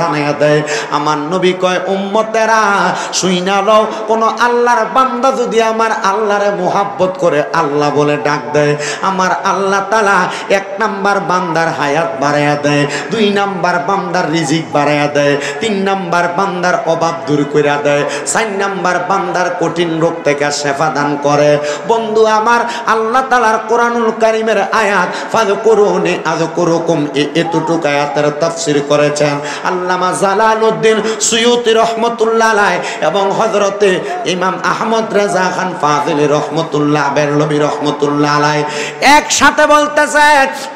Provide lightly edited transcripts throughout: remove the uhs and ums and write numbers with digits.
জানাইয়া দেয়। আমার নবী কয় উম্মতেরা শুইনা লও, কোন আল্লাহর বান্দা যদি আমার আল্লাহরে মুহাব্বত করে আল্লাহ বলে ডাক দেয়, আমার আল্লাহ তাআলা 1 নাম্বার বান্দার হায়াত বাড়াইয়া দেয়, 2 নাম্বার বান্দার রিজিক বাড়াইয়া দেয়, 3 নাম্বার বান্দার অভাব দূর কইরা দেয়, 4 নাম্বার বান্দার কঠিন রোগ থেকে শেফা দান করে। বন্ধু আমার, আল্লাহ তাআলার কোরআনুল কারীমের আয়াত ফাযকুরুনি আযকুরুকুম এতটুকু আয়াতের তাফসীর করেছেন আল্লামা জালালউদ্দিন সুয়ুতি রহমতুল্লাহ আলাইহি এবং হযরতে ইমাম আহমদ রেজা খান ফাজিলি রহমতুল্লাহ বেরলভী রহমতুল্লাহ আলাইহি একসাথে বলতেছে,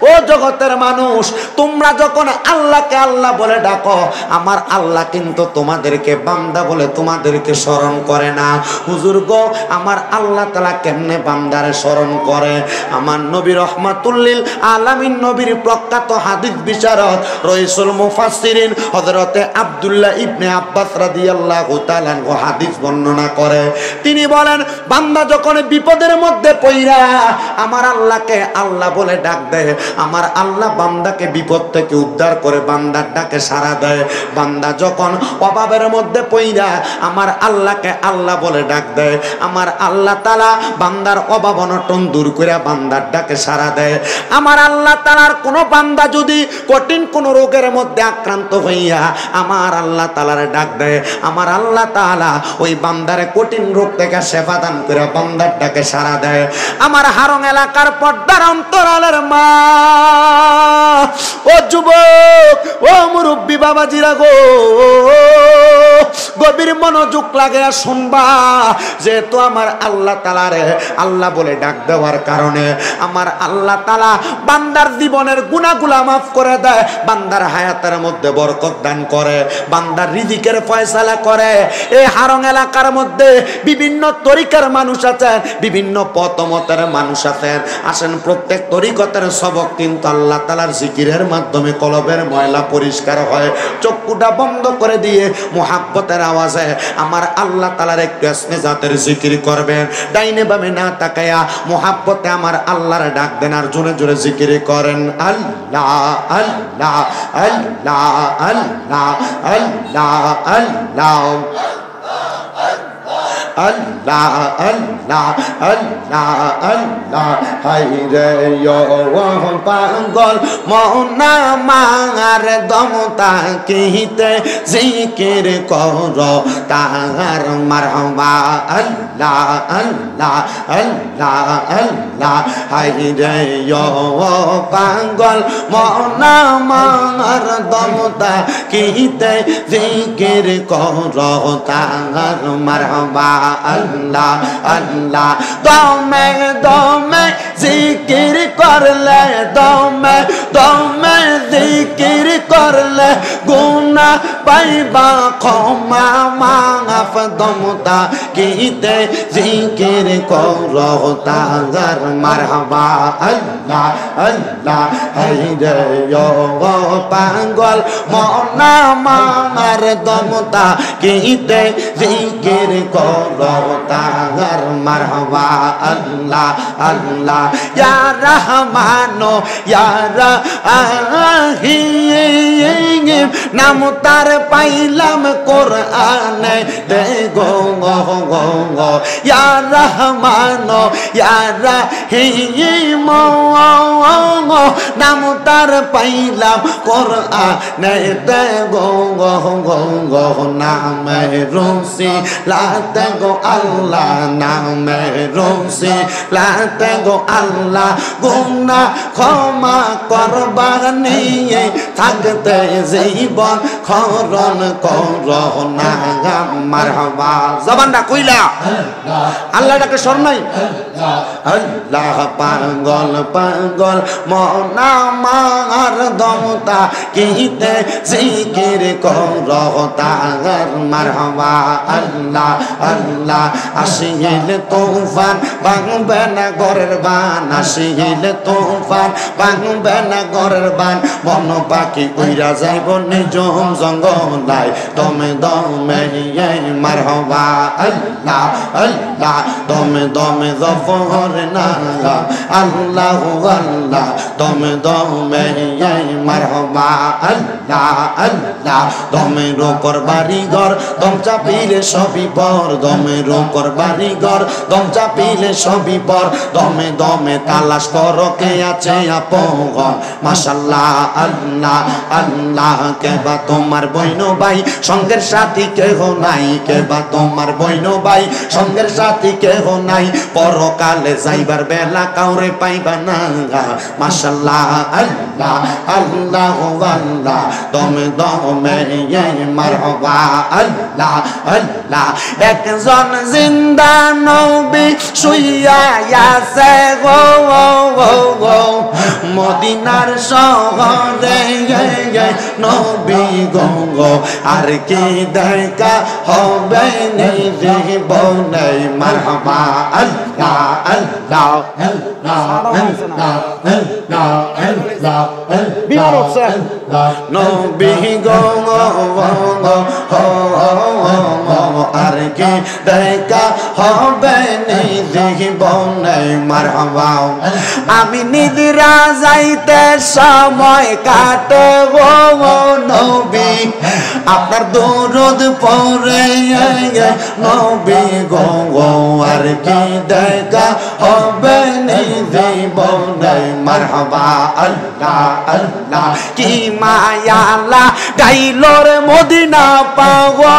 ও জগতের মানুষ, তোমরা যখন আল্লাহকে আল্লাহ বলে ডাকো, আমার আল্লাহ কিন্তু তোমাদেরকে বান্দা বলে তোমাদেরকে স্মরণ করে না। হুজুর গো, আমার আল্লাহ তাআলা কেমনে বান্দারে স্মরণ করে? আমার নবী রহমাতুল্লিল আলামিন নবীর প্রখ্যাত হাদিস বিশারদ রাইসুল মুফাসসিরিন হযরতে আব্দুল্লাহ ইবনে আব্বাস রাদিয়াল্লাহু তাআলা হাদিস বর্ণনা করে। তিনি বলেন, বান্দা যখন বিপদের মধ্যে পইরা আমার আল্লাহকে আল্লাহ বলে ডাক দেয়, আমার আল্লাহ বান্দাকে বিপদ থেকে উদ্ধার করে বান্দার ডাকে সাড়া দেয়। বান্দা যখন অভাবের মধ্যে পইরা আমার আল্লাহকে আল্লাহ বলে ডাক দেয়, আমার আল্লাহ তাআলা বান্দার অভাব অনটন দূর করে বান্দার ডাকে সাড়া দেয়। আমার আল্লাহ তাআলার কোন বান্দা যদি কঠিন কোন রোগের মধ্যে আক্রান্ত হইয়া আমার আল্লাহ তাআলারে ডাক দেয়, আমার আল্লাহ তাআলা ওই বান্দারে কঠিন রোগ থেকে শেফা দান করে বান্দার ডাকে সাড়া দেয়। আমার হারং এলাকার পর্দার অন্তরালের মা, ও যুবক, ও মুরব্বী বাবাজিরা গো, গভীর মনোযোগ লাগে শুনবা। যেহেতু আমার আল্লাহ তাআলারে আল্লাহ বলে ডাক দেওয়ার কারণে আমার আল্লাহ তাআলা বান্দার জীবনের গুনাহগুলা মাফ করে দেয়, বান্দার হায়াতের মধ্যে বরকত দান করে, বান্দার রিজিকের ফয়সালা করে। এই হারং এলাকার মধ্যে বিভিন্ন তরিকার মানুষ আছেন, বিভিন্ন পথমতের মানুষ আছেন। আসেন, প্রত্যেক তরিকতের সবক কিন্তু আল্লাহ তাআলার জিকিরের মাধ্যমে কলবের ময়লা পরিষ্কার হয়। চক্ষুটা বন্ধ করে দিয়ে মুহাব্বতের আওয়াজে আমার আল্লাহ তাআলার একটু ইসমে জাতের জিকির করবেন। ডাইনে বামে না তাকায়া মুহাব্বতে আমার আল্লাহর ডাক দেন আর জোরে জোরে জিকির করেন, আল্লাহ আল্লাহ আল্লাহ আল্লাহ আল্লাহ আল্লাহ আল্লাহ আল্লাহ আল্লাহ আল্লাহ। হায়রে ও পাগল মন আমার দম তাকিতে জিকির করো তার মারহাবা। আল্লাহ আল্লাহ আল্লাহ আল্লাহ। হায়রে ও পাগল মন আমার দম তাকিতে জিকির করো তার মারহাবা। আল্লাহ আল্লাহ। দমে দমে জিকির করলে, দমে দমে জিকির করলে গুনাহ পাইবা ক্ষমা মাফ। দমতা গীতে জিকির করো তার মারহাবা। আল্লাহ আল্লাহ। হায়রে ও পাগল মন আমার দমতা গীতে জিকির করো তার মারহাবা। আল্লাহ আল্লাহ। ইয়া রহমান ইয়া রহিম নাম তার পাইলাম কোরআনে দে গো গো গো। ইয়া রহমান ইয়া রহিম নাম তার পাইলাম কোরআনে দে গো গো গো গো। নামে রুসি লাতে গো আল্লাহ, নামে রুসি লাতে গো আল্লাহ। গুনাহ ক্ষমা করবার নিয়ে থাকতে জীবন খরণ করো না মারহাবা। জবানটা কইলা আল্লাহটাকে স্মরণ নাই। আল্লাহ পাগল পাগল মন আমার দমতা কিতে জিকির করো তার মারহাবা। আল্লাহ আল্লাহ। আসিলে তুফান ভাঙবে না ঘরের বান, আসিলে তুফান ভাঙবে না ঘরের বান। মন পাখি উইরা যাইব নিজম জঙ্গলাই দমে দমে মারহাবা আল্লাহ আল্লাহ দমে দমে জফর নাগা আল্লাহ আল্লাহ দমে দমে মারহাবা আল্লাহ আল্লাহ দমের উপর বাড়িঘর দম চাপিলে সবই পর দমের উপর বাড়িঘর দম চাপিলে সবই পর দমে দমে তালাশ করো কে আছে আপন মাশাআল্লাহ আল্লাহ আল্লাহ কে বা তোমার বইন ভাই সঙ্গের সাথী কেহ নাই কে বা তোমার বইন ভাই সঙ্গের সাথী কেহ নাই পরকালে যাইবার বেলা কাউরে পাইবা না মাশাআল্লাহ আল্লাহ আল্লাহ আল্লাহ দমে দমে মারহাবা আল্লাহ আল্লাহ একজন জিন্দা নবী শুইয়া আছে গো গো মদিনার শহরে নবী গো আর কি দেখা হবে জীবনে মারহাবা আল্লাহ আল্লাহ নবী গো আর কি দেখা হবে জীবনে মারহাবা আমি নিদ্রা যাইতে সময় কাটে গো নবী আপনার দরুদ পড়ে নবী গো আর কি দেখা হবে জীবনে মারহাবা আল্লাহ আল্লাহ কি মায়ালা গাইলোর মদিনা পাওয়া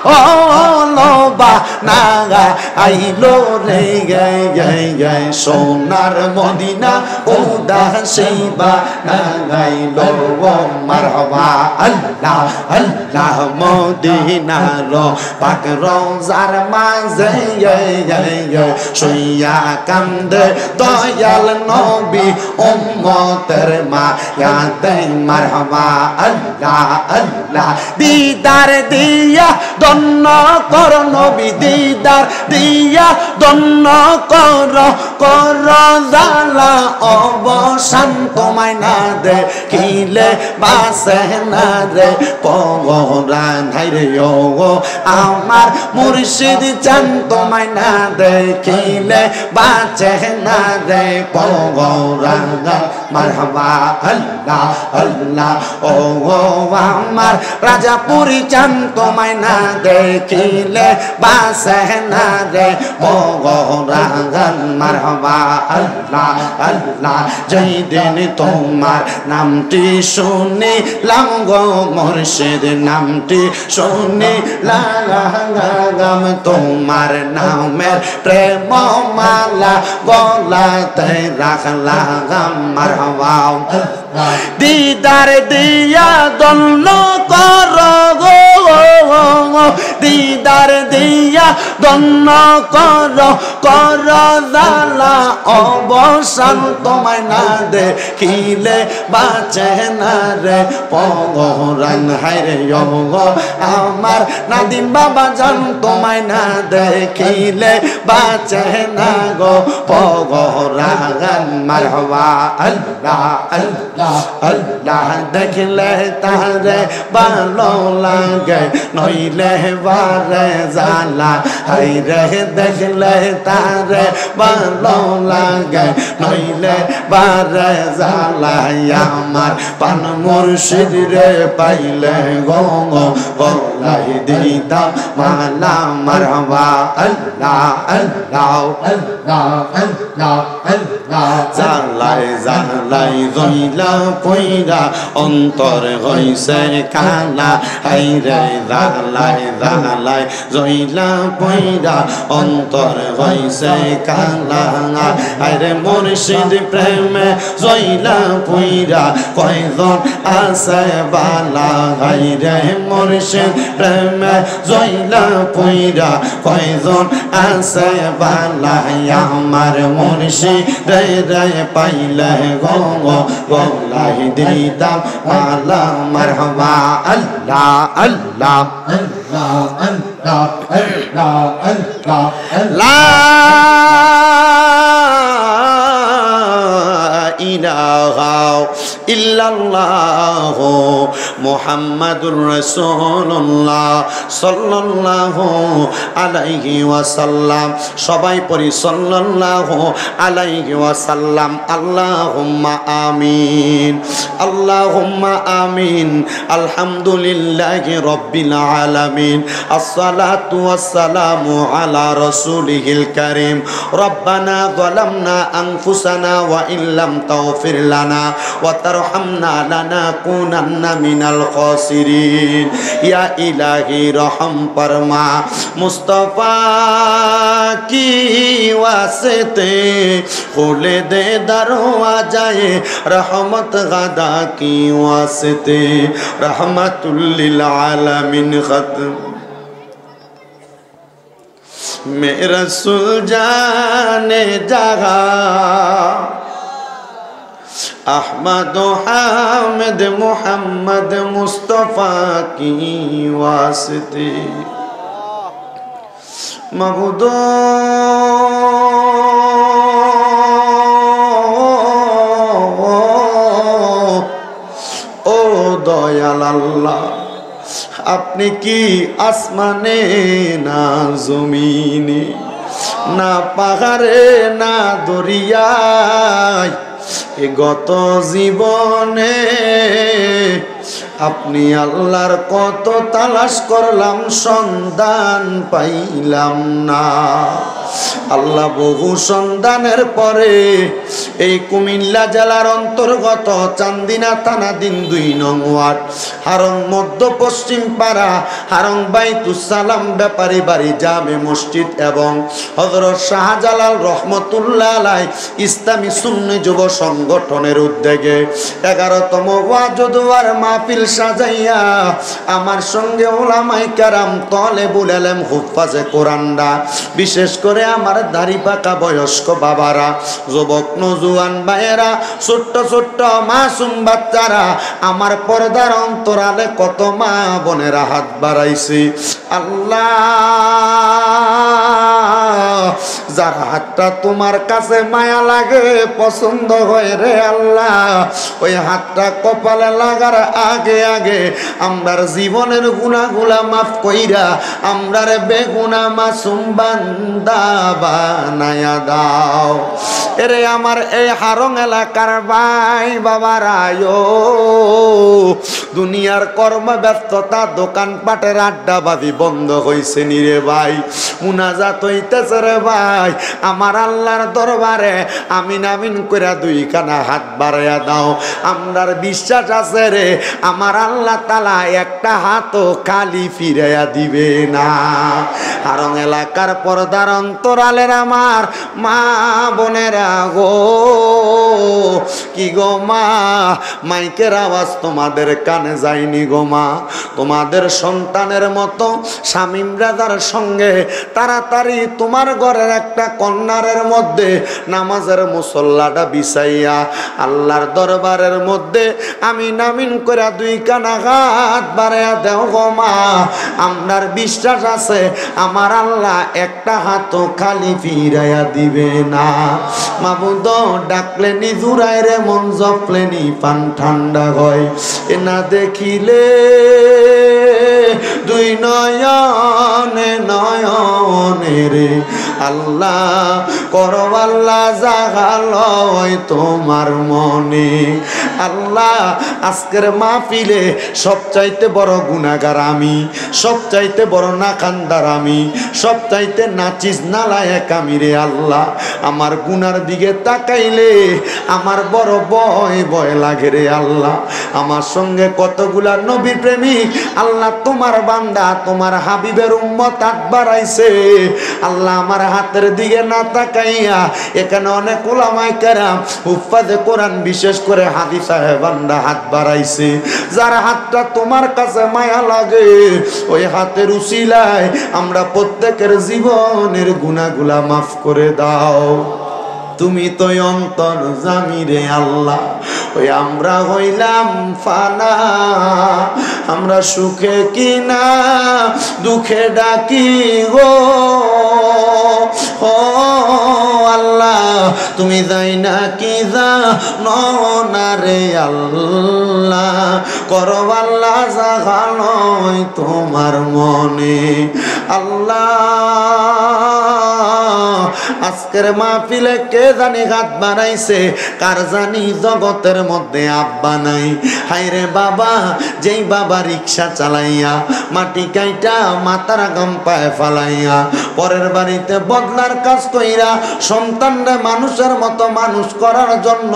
ও লোবা নাগা আইলো রে গে সোনার মদিনা উদাসীবা নাগাইলো মারহাবা আল্লাহ আল্লাহ মদিনার পাক রোজার মাঝে শুইয়া কান্দে দয়াল নবী উম্মতের মায়াতে মারহাবা আল্লাহ আল্লাহ দিদার দিয়া দন্ন কর নবী দিদার দিয়া দন্ন কর কর জালা অবসান তোমায় না দেখিলে বাসে না রে পগরান হাইরে ও আমার মুর্শিদ চান তোমায় না দেখিলে বাঁচে না রে পগরান মারহাবা আল্লাহ আল্লাহ ও আমার রাজাপুরি চান তোমায় না দেখিলে বাসে না রে পগরান মারহাবা আল্লাহ আল্লাহ যেই দিন তোমার নামটি শুনিলাম গো মুর্শিদ নামটি শুনিলাম তোমার নামের প্রেম মালা গলাতে রাখলাম মারহাবা দিদার দিয়া দন্ন কর গো দিদার দিয়া দন্ন কর কর জালা অবসান তোমায় না দেখিলে বাঁচে না রে পগরান হায়রে আমার নাদিম বাবা জান তোমায় না দেখিলে বাঁচে না গো পগরান মারহাবা আল্লাহ আল্লাহ আল্লাহ দেখলে তারে ভালো লাগে নইলে বারে জালা হায়রে দেখলে তারে ভালো লাগে নইলে বারে জালা আমার পান মুর্শিদ রে পাইলে গো গলাই দিতাম মালা মারহাবা আল্লাহ আল্লাহ আল্লাহ আল্লাহ আল্লাহ জালাই জালাই জইলা পইরা অন্তর হইছে কালা হাইরে জালাই জালাই জইলা পইরা অন্তর হইছে কালা হাইরে মুর্শিদ প্রেমে জইলা পইরা কয়জন আছে বালা হাইরে মুর্শিদ প্রেমে জইলা পইরা কয়জন আছে বালা আমার মুর্শিদ রে পাইলে গো গলাই দিতাম মালা মারহাবা আল্লাহ আল্লাহ আল্লাহ আল্লাহ আল্লাহ আল্লাহ লা ইলাহা ইল্লাল্লাহ মুহাম্মাদুর রাসূলুল্লাহ সাল্লাল্লাহু আলাইহি ওয়াসাল্লাম। সবাই পড়ি সাল্লাল্লাহু আলাইহি ওয়াসাল্লাম। আল্লাহুম্মা আমিন, আল্লাহুম্মা আমিন। আলহামদুলিল্লাহি রাব্বিল আলামিন। আসসালাতু ওয়াসসালামু আলা রাসূলিহিল কারীম। রব্বানা যালামনা আনফুসানা ওয়া ইল্লাম তাগফির লানা ওয়া তারহামনা লানাকুনান্না মিনাল খাসিরিন। ইয়া ইলাহি রহম ফরমা, মুস্তাফা কি ওয়াসতে খুলে দে দরওয়াজায়ে রহমত গাদা কি ওয়াসতে रहमतुल लिल आलमीन खत्म में रसूल जाने जगा अहमद हामिद मुहम्मद मुस्तफ़ा की वास्ते मबूदो দয়াল আল্লাহ, আপনি কি আসমানে না জমিনে, না পাহাড়ে না দরিয়ায়, এ গত জীবনে আপনি আল্লাহর কত তালাশ করলাম সন্ধান পাইলাম না। আল্লাহ বহু সন্ধানের পরে এই কুমিল্লা জেলার অন্তর্গত চান্দিনা থানাধীন ২ নং ওয়ার্ড হারং মধ্য পশ্চিম পাড়া হারং বাইতুস সালাম ব্যাপারী বাড়ি জামে মসজিদ এবং হযরত শাহজালাল রহমতুল্লাহ আলাইহি ইসলামী সুন্নি যুব সংগঠনের উদ্যোগে ১১তম ওয়াজুদওয়ার মাহফিল সাজাইয়া আমার সঙ্গে উলামায়ে কেরাম তালেবুল ইলম হুফাজে কোরআনরা, বিশেষ করে আমার দাড়ি পাকা বয়স্ক বাবারা, যুবক নজওয়ান ভাইয়েরা, ছোট্ট ছোট্ট মাসুম বাচ্চারা, আমার পর্দার অন্তরালে কত মা বোনেরা হাত বাড়াইছে। আল্লাহ, যার হাতটা তোমার কাছে মায়া লাগে, পছন্দ হয় রে আল্লাহ, ওই হাতটা কপালে লাগার আগে আগে আমরার জীবনের গুনাহগুলা মাফ কইরা আমরার বেগুনা মাসুম বান্দা বানায়া দাও। এরে আমার এই হারং এলাকার ভাই বাবারায়ো, দুনিয়ার কর্মব্যস্ততা, দোকানপাটের আড্ডাবাজি বন্ধ হইছে নি রে ভাই, মুনাজাত হইতেছে রে ভাই, আমার আল্লাহর দরবারে আমিন আমিন কইরা 2 খানা হাত বাড়াইয়া দাও। আমরার বিশ্বাস আছে রে আমার আল্লাহ তাআলা একটা হাতও খালি ফিরাইয়া দিবে না। হারং এলাকার পর্দার অন্তরালের আমার মা বোনেরা গো, কি গো মা, মাইকের আওয়াজ তোমাদের কানে যায়নি গো মা, তোমাদের সন্তানের মতো শামীম রাজার সঙ্গে তাড়াতাড়ি তোমার ঘরের একটা কর্নারের মধ্যে নামাজের মুসল্লাটা বিছাইয়া আল্লাহর দরবারের মধ্যে আমিন আমিন করে 2 খানা হাত বাড়াইয়া দেও গো মা। আপনার বিশ্বাস আছে আমার আল্লাহ একটা হাতও খালি ফিরাইয়া দিবে না। মাবুদ ডাকলেনি জুড়াই রে মন জপলেনি পান ঠান্ডা হয়, এ না দেখিলে 2 নয়নে নয়নে রে আল্লাহ করো আল্লাহ জাগালয় তোমার মনে। আল্লাহ আজকের মাহফিলে সবচাইতে বড় গুনাহগার আমি, সবচাইতে বড় নাকান্দার আমি, সবচাইতে নাচিস নালায়েক আমি রে আল্লাহ। আমার গুনার দিকে তাকাইলে আমার বড় ভয় ভয় লাগে রে আল্লাহ। আমার সঙ্গে কতগুলা নবী প্রেমিক আল্লাহ তোমার বান্দা তোমার হাবিবের উম্মত হাত বাড়াইছে আল্লাহ, আমার হাতের দিকে না তাকাইয়া এখানে অনেক উলামায়ে কেরাম হুফাজে কোরআন বিশেষ করে হাদি সাহেবানরা হাত বাড়াইছে। যার হাতটা তোমার কাছে মায়া লাগে ওই হাতের উসিলায় আমরা প্রত্যেকের জীবনের গুনাহগুলা মাফ করে দাও। তুমি তো অন্তর্যামী রে আল্লাহ। ওই আমরা হইলাম ফানা, আমরা সুখে কিনা দুঃখে ডাকি গো ও আল্লাহ, তুমি যাই না কি জানো না রে আল্লাহ, করো আল্লাহ জাগানোই তোমার মনে আল্লাহ। আজকের মাহফিলে কে জানি হাত বাড়াইছে, কার জানি জগতের মধ্যে আব্বা নাই। হায়রে বাবা, যেই বাবা রিক্সা চালাইয়া মাটি কাইটা মাথার গাম পায়ে ফালাইয়া পরের বাড়িতে বদলার কাজ কইরা সন্তানরা মানুষের মতো মানুষ করার জন্য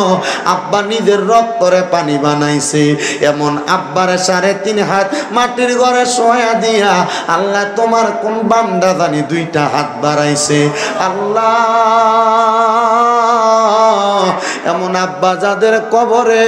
আব্বা নিজের রক্তরে পানি বানাইছে, এমন আব্বারে 3.5 হাত মাটির ঘরে শোয়া দিয়া আল্লাহ তোমার কোন বান্দা জানি 2টা হাত বাড়াইছে আল্লাহ। এমন আব্বা যাদের কবরে,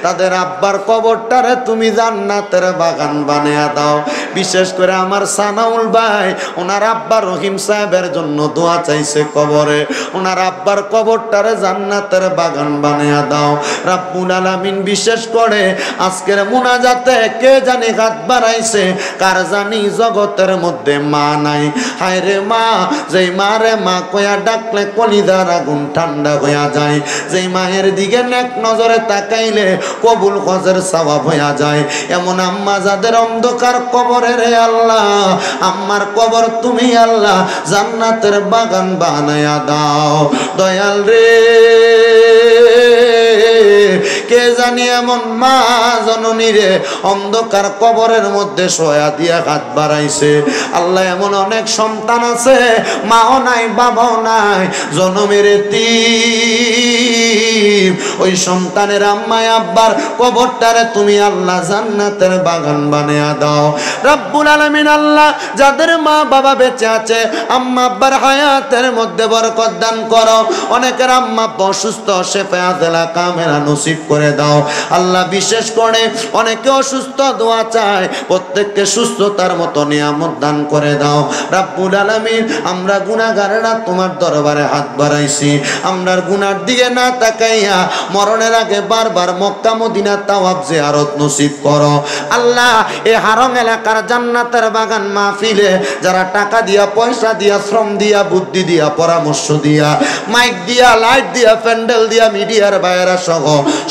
তাদের আব্বার কবরটারে তুমি জান্নাতের বাগান বানিয়ে দাও। বিশেষ করে আমার সানাউল ভাই, ওনার আব্বা রহিম সাহেবের জন্য দোয়া চাইছে কবরে, ওনার আব্বার কবরটারে জান্নাতের বাগান বানিয়ে দাও রাব্বুল আলামিন। বিশেষ করে আজকের মুনাজাতে কে জানি হাত বাড়াইছে, কার জানি জগতের মধ্যে মা নাই। হায় রে মা, যেই মারে মা কয়া ডাকলে কলিজার আগুন ঠান্ডা হইয়া যায়, যেই মায়ের দিকে নেক নজরে তাকাইলে কবুল হজের সওয়াব হইয়া যায়, এমন আম্মা যাদের অন্ধকার কবরে রে আল্লাহ, আম্মার কবর তুমি আল্লাহ জান্নাতের বাগান বানায়া দাও দয়াল রে। কে জানি এমন মা জননী রে অন্ধকার কবরের মধ্যে শোয়া দিয়া হাত বাড়াইছে আল্লাহ। এমন অনেক সন্তান আছে, মাও নাই বাবাও নাই, জনমের এতিম, ওই সন্তানের আম্মায় আব্বার কবরটারে তুমি আল্লাহ জান্নাতের বাগান বানিয়ে দাও রব্বুল আলামিন। আল্লাহ যাদের মা বাবা বেঁচে আছে, আম্মা আব্বার হায়াতের মধ্যে বরকত দান করো। অনেকের আম্মা অসুস্থ, শেফায়াতুল কামেলা নসিব করে দাও আল্লাহ। বিশেষ করে অনেকে অসুস্থ, দোয়া চায়, প্রত্যেককে সুস্থতার মতো নিয়ামত দান করে দাও রব্বুল আলামিন। আমরা গুনাহগারেরা তোমার দরবারে হাত বাড়াইছি, আমরার গুনার দিকে না তাকাইয়া মরণের আগে বারবার মক্কা মদিনা তাওয়াফ জিয়ারত নসিব করো আল্লাহ। এই হারম এলাকার জান্নাতের বাগান মাহফিলে যারা টাকা দিয়া, পয়সা দিয়া, শ্রম দিয়া, বুদ্ধি দিয়া, পরামর্শ দিয়া, মাইক দিয়া, লাইট দিয়া, প্যান্ডেল দিয়া, মিডিয়ার বাইরা সহ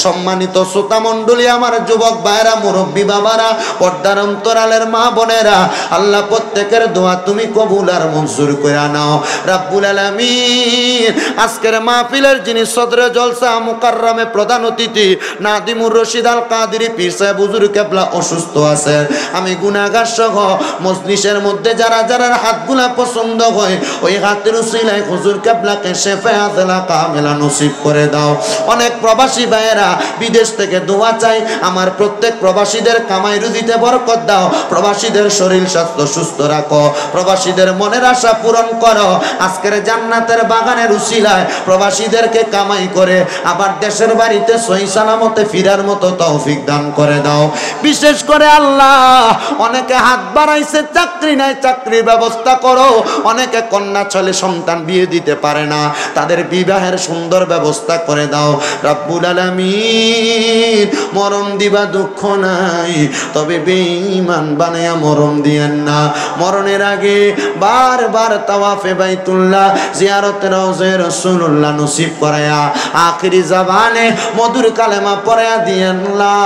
সম্মানিত শ্রোতা মণ্ডলী, আমার যুবক ভাইরা, মুরব্বী বাবারা, পর্দার অন্তরালের মা বোনেরা, আল্লাহ প্রত্যেকের দোয়া তুমি কবুল আর মঞ্জুর করে নাও রব্বুল আলামিন। আজকের মাহফিলের যিনি সদরে জলসা মুকাররমে প্রধান অতিথি নাদিমুর রশিদ আল কাদেরী পীর সাহেব হুজুর কেবলা অসুস্থ আছেন, আমি গুনাহগার সহ মজলিসের মধ্যে যারা যারা হাতগুলা পছন্দ হয়, ওই হাতের উসিলায় হুজুর কেবলাকে শেফায়াতুল কামেলা নসিব করে দাও। অনেক প্রবাসী ভাইয়েরা বিদেশ থেকে দোয়া চাই, আমার প্রত্যেক প্রবাসীদের কামাই রুজিতে বরকত দাও, প্রবাসীদের শরীর স্বাস্থ্য সুস্থ রাখো, প্রবাসীদের মনের আশা পূরণ করো। আজকের জান্নাতের বাগানের উসিলায় প্রবাসীদেরকে কামাই করে আবার দেশের বাড়িতে সহি সালামতে ফিরার মতো তৌফিক দান করে দাও। বিশেষ করে আল্লাহ অনেকে হাত বাড়াইছে, চাকরি নাই, চাকরির ব্যবস্থা করো। অনেকে কন্যা ছেলে সন্তান বিয়ে দিতে পারে না, তাদের বিবাহের সুন্দর ব্যবস্থা করে দাও রব্বুল আলামিন। মরণ দিবা দুঃখ নাই, তবে বেঈমান বানায়া মরণ দিয়েন না। মরণের আগে বারবার তাওয়াফে বাইতুল্লাহ, জিয়ারতে রওজা রাসূলুল্লাহ নসিব করায়া আখিরি জবানে মধুর কালেমা পড়ায়া দিয়েন লা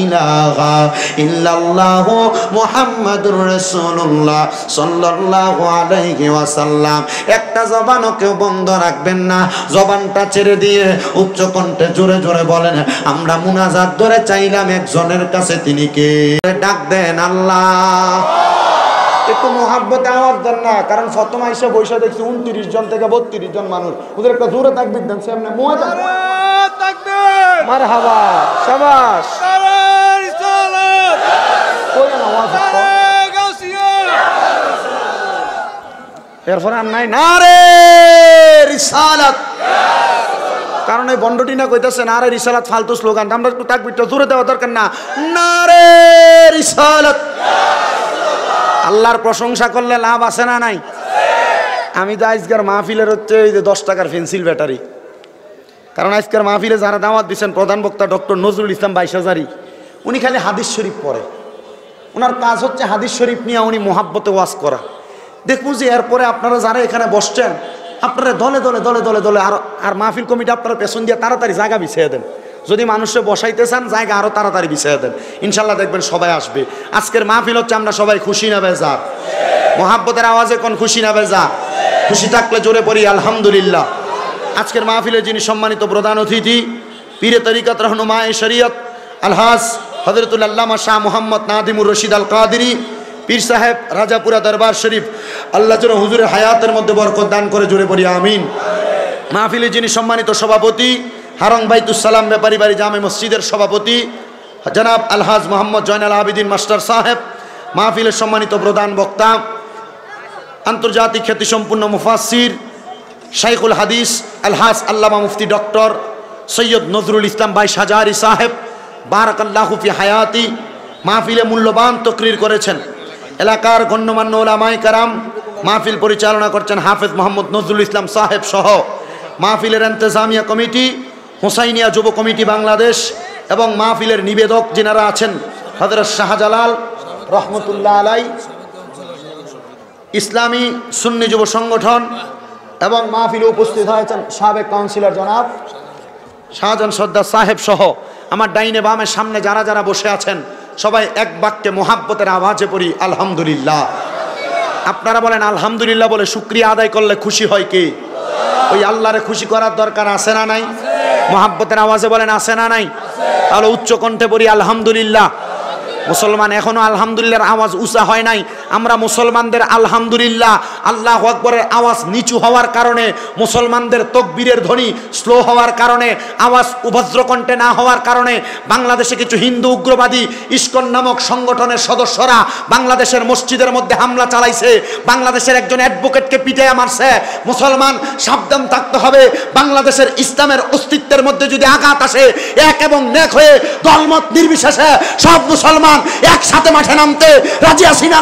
ইলাহা ইল্লাল্লাহু মুহাম্মাদুর রাসূলুল্লাহ সাল্লাল্লাহু আলাইহি ওয়াসাল্লাম। একটা জবানও কেউ বন্ধ রাখবেন না, জবানটা ছেড়ে দিয়ে উচ্চ কণ্ঠে জোরে জোরে বলেন, আমরা মুনাজাত ধরে চাইলাম একজনের কাছে, তিনি কে? ডাক দেন আল্লাহ। একটু মোহাব্বতে আওয়াজ দেন না, কারণ প্রথম আইসা বৈশা দেখছি 29 জন থেকে 32 জন মানুষ, ওদের একটা জোরে তাকবীর দেন, সামনে মুয়াজ্জিন তাকবীর, মারহাবা, শাবাশ, নারে রিসালাত, কই না আওয়াজ গাউসিয়া, এরপর আর নাই নারে রিসালাত। কারণ এই বন্ডটি না কইতাছে নারে রিসালাত ফালতু স্লোগান, আমরা একটু তাকবীরটা জোরে দেওয়া দরকার না, নারে রিসালাত। আল্লাহর প্রশংসা করলে লাভ আছে না নাই? আমি তো আজকের মাহফিলের হচ্ছে এই যে 10 টাকার পেন্সিল ব্যাটারি, কারণ আজকের মাহফিলে যারা দাওয়াত দিচ্ছেন প্রধান বক্তা ডক্টর নজরুল ইসলাম 22,000, উনি খালি হাদিস শরীফ পড়ে। ওনার কাজ হচ্ছে হাদিস শরীফ নিয়ে উনি মোহাব্বতে ওয়াজ করা। দেখবো যে এরপরে আপনারা যারা এখানে বসছেন আপনারা দলে দলে দলে দলে দলে আর মাহফিল কমিটি আপনারা পেছন দিয়ে তাড়াতাড়ি জায়গা বিছিয়ে দেন। যদি মানুষে বসাইতে চান জায়গা আরও তাড়াতাড়ি বিছিয়ে দেন, ইনশাল্লাহ দেখবেন সবাই আসবে। আজকের মাহফিল হচ্ছে আমরা সবাই খুশি না বেজার? মোহাব্বতের আওয়াজে কোন খুশি না বেজার? খুশি থাকলে জোরে পড়ি আলহামদুলিল্লাহ। আজকের মাহফিলে যিনি সম্মানিত প্রধান অতিথি, পীরে তরিকত রহনুমায়ে শরীয়ত আলহাজ হযরতুল আল্লামা শাহ মোহাম্মদ নাদিমুর রশিদ আল কাদেরী পীর সাহেব রাজাপুরা দরবার শরীফ, আল্লাহ যেন হুজুরের হায়াতের মধ্যে বরকত দান করে, জোরে পড়ি আমিন। মাহফিলে যিনি সম্মানিত সভাপতি, হারং বাইতুস সালাম ব্যাপারী বাড়ি জামে মসজিদের সভাপতি জনাব আলহাজ মোহাম্মদ জয়নাল আবিদিন মাস্টার সাহেব, মাহফিলের সম্মানিত প্রধান বক্তা, আন্তর্জাতিক খ্যাতিসম্পন্ন মুফাসসির শাইখুল হাদিস আলহাজ আল্লামা মুফতি ডক্টর সৈয়দ নজরুল ইসলাম 22,000 সাহেব, বারাকাল্লাহু ফি হায়াতি, মাহফিলে মূল্যবান তকরির করেছেন। এলাকার গণ্যমান্য ওলামায়ে কেরাম, মাহফিল পরিচালনা করছেন হাফেজ মোহাম্মদ নজরুল ইসলাম সাহেব সহ মাহফিলের ইন্তেজামিয়া কমিটি, হুসাইনিয়া যুব কমিটি বাংলাদেশ এবং মাহফিলের নিবেদক যিনারা আছেন হযরত শাহজালাল রহমতুল্লাহ আলাই, ইসলামী সুন্নি যুব সংগঠন এবং মাহফিলে উপস্থিত হয়েছেন সাবেক কাউন্সিলর জনাব শাহজাহান সর্দার সাহেব সহ আমার ডাইনে বামের সামনে যারা যারা বসে আছেন সবাই এক বাক্যে মোহাব্বতের আওয়াজে পড়ি আলহামদুলিল্লাহ। আপনারা বলেন আলহামদুলিল্লাহ বলে শুকরিয়া আদায় করলে খুশি হয় কি? ওই আল্লাহরে খুশি করার দরকার আছে না নাই? মোহাব্বতের আওয়াজে বলেন আছে না নাই? তাহলে উচ্চ কণ্ঠে পড়ি আলহামদুলিল্লাহ। মুসলমান এখনো আলহামদুলিল্লাহর আওয়াজ উঁচা হয় নাই। আমরা মুসলমানদের আলহামদুলিল্লাহ আল্লাহু আকবরের আওয়াজ নিচু হওয়ার কারণে, মুসলমানদের তাকবীরের ধ্বনি স্লো হওয়ার কারণে, আওয়াজ উভদ্র কণ্ঠে না হওয়ার কারণে বাংলাদেশে কিছু হিন্দু উগ্রবাদী ইসকন নামক সংগঠনের সদস্যরা বাংলাদেশের মসজিদের মধ্যে হামলা চালাইছে, বাংলাদেশের একজন অ্যাডভোকেটকে পিটাইয়া মারছে। মুসলমান সাবধান থাকতে হবে। বাংলাদেশের ইসলামের অস্তিত্বের মধ্যে যদি আঘাত আসে, এক এবং নেক হয়ে দলমত নির্বিশেষে সব মুসলমান একসাথে মাঠে নামতে রাজি আছি না?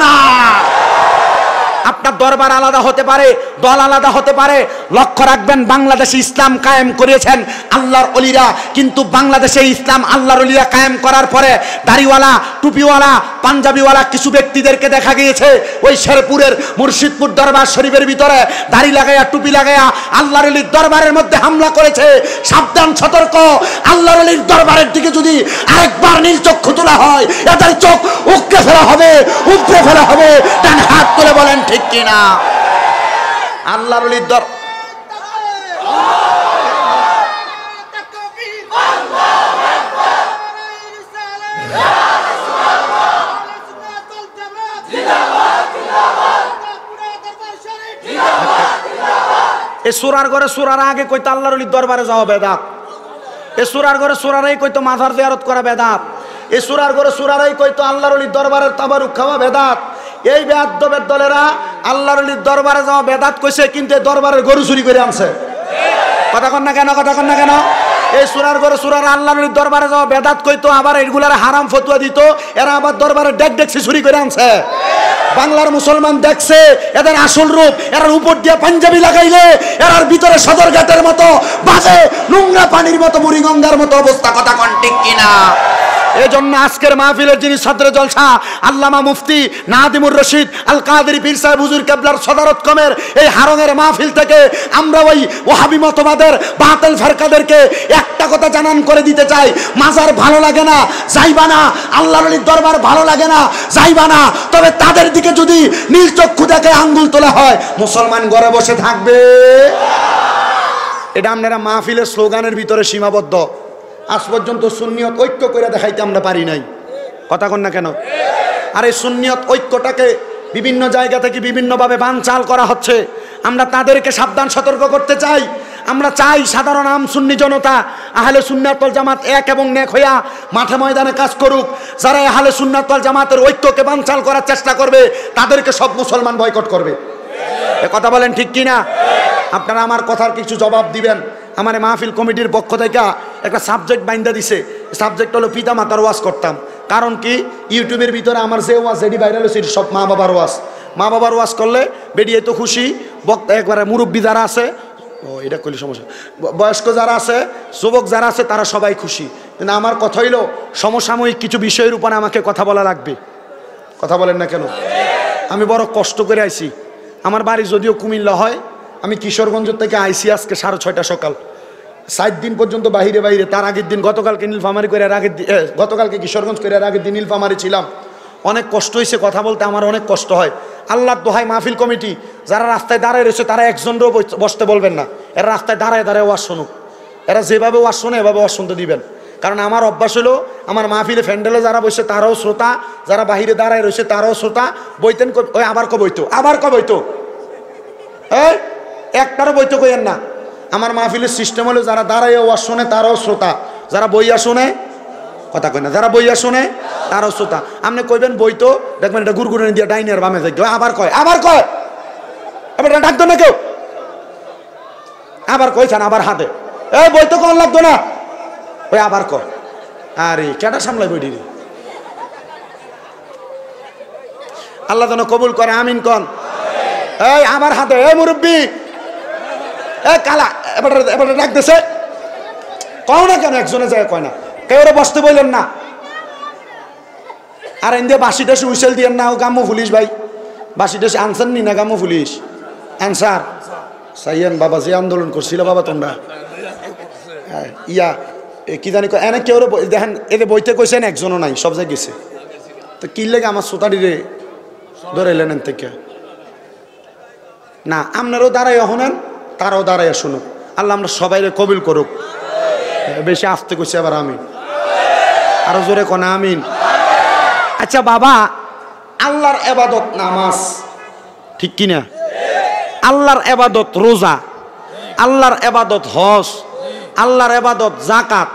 আপনার দরবার আলাদা হতে পারে, দল আলাদা হতে পারে, লক্ষ্য রাখবেন বাংলাদেশে ইসলাম কায়েম করেছেন আল্লাহর ওলিরা, কিন্তু বাংলাদেশে ইসলাম আল্লাহর ওলিরা কায়েম করার পরে দাড়িওয়ালা, টুপিওয়ালা, পাঞ্জাবিওয়ালা কিছু ব্যক্তিদেরকে দেখা গিয়েছে ওই শেরপুরের মুর্শিদপুর দরবার শরীফের ভিতরে দাড়ি লাগাইয়া টুপি লাগাইয়া আল্লাহর ওলির দরবারের মধ্যে হামলা করেছে। সাবধান, সতর্ক। আল্লাহর ওলির দরবারের দিকে যদি আরেকবার নীল চক্ষু তোলা হয়, এদের চোখ উকড়ে ফেলা হবে, উপড়ে ফেলা হবে। ডান হাত তুলে বলেন ঠিক কিনা? আল্লাহর ওলির দর এ সুরার ঘরে সুরার আগে কইতো আল্লাহর ওলির দরবারে যাওয়া বেদাত। এ সুরার ঘরে সুরারাই কইতো মাজার জিয়ারত করা বেদাত। এ সুরার ঘরে সুরারাই কইতো আল্লাহর ওলির দরবারের তাবারুক খাওয়া বেদাত। এই বেয়াদবের দলেরা আল্লাহর ওলির দরবারে যাওয়া বেদাত কইছে, কিন্তু এই দরবারের গরু চুরি করে আনছে। কথা কন না কেন? কথা কন না কেন? এই সুরার ঘরে সুরার আল্লাহর ওলির দরবারে যাওয়া বেদাত কইতো, আবার এইগুলার হারাম ফতুয়া দিত। এরা আবার দরবারের ডেকছি চুরি করে আনছে। বাংলার মুসলমান দেখছে এদের আসল রূপ। এরার উপর দিয়ে পাঞ্জাবি লাগাইলে এরার ভিতরে সদরঘাটের মতো বাজে, নোংরা পানির মতো, বুড়িগঙ্গার মতো অবস্থা। কথা কন ঠিক কিনা? এজন্য আজকের মাহফিলের যিনি সদরে জলসা আল্লামা মুফতি নাদিমুর রশিদ আল কাদেরী পীর সাহেব হুজুর কেবলার সদরত কমের এই হারঙের মাহফিল থেকে আমরা ওই ওয়াহাবি মতবাদের বাতিল ফেরকাদেরকে একটা কথা জানান করে দিতে চাই, মাজার ভালো লাগে না যাইবা না, আল্লাহর ওলির দরবার ভালো লাগে না যাইবা না। তবে তাদের দিকে যদি নীল চক্ষু দেখে আঙ্গুল তোলা হয়, মুসলমান ঘরে বসে থাকবে। এটা আপনারা মাহফিলের স্লোগানের ভিতরে সীমাবদ্ধ। আজ পর্যন্ত সুন্নিয়ত ঐক্য করে দেখাইতে আমরা পারি নাই। কথা কন না কেন? আর এই সুন্নিয়ত ঐক্যটাকে বিভিন্ন জায়গা থেকে বিভিন্নভাবে বানচাল করা হচ্ছে। আমরা তাদেরকে সাবধান সতর্ক করতে চাই। আমরা চাই সাধারণ আম সুন্নি জনতা আহলে সুন্নাত ওয়াল জামাত এক এবং নেক হইয়া মাঠে ময়দানে কাজ করুক। যারা আহলে সুন্নাত ওয়াল জামাতের ঐক্যকে বানচাল করার চেষ্টা করবে, তাদেরকে সব মুসলমান বয়কট করবে। এ কথা বলেন ঠিক কিনা? আপনারা আমার কথার কিছু জবাব দিবেন। আমার মাহফিল কমিটির পক্ষ থেকে একটা সাবজেক্ট বাইন্দা দিছে। সাবজেক্ট হলো পিতা মাতার ওয়াজ করতাম। কারণ কি, ইউটিউবের ভিতরে আমার যে ওয়াজ যেটি ভাইরাল হয়েছে সব মা বাবার ওয়াজ। মা বাবার ওয়াজ করলে বেরিয়ে তো খুশি, বক্তা একবারে মুরব্বী যারা আছে, ও এটা করলে সমস্যা, বয়স্ক যারা আছে, যুবক যারা আছে, তারা সবাই খুশি। কিন্তু আমার কথা হইল সমসাময়িক কিছু বিষয়ের উপরে আমাকে কথা বলা লাগবে। কথা বলেন না কেন? আমি বড় কষ্ট করে আইছি। আমার বাড়ি যদিও কুমিল্লা হয়, আমি কিশোরগঞ্জ থেকে আইছি আজকে 6:30 সকাল, 7 দিন পর্যন্ত বাহিরে বাইরে। তার আগের দিন গতকালকে নীলফামারি করে, গতকালকে কিশোরগঞ্জ করে, আগের দিন নীলফামারি ছিলাম। অনেক কষ্ট হয়েছে, কথা বলতে আমার অনেক কষ্ট হয়। আল্লাহর দোহাই মাহফিল কমিটি যারা রাস্তায় দাঁড়ায় রয়েছে, তারা একজনও বসতে বলবেন না। এরা রাস্তায় দাঁড়ায় দাঁড়ায় ওয়াজ শুনুক। এরা যেভাবে ওয়াজ শোনে এভাবে ওয়াজ শুনতে দিবেন। কারণ আমার অভ্যাস হলো, আমার মাহফিলে ফ্যান্ডেলে যারা বসে তারাও শ্রোতা, যারা বাহিরে দাঁড়ায় রয়েছে তারাও শ্রোতা। বইতেন ওই আবার বইতো, আবার বইতো, এই একটারও বইতো কইয়েন না। আমার মাহফিলের সিস্টেম হলো, যারা দাঁড়ায় ওয়াজ শোনে তারাও শ্রোতা, যারা বইয়া শোনে, কথা কই না, যারা বইয়া শোনে তারাও শ্রোতা। আপনি কইবেন বইতো, দেখবেন এটা গুড়গুড়ে দিয়ে ডাইনিয়ার বামে থাকবে, আবার কয়, এবার ডাকতো না কেউ, আবার কইছেন, আবার হাতে, এই বইতো কখন লাগতো না, ওই আবার কয়। আরে কেটা সামলাই বইটি রে। আল্লাহ যেন কবুল করে, আমিন কন। এই আমার হাতে, এই মুরব্বী, এই কালা, এবার ডাকতেছে, কও না কেন? একজনে যায় কয় না, কেউ বসতে বললেন না। আর এনে বাসি টাসি উইসেল দিয়েন না, ও গাম্মু পুলিশ ভাই, বাসি টাসি আনসার নি না গাম্মু পুলিশ আনসার সাইয়ান বাবা, যে আন্দোলন করছিল বাবা তোমরা, ইয়া কি জানি এনে কেউ দেখেন, এদের বইতে কইছেন একজনও নাই, সব জায়গায় গেছে। তো কি লেগে আমার সোতারি রে ধরে এলেন থেকে না? আপনারও দাঁড়াই হনেন, তারাও দাঁড়াইয়া শুনুক। আল্লাহ আমরা সবাই কবিল করুক। বেশি আসতে কইছে আবার আমিন, আরো জোরে কোন আমিন। আচ্ছা বাবা, আল্লাহর ইবাদত নামাজ, ঠিক কিনা? আল্লাহর ইবাদত রোজা, আল্লাহর ইবাদত হজ, আল্লাহর ইবাদত যাকাত,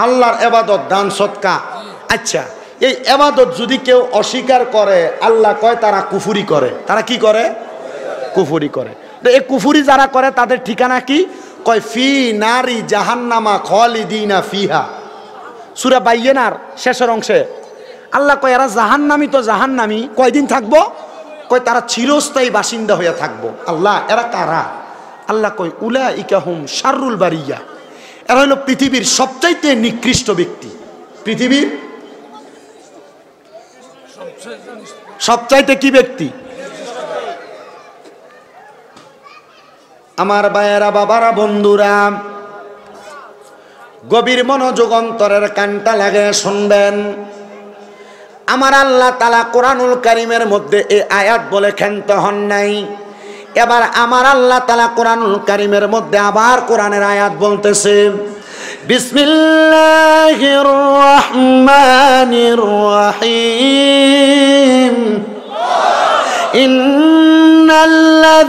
আল্লাহর ইবাদত দান সদকা। আচ্ছা, এই ইবাদত যদি কেউ অস্বীকার করে, আল্লাহ কয় তারা কুফরি করে। তারা কি করে? কুফরি করে। তো এই কুফরি যারা করে তাদের ঠিকানা কি? কয় ফি নারি জাহান্নামা খালিদিনা ফিহা। সূরা বাইয়িনার শেষের অংশে আল্লাহ কয় এরা জাহান্নামী, তো জাহান্নামী কয়দিন থাকবো? কয় তারা চিরস্থায়ী বাসিন্দা হয়ে থাকবো। আল্লাহ এরা কারা? আল্লাহ কয় উলাইকা হুম শাররুল বারিয়া, এরা হলো পৃথিবীর সবচাইতে নিকৃষ্ট ব্যক্তি। পৃথিবীর সবচাইতে কি ব্যক্তি? আমার ভাইয়েরা, বাবারা, বন্ধুরা, গভীর মনোযোগ অন্তরের কানটা লাগে শুনবেন। আমার আল্লাহ তাআলা কোরআনুল কারীমের মধ্যে এই আয়াত বলে ক্ষান্ত হন নাই। এবার আমার আল্লাহ তাআলা কোরআনুল কারীমের মধ্যে আবার কোরআনের আয়াত বলতেছে, বিসমিল্লাহির রহমানির রহিম, ইন্নাল্লাযীনা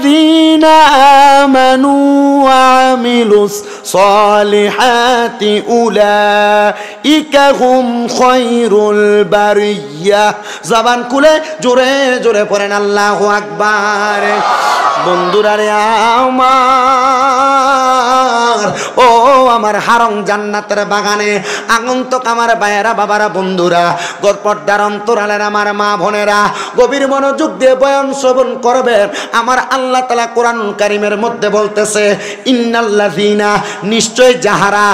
আমানু ওয়া আমিলুস সালিহাতি উলাইকা হুম খায়রুল বারিয়া। জবান খুলে জোরে জোরে পড়েন আল্লাহু আকবার। বন্ধুরা রে আমার, ও আমার হারং জান্নাতের বাগানে আগন্তক আমার ভাইয়েরা, বাবারা, বন্ধুরা, পর্দার অন্তরালের আমার মা বোনেরা, গভীর মনোযোগ দিয়ে বয়ান শ্রবণ করবেন। আমার আল্লাহ তাআলা কোরআনুল কারীমের মধ্যে বলতেছে, ইন্নাল্লাযীনা, নিশ্চয় যাহারা,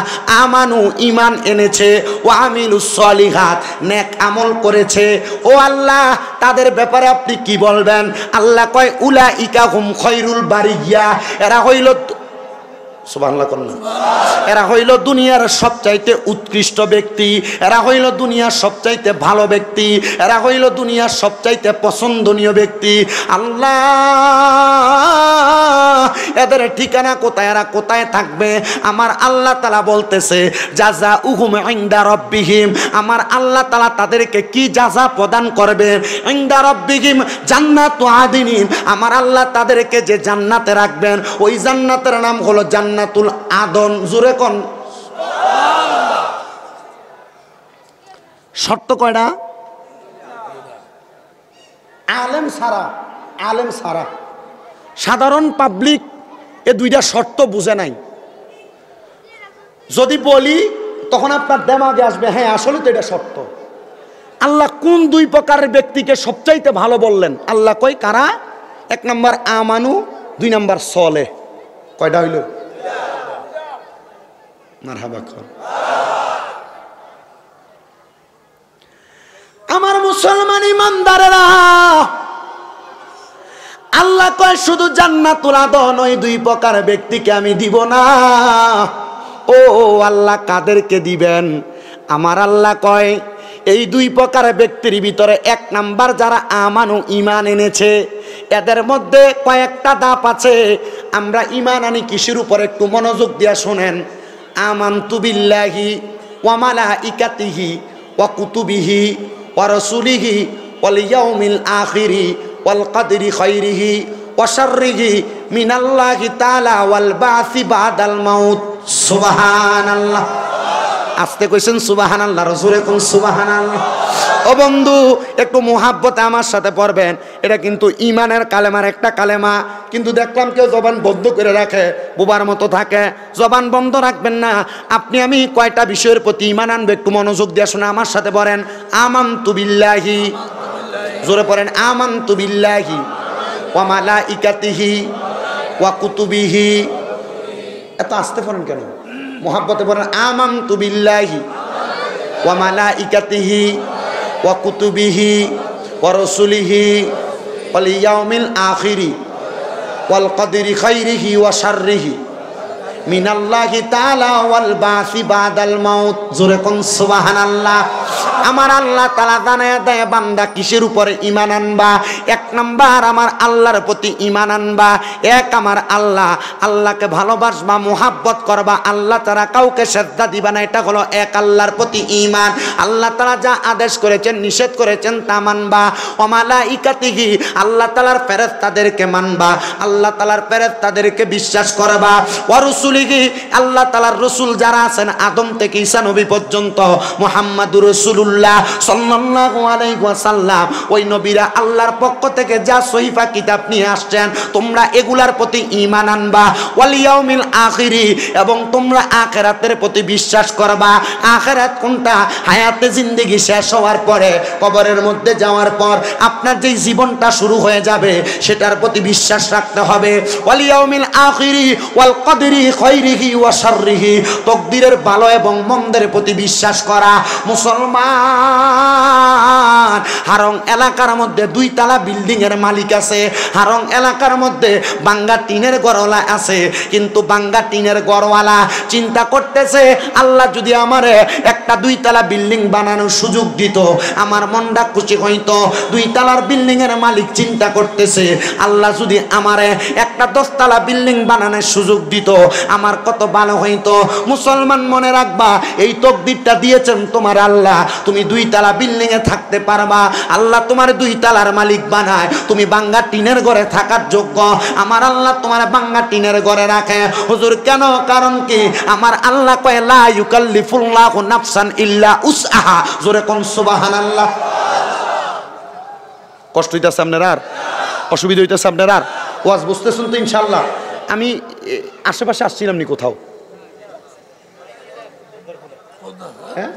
আমানু, ঈমান এনেছে, ওয়া আমিলুস সলিহাত, নেক আমল করেছে। ও আল্লাহ, তাদের ব্যাপারে আপনি কি বলবেন? আল্লাহ কয় উলাইকা হুম খায়রুল বারিয়া, এরা হইল, সুবহানাল্লাহ করুন, এরা হইল দুনিয়ার সবচাইতে উৎকৃষ্ট ব্যক্তি, এরা হইল দুনিয়ার সবচাইতে ভালো ব্যক্তি, এরা হইল দুনিয়ার সবচাইতে পছন্দনীয় ব্যক্তি। আল্লাহ, এদের ঠিকানা কোথায়? এরা কোথায় থাকবে? আমার আল্লাহ তাআলা বলতেছে, জাযাউহুম ইনদা রাব্বিহিম, আমার আল্লাহ তাআলা তাদেরকে কি জাযা প্রদান করবে? ইনদা রাব্বিহিম জান্নাতু আদিনিন, আমার আল্লাহ তাদেরকে যে জান্নাতে রাখবেন, ওই জান্নাতের নাম হলো জান্নাতুল আদন। জোরে কোন সুবহানাল্লাহ। শর্ত কয়টা? আলেম সারা সাধারণ পাবলিক এ দুইটা শর্ত বুঝে নাই। যদি বলি তখন আপনার দেমাগে আসবে, হ্যাঁ আসলে তো এটা শর্ত। আল্লাহ কোন দুই প্রকারের ব্যক্তিকে সবচাইতে ভালো বললেন? আল্লাহ কয় কারা? এক নম্বর আমানু 2 নাম্বার সলে। কয়টা হইল? মারহাবা কর। আমার মুসলমান ইমানদারেরা, আল্লাহ কয় শুধু জান্নাতুল আদন ওই 2 প্রকার ব্যক্তিকে আমি দিব না। ও আল্লাহ কাদেরকে দিবেন? আমার আল্লাহ কয় এই 2 প্রকার ব্যক্তির ভিতরে 1 নাম্বার যারা আমানু ঈমান এনেছে, এদের মধ্যে কয়েকটা ধাপ আছে। আমরা ঈমান আনি কিসের উপর একটু মনোযোগ দিয়া শুনেন। আমানতু বিল্লাহি ওয়া মালাইকাতিহি ওয়া কুতুবিহি ওয়া রাসূলিহি ওয়াল ইয়াউমিল আখিরি ওয়াল কদরি খাইরিহি ওয়া শাররিহি মিনাল্লাহি তাআলা ওয়াল বাসি বাদাল মাউত। সুবহানাল্লাহ। আস্তে কইছেন সুবহানাল্লাহ, রাসূলে কোন সুবহানাল্লাহ। ও বন্ধু, একটু মুহাব্বতে আমার সাথে পড়বেন। এটা কিন্তু ঈমানের কালেমার একটা কালেমা। কিন্তু দেখলাম কেউ জবান বন্ধ করে রাখে, বোবার মতো থাকে। জবান বন্ধ রাখবেন না। আপনি আমি কয়টা বিষয়ের প্রতি ঈমান আনবে একটু মনোযোগ দিয়ে শুনে আমার সাথে পড়েন। আমানতু বিল্লাহি, জোরে পড়েন, আমানতু বিল্লাহি ওয়া মালাইকাতিহি ওয়া কুতুবিহি। এত আস্তে পড়েন কেন? মুহাব্বতে পড়েন, আমানতু বিল্লাহি ওয়া মালাইকাতিহি ওয়া কুতুবিহি ওয়া রাসূলিহি ওয়াল ইয়াউমিল আখিরি ওয়াল কদরি খাইরিহি ওয়া শাররিহি মিনাল্লাহি তাআলা ওয়াল বাসি বাদাল মাউত। জোরে কোন সুবহানাল্লাহ। আমার আল্লাহ তাআলা জানায় দেয় বান্দা কিসের উপরে ঈমান আনবা। 1 নাম্বার আমার আল্লাহর প্রতি ঈমান আনবা। আমার আল্লাহ, আল্লাহকে ভালোবাসবা, মুহাব্বত করবা, আল্লাহ তাআলা কাউকে শ্রদ্ধা দিবা না। এটা হলো 1 আল্লাহর প্রতি ঈমান। আল্লাহ তাআলা যা আদেশ করেছেন, নিষেধ করেছেন তা মানবা। ওয়া মালাইকাতিহি, আল্লাহ তাআলার ফেরেশতাদেরকে মানবা, আল্লাহ তাআলার ফেরেশতাদেরকে বিশ্বাস করবা। ওয়া রাসূলিহি, আল্লাহ তাআলার রাসূল যারা আছেন আদম থেকে ঈসা নবী পর্যন্ত, মুহাম্মাদুর রাসূলুল্লাহ সাল্লাল্লাহু আলাইহি ওয়াসাল্লাম, ওই নবীরা আল্লাহর পক্ষ থেকে যা সহিফা কিতাব নিয়ে আসছেন তোমরা এগুলার প্রতি ঈমান আনবা। ওয়াল ইয়াউমিল আখিরি, এবং তোমরা আখিরাতের প্রতি বিশ্বাস করবা। আখিরাত কোনটা? হায়াতে জিন্দেগি শেষ হওয়ার পরে, কবরের মধ্যে যাওয়ার পর আপনার যে জীবনটা শুরু হয়ে যাবে সেটার প্রতি বিশ্বাস রাখতে হবে। ওয়াল ইয়াউমিল আখিরি ওয়াল কদরি খাইরিহি ওয়া শাররিহি, তাকদীরের ভালো এবং মন্দের প্রতি বিশ্বাস করা। মুসলমান, হারং এলাকার মধ্যে 2 তলা বিল্ডিং এর মালিক আছে, হারং এলাকার মধ্যে বাঙ্গা টিনের ঘরওয়ালা আছে। কিন্তু বাঙ্গা টিনের ঘরওয়ালা চিন্তা করতেছে, আল্লাহ যদি আমারে একটা 2 তলা বিল্ডিং বানানোর সুযোগ দিত আমার মনটা খুশি হইতো। 2 তলার বিল্ডিং এর মালিক চিন্তা করতেছে, আল্লাহ যদি আমারে একটা 10 তলা বিল্ডিং বানানোর সুযোগ দিত আমার কত ভালো হইতো। মুসলমান, মনে রাখবা এই তাকদীরটা দিয়েছেন তোমার আল্লাহ। তুমি 2 তলা বিল্ডিং এ থাকতে পারবা, আল্লাহ তোমার 2 তলার মালিক বানায়, তুমি বাঙ্গা টিনের ঘরে থাকার যোগ্য। আমার আল্লাহ তোমার বাঙ্গা টিনের ঘরে রাখে। হুজুর কেন? কারণ কি? আমার আল্লাহ কয় লা ইউকাল্লিফুল্লাহু নাফসান ইল্লা উসআহা। জোরে কোন সুবহানাল্লাহ। কষ্ট হইতাছে আপনার? আর অসুবিধা হইতাছে আপনার? আর ওয়াজ বুঝতেছেন তো ইনশাআল্লাহ? আমি আশেপাশে আসছিলাম নি কোথাও? হ্যাঁ,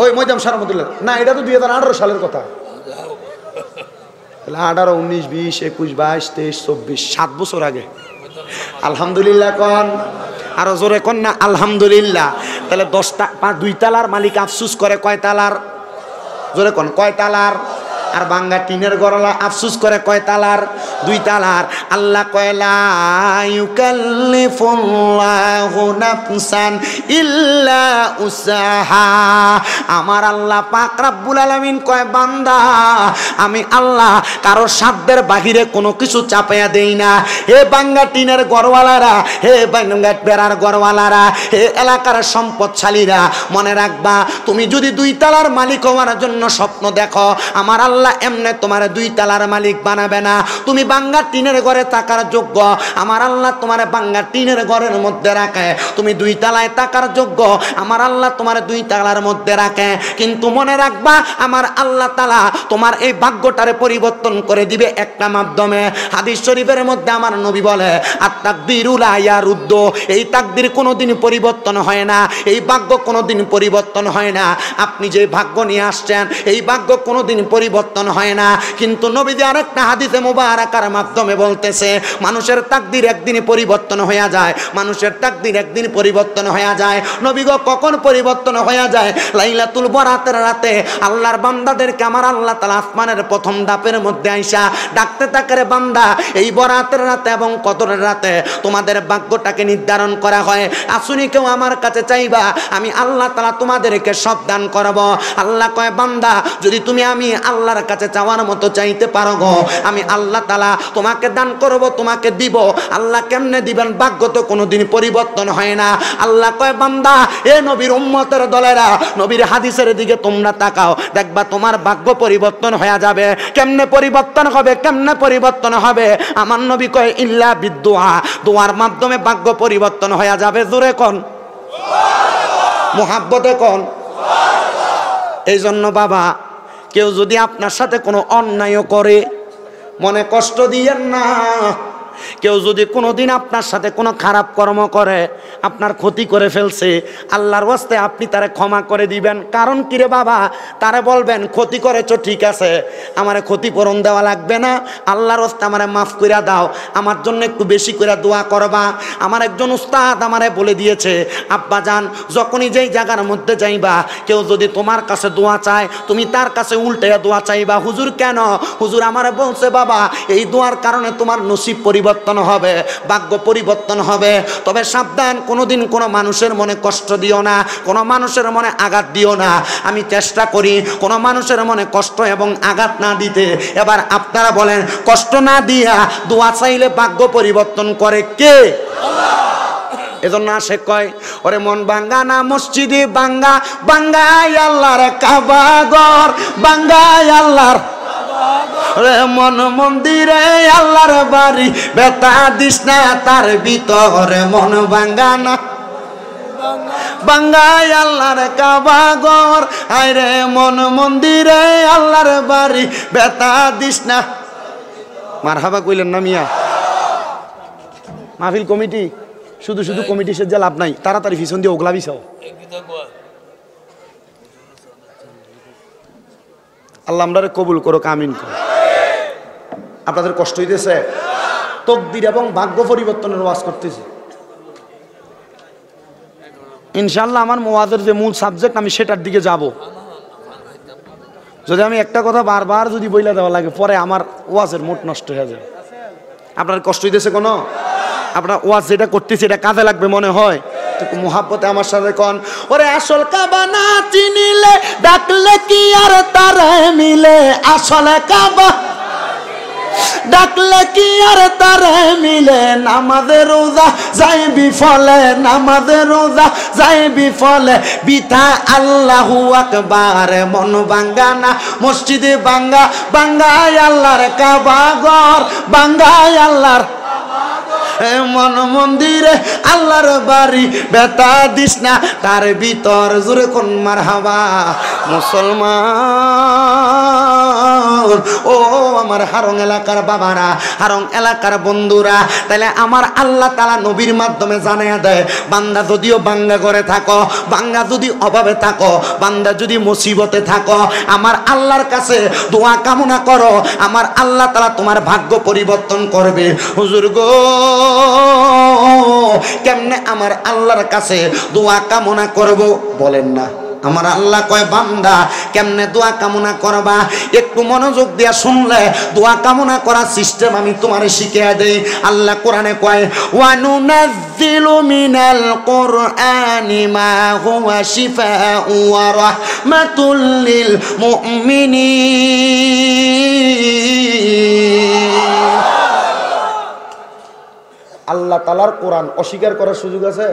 ওই ময়দাম সারামতুল্লাহ না, এটা তো 2018 সালের কথা। 18, 19, 20, 21, 22, 23, 24, 7 বছর আগে। আলহামদুলিল্লাহ কোন, আরো জোরে কোন না আলহামদুলিল্লাহ। তাহলে 2 তলার মালিক আফসুস করে কয় তালার? জোরে কোন, কয় তালার? আর বাঙ্গা টিনের গরলা আফসুস করে কয় তালার? 2 তালার। আল্লাহ কয় লা ইউকাল্লিফুল্লাহু নাফসান ইল্লা উসাহা। আমার আল্লাহ পাক রব্বুল আলামিন কয় বান্দা, আমি আল্লাহ কারো সাধ্যের বাহিরে কোনো কিছু চাপাইয়া দেই না। হে বাঙ্গা টিনের গরওয়ালারা, হে বাঙ্গা বেড়ার গরওয়ালারা, হে এলাকার সম্পদশালীরা, মনে রাখবা তুমি যদি 2 তালার মালিক হওয়ার জন্য স্বপ্ন দেখো, আমার আল্লাহ এমনে তোমার 2 তালার মালিক বানাবে না। তুমি বাঙ্গা টিনের ঘরে থাকার যোগ্য, আমার আল্লাহ তোমার বাঙ্গা টিনের ঘরের মধ্যে রাখে। তুমি 2 তালায় থাকার যোগ্য, আমার আল্লাহ তোমার 2 তালার মধ্যে রাখে। কিন্তু মনে রাখবা আমার আল্লাহ তাআলা তোমার এই ভাগ্যটারে পরিবর্তন করে দিবে একটা মাধ্যমে। হাদিস শরীফের মধ্যে আমার নবী বলে আত-তাকদীরু লা ইয়ারুদ্দু, এই তাকদীর কোনোদিন পরিবর্তন হয় না, এই ভাগ্য কোনোদিন পরিবর্তন হয় না। আপনি যে ভাগ্য নিয়ে আসছেন এই ভাগ্য কোনোদিন পরিবর্তন পরিবর্তন হয় না। কিন্তু নবীজি আরেকটা হাদিসে মুবারাকার মাধ্যমে বলতেছে মানুষের তাকদীর একদিনই পরিবর্তন হয়ে যায়, মানুষের তাকদীর একদিন পরিবর্তন হয়ে যায়। নবী গো কখন পরিবর্তন হয়ে যায়? লাইলাতুল বরাতের রাতে আল্লাহর বান্দাদেরকে আমার আল্লাহ তাআলা আসমানের প্রথম ধাপের মধ্যে আইসা ডাকতে থাকে, রে বান্দা এই বরাতের রাতে এবং কদরের রাতে তোমাদের ভাগ্যটাকে নির্ধারণ করা হয়, আসুনি কেউ আমার কাছে চাইবা, আমি আল্লাহ তাআলা তোমাদেরকে সব দান করব। আল্লাহ কয় বান্দা যদি তুমি আমি আল্লাহর কাছে চাওয়ার মতো চাইতে পারো গো, আমি আল্লাহ তাআলা তোমাকে দান করব, তোমাকে দিব। আল্লাহ কেমনে দিবেন? ভাগ্য তো কোনোদিন পরিবর্তন হয় না। আল্লাহ কয় বান্দা এ নবীর উম্মতের দলেরা, নবীর হাদিসের দিকে তোমরা তাকাও, দেখবা তোমার ভাগ্য পরিবর্তন হয়ে যাবে। কেমনে পরিবর্তন হবে? কেমনে পরিবর্তন হবে? আমার নবী কয় ইল্লা বিদুআ, দোয়ার মাধ্যমে ভাগ্য পরিবর্তন হয়ে যাবে। জোরে কোন মুহাব্বতে কোন। এই জন্য বাবা কেউ যদি আপনার সাথে কোনো অন্যায় করে মনে কষ্ট দিয়েন না। কেউ যদি কোনোদিন আপনার সাথে কোনো খারাপ কর্ম করে, আপনার ক্ষতি করে ফেলছে, আল্লাহর ওয়াস্তে আপনি তারে ক্ষমা করে দিবেন। কারণ কি রে বাবা? তারে বলবেন ক্ষতি করেছো ঠিক আছে, আমারে ক্ষতিপূরণ দেওয়া লাগবে না, আল্লাহর ওয়াস্তে আমারে মাফ করে দাও, আমার জন্য একটু বেশি করে দোয়া করবা। আমার একজন উস্তাদ আমারে বলে দিয়েছে, আব্বা জান যখনই যেই জায়গার মধ্যে যাইবা কেউ যদি তোমার কাছে দোয়া চায় তুমি তার কাছে উল্টে দোয়া চাইবা। হুজুর কেন? হুজুর আমারে বলছে বাবা এই দোয়ার কারণে তোমার নসিব পরিবর্তন হবে, ভাগ্য পরিবর্তন হবে। তবে সাবধান, কোনোদিন কোনো মানুষের মনে কষ্ট দিও না, কোনো মানুষের মনে আঘাত দিও না। আমি চেষ্টা করি কোনো মানুষের মনে কষ্ট এবং আঘাত না দিতে। এবার আপনারা বলেন কষ্ট না দিয়া দোয়া চাইলে ভাগ্য পরিবর্তন করে কে? এজন্য সে কয় ওরে মন ভাঙ্গা না মসজিদে ভাঙ্গা, ভাঙ্গাই আল্লাহর কাবা ঘর, ভাঙ্গাই আল্লাহর মন মন্দিরে আল্লাহর বাড়ি, বেতা দিস না তার ভিতরে মন ভাঙ্গা না ভাঙ্গাই আল্লাহর কাবা ঘর, আইরে মন মন্দিরে আল্লাহর বাড়ি, বেতা দিস না। মারহাবা কইলেন না মিয়া? মাহফিল কমিটি শুধু শুধু কমিটি সেজে লাভ নাই, তাড়াতাড়ি পিছন দিয়ে ওগলা বিছাও। আল্লাহ আমরারে কবুল করো, আমিন করো। আপনাদের কষ্ট হইতেছে? তকদির এবং ভাগ্য পরিবর্তনের ওয়াজ করতেছি ইনশাআল্লাহ। আমার ওয়াজের যে মূল সাবজেক্ট আমি সেটার দিকে যাব। যদি আমি একটা কথা বারবার যদি বইলা দেওয়া লাগে পরে আমার ওয়াজের মোট নষ্ট হয়ে যাবে। আপনার কষ্ট হইতেছে কোনো? আপনার ওয়াজ যেটা করতেছি এটা কাজে লাগবে মনে হয়? মুহাব্বতে আমার সাথে কোন ওরে আসল কাবা না চিনিলে ডাকলে কি আর তারে মিলে, আসল কাবা ডাকলে কি আর তারে মিলে, নামাজে রোজা যাই বিফলে, নামাজে রোজা যাই বিফলে, বিথা আল্লাহু আকবার। মন ভাঙ্গা না মসজিদে ভাঙ্গা, ভাঙ্গাই আল্লাহর কাবা ঘর, ভাঙ্গাই আল্লাহর মন মন্দিরে আল্লাহর বাড়ি, বেতা দিস না তার ভিতর। জোরে কোন মারহাবা। মুসলমান ও আমার হারং এলাকার বাবারা, হারং এলাকার বন্ধুরা, তাহলে আমার আল্লাহ তাআলা নবীর মাধ্যমে জানায়া দেয় বান্দা যদিও বাঙ্গা করে থাকো, বাঙ্গা যদি অভাবে থাকো, বান্দা যদি মুসিবতে থাকো, আমার আল্লাহর কাছে দোয়া কামনা করো, আমার আল্লাহ তাআলা তোমার ভাগ্য পরিবর্তন করবে। হুজুর গো কেমনে আমার আল্লাহর কাছে দোয়া কামনা করব বলেন না? আমার আল্লাহ কয় বান্দা কেমনে দোয়া কামনা করবা, একটু মনোযোগ দিয়া শুনলে দোয়া কামনা করার সিস্টেম আমি তোমারে শিখিয়ে দেই। আল্লাহ কোরআনে কয় ওয়া নুনাজ্জিলু মিনাল কুরআনি মা হুয়া শিফাউ ওয়া রাহমাতুল লিল মুমিনিন। আল্লাহ তাআলার কোরআন অস্বীকার করার সুযোগ আছে?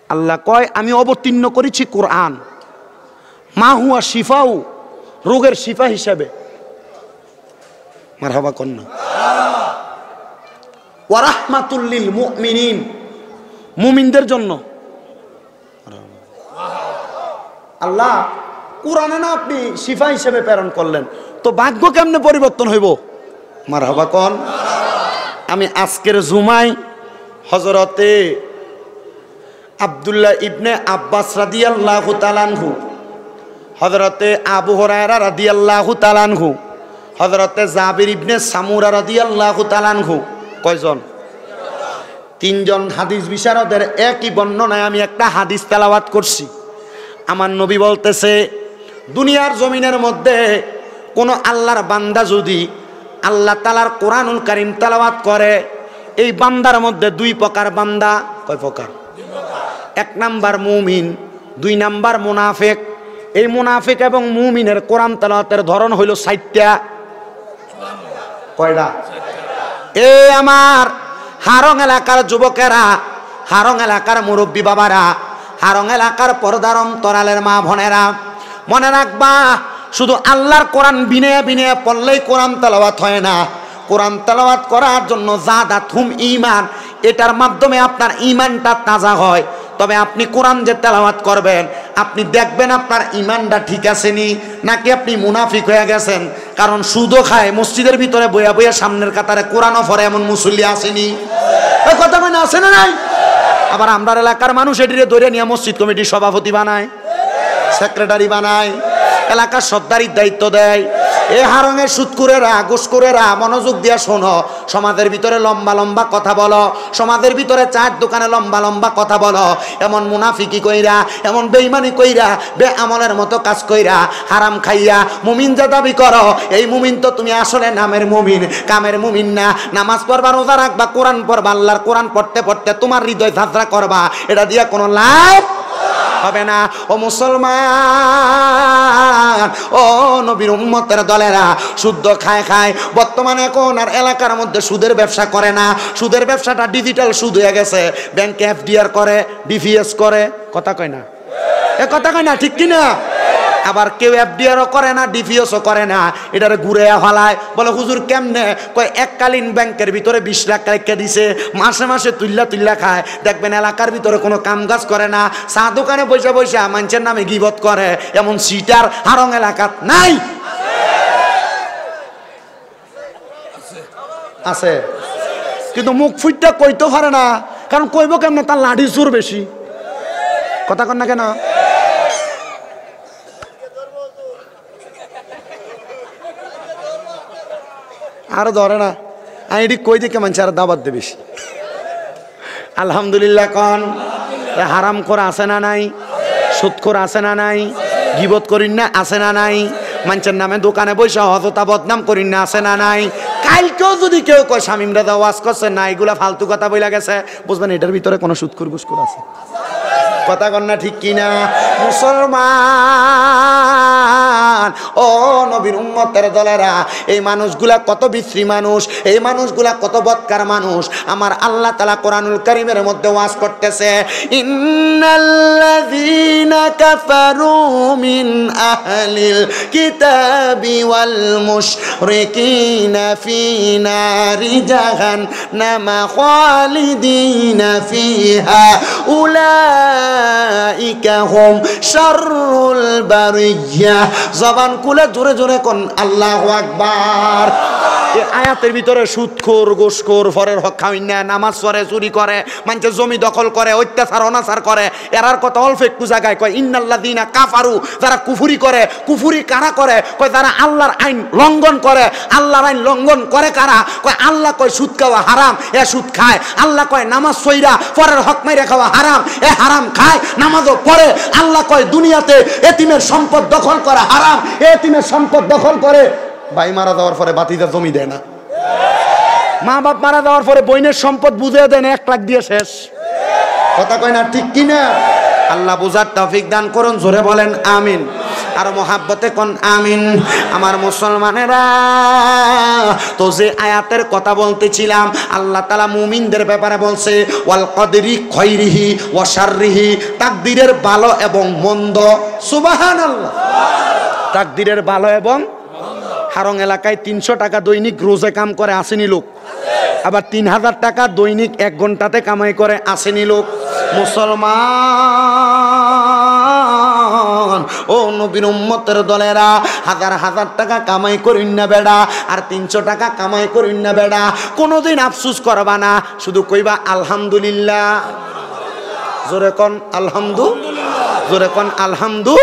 আল্লাহ কয় আমি অবতীর্ণ করেছি কোরআন, মা হুয়া শিফাউ, রোগের শিফা হিসাবে। মারহাবা কন্যা। ওয়া রাহমাতুল লিল মুমিনিন, মুমিনদের জন্য। আল্লাহ কোরআনে না আপনি শিফা হিসেবে প্রেরণ করলেন, তো ভাগ্য কেমনে পরিবর্তন হইব? মারহাবা কোন। আমি আজকের জুমায় হযরতে আব্দুল্লাহ ইবনে আব্বাস রাদিয়াল্লাহু তাআলা আনহু, হযরতে আবু হুরায়রা রাদিয়াল্লাহু তাআলা আনহু, হযরতে জাবির ইবনে সামুরা রাদিয়াল্লাহু তাআলা আনহু। কয়জন? তিনজন হাদিস বিশারদের একই বর্ণনায় আমি একটা হাদিস তেলাওয়াত করছি। আমার নবী বলতেছে, দুনিয়ার জমিনের মধ্যে কোন আল্লাহর বান্দা যদি আল্লাহ তাআলার কোরআনুল কারীম তেলাওয়াত করে, এই বান্দার মধ্যে দুই প্রকার বান্দা। কয় প্রকার? এক নাম্বার মুমিন, দুই নাম্বার মুনাফিক। এই মুনাফিক এবং মুমিনের কোরআন তেলাওয়াতের ধরন হইল 60টা। কয়টা? এ আমার হারং এলাকার যুবকেরা, হারং এলাকার মুরব্বী বাবারা, হারং এলাকার পর্দার অন্তরালের মা বোনেরা, মনে রাখবা, শুধু আল্লাহর কোরআন বিনে বিনে পড়লেই কোরআন তেলাওয়াত হয় না। কোরআন তেলাওয়াত করার জন্য জাদাতুম ঈমান, এটার মাধ্যমে আপনার ঈমানটা তাজা হয়। তবে আপনি কোরআন যে তেলাওয়াত করবেন, আপনি দেখবেন আপনার ঈমানটা ঠিক আছে নি, নাকি আপনি মুনাফিক হয়ে গেছেন। কারণ সুদও খায়, মসজিদের ভিতরে বইয়া বইয়া সামনের কাতারে কোরআনও পড়ে এমন মুসল্লি আসেনি? এই কথা মানে আছে না নাই? আবার আমরা এলাকার মানুষ এটিরে ধরে নিয়ে মসজিদ কমিটির সভাপতি বানায়, সেক্রেটারি বানায়, এলাকার সর্দারির দায়িত্ব দেয়। এ হারঙের সুদকুরেরা, ঘুষখোরেরা, মনোযোগ দিয়া শোনো। সমাজের ভিতরে লম্বা লম্বা কথা বলো, সমাজের ভিতরে চার দোকানে লম্বা লম্বা কথা বলো, এমন মুনাফিকি কইরা, এমন বেঈমানি কইরা, বেআমলের মতো কাজ কইরা, হারাম খাইয়া মুমিন যে দাবি করো, এই মুমিন তো তুমি আসলে নামের মুমিন, কামের মুমিন না। নামাজ পড়বা, রোজা রাখবা, কোরআন পড়বা, আল্লাহর কোরআন পড়তে পড়তে তোমার হৃদয় ঝাঁঝরা করবা, এটা দিয়া কোনো লাভ হবে না। ও মুসলমান, ও নবীর উম্মতের দলেরা, শুদ্ধ খায় খায় বর্তমানে এখন আর এলাকার মধ্যে সুদের ব্যবসা করে না। সুদের ব্যবসাটা ডিজিটাল সুদ হয়ে গেছে। ব্যাংকে এফডিআর করে, ডিভিএস করে, কথা কয় না? এ কথা কয় না, ঠিক কিনা? আবার কেউ এফডিআরও করে না, ডিভিএসও করে না, এটারে ঘুরে ফেলায়। বলে হুজুর কেমনে? কয় এককালীন ব্যাংকের ভিতরে 20 লাখ রেখে দিছে, মাসে মাসে তুল্লা তুল্লা খায়। দেখবেন এলাকার ভিতরে কোনো কাম কাজ করে না, চা দোকানে বসে বসে মানুষের নামে গিবত করে। এমন সিটার হারং এলাকাত নাই? আছে, কিন্তু মুখ ফুটটা কইতে পারে না। কারণ কইব কেমনে? তার লাঠি জোর বেশি। কথা কন না কেন? আরো ধরে না, আমি এটি কই দেখে মানুষ আর দাবাত দেবে বেশি। আলহামদুলিল্লাহ কন। হারাম করে আছে না নাই? সুদ করে আছে না নাই? গিবত করিন না আছে না নাই? মানুষের নামে দোকানে বসে হযরতা বদনাম করিন না আছে না নাই? কালকেও যদি কেউ কয় শামিম দাদা ওয়াজ করছে না, এগুলা ফালতু কথা বইলা গেছে, বুঝবেন এটার ভিতরে কোনো সুদখোর ঘুষখোর আছে। কথা কন না, ঠিক কিনা? মুসলমান, ও নবীর উম্মতের দলেরা, এই মানুষগুলা কত বিশ্রী মানুষ, এই মানুষগুলা কত বদকার মানুষ। আমার আল্লাহ তাআলা কোরআনুল কারীমের মধ্যে ওয়াজ করতেছে, ইন্নাল্লাযীনা কাফারু মিন আহলিল কিতাবি ওয়াল মুশরিকিনা ফি নারি জাহান্নামা খালিদিনা ফিহা উলাইকা হুম শাররুল বারিয়া। জবান খুলে জোরে জোরে কোন আল্লাহু আকবার। এই আয়াতের ভিতরে সুদখোর, ঘুষখোর, ফরের হক খাওয়াই না, নামাজ পড়ে, চুরি করে, মানুষের জমি দখল করে, অত্যাচার অনাচার করে, এরার কথা অল্প একটু জায়গায় কয় ইন্নাল্লাযীনা কাফারু, যারা কুফরি করে। কুফরি কারা করে? কয় যারা আল্লাহর আইন লঙ্ঘন করে। আল্লাহর আইন লঙ্ঘন করে কারা? কয় আল্লাহ কয় সুদ খাওয়া হারাম, এ সুদ খায়। আল্লাহ কয় নামাজ সইরা ফরের হক মাইরা খাওয়া হারাম, এ হারাম খায়, নামাজও পড়ে। আল্লাহ কয় দুনিয়াতে এতিমের সম্পদ দখল করা হারাম, এতিমের সম্পদ দখল করে। ভাই মারা যাওয়ার পরে বাতিদা জমি দেয় না, মা বাপ মারা যাওয়ার পরে বইনের সম্পদ বুঝিয়ে দেন, 1 লাখ দিয়ে শেষ। কথা কয় না, ঠিক কিনা? আল্লাহ বুঝার তৌফিক দান করুন, জোরে বলেন আমিন। আর মহাব্বতে কোন আমিন। আমার মুসলমানেরা, তো যে আয়াতের কথা বলতেছিলাম, আল্লাহ তাআলা মুমিনদের ব্যাপারে বলছে ওয়াল কদরি খায়রিহি ওয়া শাররিহি, তাকদীরের ভালো এবং মন্দ। সুবহানাল্লাহ। তাকদীরের ভালো এবং হারং এলাকায় 300 টাকা দৈনিক রোজে কাম করে আসেনি লোক, আবার 3000 টাকা দৈনিক 1 ঘন্টাতে কামাই করে আসেনি লোক। মুসলমান, ও নবীর উম্মতের দলেরা, হাজার হাজার টাকা কামাই করিন না বেড়া, আর 300 টাকা কামাই করিন না বেড়া। কোনোদিন আফসুস করবা না, শুধু কইবা আলহামদুলিল্লাহ। জোরে কোন আলহামদু, জোরে কোন আলহামদু।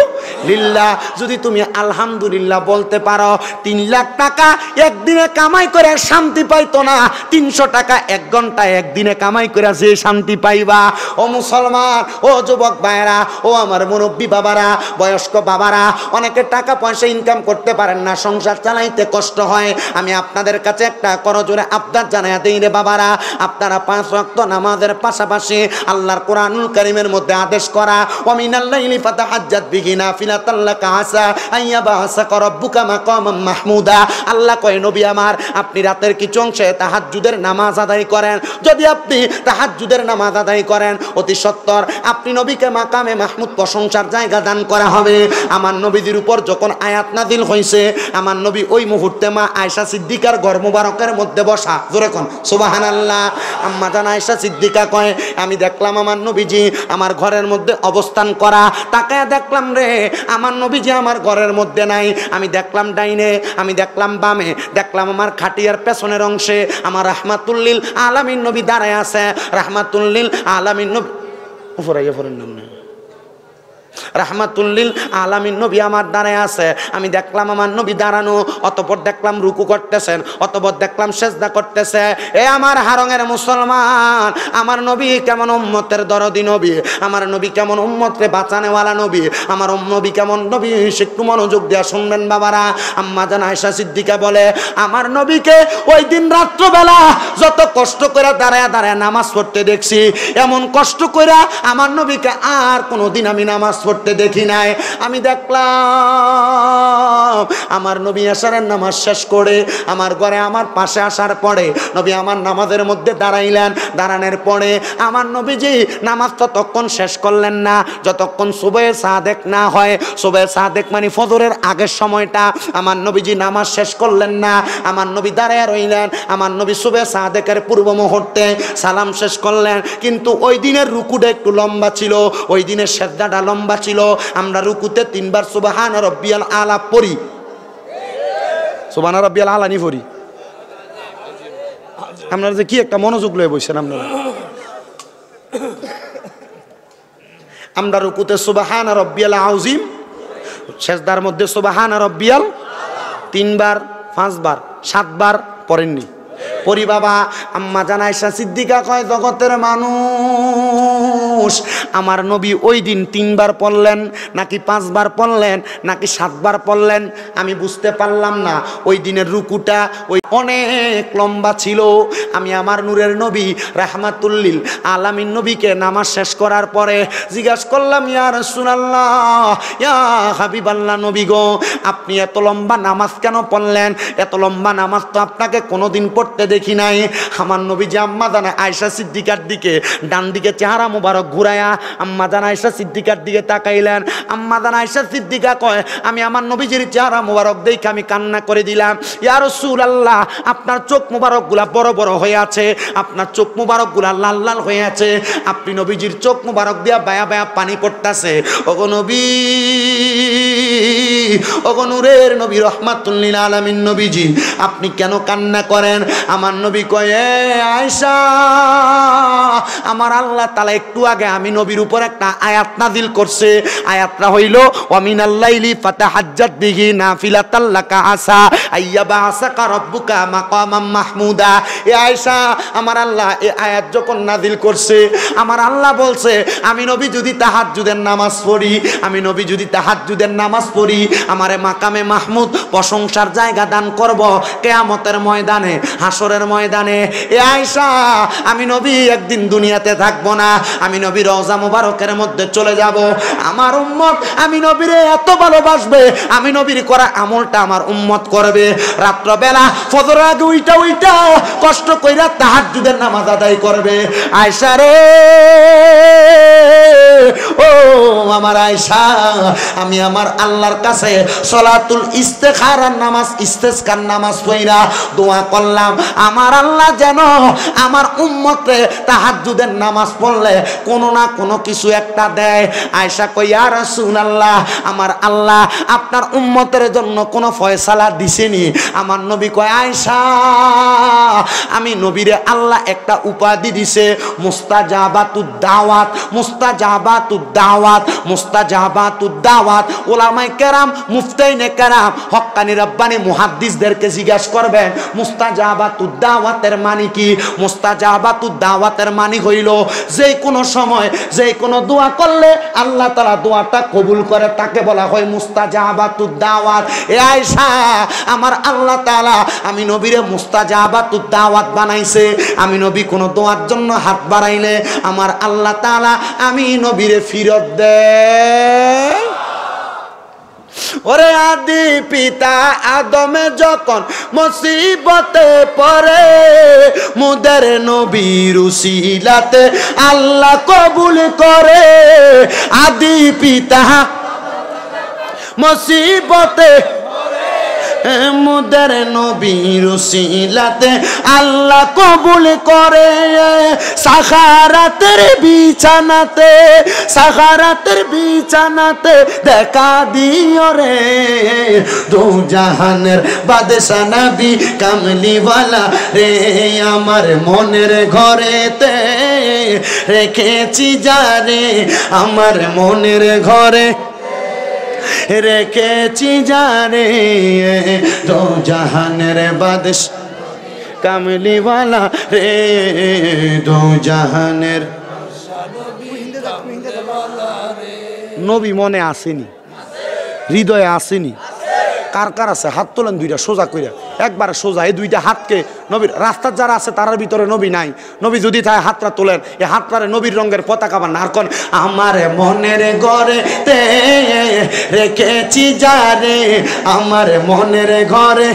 লিল্লাহ। যদি তুমি আলহামদুলিল্লাহ বলতে পারো, 3 লাখ টাকা একদিনে কামাই করে শান্তি পাইতো না, 300 টাকা 1 ঘন্টায় একদিনে কামাই করে যে শান্তি পাইবা। ও মুসলমান, ও যুবক ভাইরা, ও আমার মুরব্বী বাবারা, বয়স্ক বাবারা, অনেকে টাকা পয়সা ইনকাম করতে পারেন না, সংসার চালাইতে কষ্ট হয়। আমি আপনাদের কাছে একটা করজোরে আবদার জানাইয়া দেই রে বাবারা, আপনারা 5 ওয়াক্ত নামাজের পাশাপাশি আল্লাহর কোরআনুল কারীমের মধ্যে আদেশ করা, ওয়া মিনাল লাইলি ফাতাহাজ্জাত বিহি নাফিলাতাল লাকা আসা আইয়াবাসাকা রাব্বুকা মাকামাম মাহমুদা। আল্লাহ কয়, নবী আমার, আপনি রাতের কিছু অংশে তাহাজ্জুদের নামাজ আদায় করেন। যদি আপনি তাহাজ্জুদের নামাজ আদায় করেন, অতি সত্বর আপনি নবীকে মাকামে মাহমুদ প্রশংসার জায়গা দান করা হবে। আমার নবীদের উপর যখন আয়াত নাযিল হইছে, আমার নবী ওই মুহূর্তে মা আয়েশা সিদ্দিকার ঘর মুবারকের মধ্যে বসা। জোরে কোন সুবহানাল্লাহ। আম্মা জান আয়েশা সিদ্দিকা কয়, আমি দেখলাম আমার নবীজি আমার ঘরের মধ্যে অবস্থান করা। তাকায় দেখলাম রে, আমার নবীজি আমার ঘরের মধ্যে নাই। আমি দেখলাম ডাইনে, আমি দেখলাম বামে, দেখলাম আমার খাটিয়ার পেছনের অংশে আমার রাহমাতুল্লিল আলামিন নবী দাঁড়ায় আছে। রাহমাতুল্লিল আলামিন নবী উপরে নাম নেই, রাহমাতুল্লিল আলামিন নবী আমার দাঁড়ায় আছে। আমি দেখলাম আমার নবী দাঁড়ানো, অতঃপর দেখলাম রুকু করতেছেন, অতঃপর দেখলাম সেজদা করতেছে। এ আমার হারঙের মুসলমান, আমার নবী কেমন উম্মতের দরদি নবী, আমার নবী কেমন উম্মতরে বাঁচানেওয়ালা নবী, আমার নবী কেমন নবী, একটু মনোযোগ দিয়া শুনবেন বাবারা। আম্মা জান আয়েশা সিদ্দিকা বলে, আমার নবীকে ওই দিন রাত্রবেলা যত কষ্ট করে দাঁড়ায় দাঁড়ায় নামাজ পড়তে দেখছি, এমন কষ্ট করে আমার নবীকে আর কোনোদিন আমি নামাজ পড়তে দেখি নাই। আমি দেখলাম আমার নবী আশারের নামাজ শেষ করে আমার ঘরে আমার পাশে আসার পরে নবী আমার নামাজের মধ্যে দাঁড়াইলেন। দাঁড়ানোর পরে আমার নবীজি নামাজ ততক্ষণ শেষ করলেন না যতক্ষণ সুবহে সাদেক না হয়। সুবহে সাদেক মানে ফজরের আগের সময়টা। আমার নবীজি নামাজ শেষ করলেন না, আমার নবী দাঁড়ায় রইলেন। আমার নবী সুবহে সাদেকের পূর্ব মুহূর্তে সালাম শেষ করলেন, কিন্তু ওই দিনের রুকুটা একটু লম্বা ছিল, ওই দিনের সেজদাটা লম্বা ছিল। আমরা রুকুতে 3 বার সুবহান রাব্বিয়াল আলা পড়ি, সুবহান রাব্বিয়াল আলা নি পড়ি। আপনারা যে কি একটা মনোযোগ লয়ে বসেন আপনারা। আমরা রুকুতে সুবহান রাব্বিয়াল আযীম, সেজদার মধ্যে সুবহান রাব্বিয়াল 3 বার, 5 বার, 7 বার পড়েননি পড়ি বাবা। আম্মা জান আয়েশা সিদ্দিকা কয়, জগতের মানুষ, আমার নবী ওই দিন 3 বার পড়লেন নাকি 5 বার পড়লেন নাকি 7 বার পড়লেন আমি বুঝতে পারলাম না। ওই দিনের রুকুটা ওই অনেক লম্বা ছিল। আমি আমার নূরের নবী রাহমাতুল্লিল আলামিন নবীকে নামাজ শেষ করার পরে জিজ্ঞাসা করলাম, ইয়া রাসূলুল্লাহ, ইয়া হাবিবাল্লাহ নবী গো, আপনি এত লম্বা নামাজ কেন পড়লেন? এত লম্বা নামাজ তো আপনাকে কোনোদিন পড়তে দেখি নাই। আমার নবীজি আম্মা জান আয়েশা সিদ্দিকার দিকে ডান দিকে চেহারা মুবারক ঘুরায়া আম্মা জান আয়েশা সিদ্দিকার দিকে তাকাইলেন। আম্মা জান আয়েশা সিদ্দিকা কয়, আমি আমার নবীজির চেহারা মুবারক দেখে আমি কান্না করে দিলাম। ইয়া রাসূলুল্লাহ, আপনার চোখ মুবারকগুলা বড় বড় হয়ে আছে, আপনার চোখ মুবারকগুলা লাল লাল হয়ে আছে, আপনি নবীজির চোখ মুবারক দিয়া বায়া বায়া পানি পড়তাছে। ওগো নবী, ওগো নূরের নবী রাহমাতুল্লিল আলামিন নবীজি, আপনি কেন কান্না করেন? আমার নবী কয়, আয়েশা, আমার আল্লাহ তাআলা একটু আগে আমি নবীর উপর একটা আয়াত নাযিল করছে। আয়াতটা হইল, ওয়া মিনাল লাইলি ফাতাহাজ্জাত বিহি নাফিলাতাল লাকা আসা আইয়াবাসাকা রাব্বুকা মাকামাম মাহমুদা। এ আয়েশা, আমার আল্লাহ এই আয়াত যখন নাযিল করছে, আমার আল্লাহ বলছে আমি নবী যদি তাহাজ্জুদের নামাজ পড়ি, আমি নবী যদি তাহাজ্জুদের নামাজ পড়ি, আমারে মাকামে মাহমুদ প্রশংসার জায়গা দান করব কিয়ামতের ময়দানে, হাসরের ময়দানে। এ আয়েশা, আমি নবী একদিন দুনিয়াতে থাকবো না, আমি নবী রওজা মুবারকের মধ্যে চলে যাব। আমার উম্মত আমি নবীরে এত ভালোবাসবে, আমি নবীর করা আমলটা আমার উম্মত করবে। রাত্রবেলা ফজরের আগে উইটা উইটা কষ্ট কইরা তাহাজ্জুদের নামাজ আদায় করবে। আয়েশা রে, ও আমার আয়েশা, আমি আমার আল্লাহর কাছে কাছে সলাতুল ইস্তেখারার নামাজ, ইস্তেসকার নামাজ পড়া দোয়া করলাম আমার আল্লাহ যেন আমার উম্মতে তাহাজ্জুদের নামাজ পড়লে কোনো না কোনো কিছু একটা দেয়। আয়েশা কই ইয়া রাসূলুল্লাহ, আমার আল্লাহ আপনার উম্মতের জন্য কোনো ফয়সালা দিছেনি? আমার নবী কয় আয়েশা, আমি নবীরে আল্লাহ একটা উপাধি দিছে, মুস্তাজাবাতুদ দাওয়াত, মুস্তাজাবাতুদ দাওয়াত, মুস্তাজাবাতুদ দাওয়াত। উলামায়ে কেরাম, মুফতাইনে কেরাম, হক্কানি রব্বানি মুহাদ্দিসদেরকে জিজ্ঞাসা করবেন মুস্তাজাবাতুদ দাওয়াতের মানে কি? মুস্তাজাবাতুদ দাওয়াতের মানে হইল যে কোনো সময় যে কোনো দোয়া করলে আল্লাহ তাআলা দোয়াটা কবুল করে, তাকে বলা হয় মুস্তাজাবাতুদ দাওয়াত। এ আয়েশা, আমার আল্লাহ তাআলা আমি নবীরে মুস্তাজাবাতুদ দাওয়াত বানাইছে। আমি নবী কোনো দোয়ার জন্য হাত বাড়াইলে আমার আল্লাহ তাআলা আমি নবীরে ফিরত দেয়। ওরে আদি পিতা আদমে যখন মুসিবতে পড়ে, মুদের নবীর উসিলাতে আল্লাহ কবুল করে। আদি পিতা মুসিবতে মুদের নবীর উসিলাতে আল্লাহ কবুল করে। সাখারাতের বিছানাতে, সাখারাতের বিছানাতে দেখা দিও রে দু জাহানের বাদশা নবী কামলিওয়ালা রে। আমার মনের ঘরেতে রেখেছি যারে, আমার মনের ঘরে রেখেছি যারে দো জাহানের বাদশা কামলিওয়ালা রে, দো জাহানের নবী মনে আসেনি, হৃদয়ে আসেনি? কার কার আছে হাত তোলেন দুইটা সোজা কইরা, একবারে সোজা। এই দুইটা হাতকে নবীর রাস্তার যারা আছে তার ভিতরে নবী নাই। নবী যদি তাই হাতটা তোলেন, এই হাতটারে নবীর রঙের পতাকা বান। আর কোন আমার মনের ঘরে তে রেখেছি যারে, আমার মনের ঘরে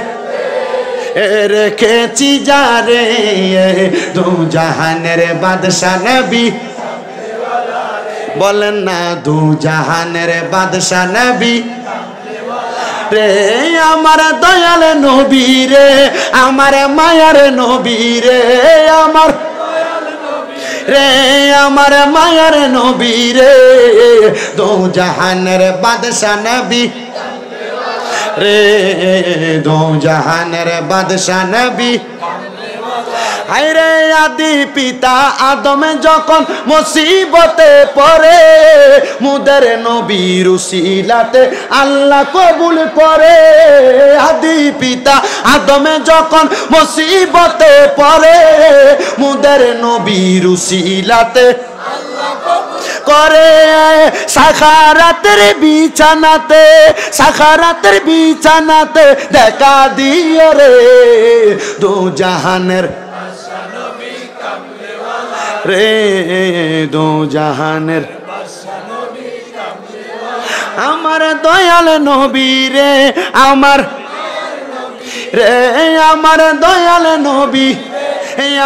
রেখেছি যারে দু জাহানের বাদশা নবী। বলেন না দু জাহানের বাদশা নবী রে। আমার দয়াল নবী রে, আমার মায়ার নবী রে, আমার রে, আমার মায়ার নবী রে, দো জাহানের বাদশা নবী রে, দো জাহানের বাদশা নবী। হায়রে আদি পিতা আদমে যখন মুসিবতে পড়ে, মুদের নবীর উসিলাতে আল্লাহ কবুল করে। আদি পিতা আদমে যখন মুসিবতে পড়ে, মুদের নবীর উসিলাতে করে। সাখারাতের বিছানাতে, সাখারাতের বিছানাতে দেখা দিও রে দু জাহানের রে, দো জাহানের আমার দয়াল নবী রে, আমার রে, আমার দয়াল নবী,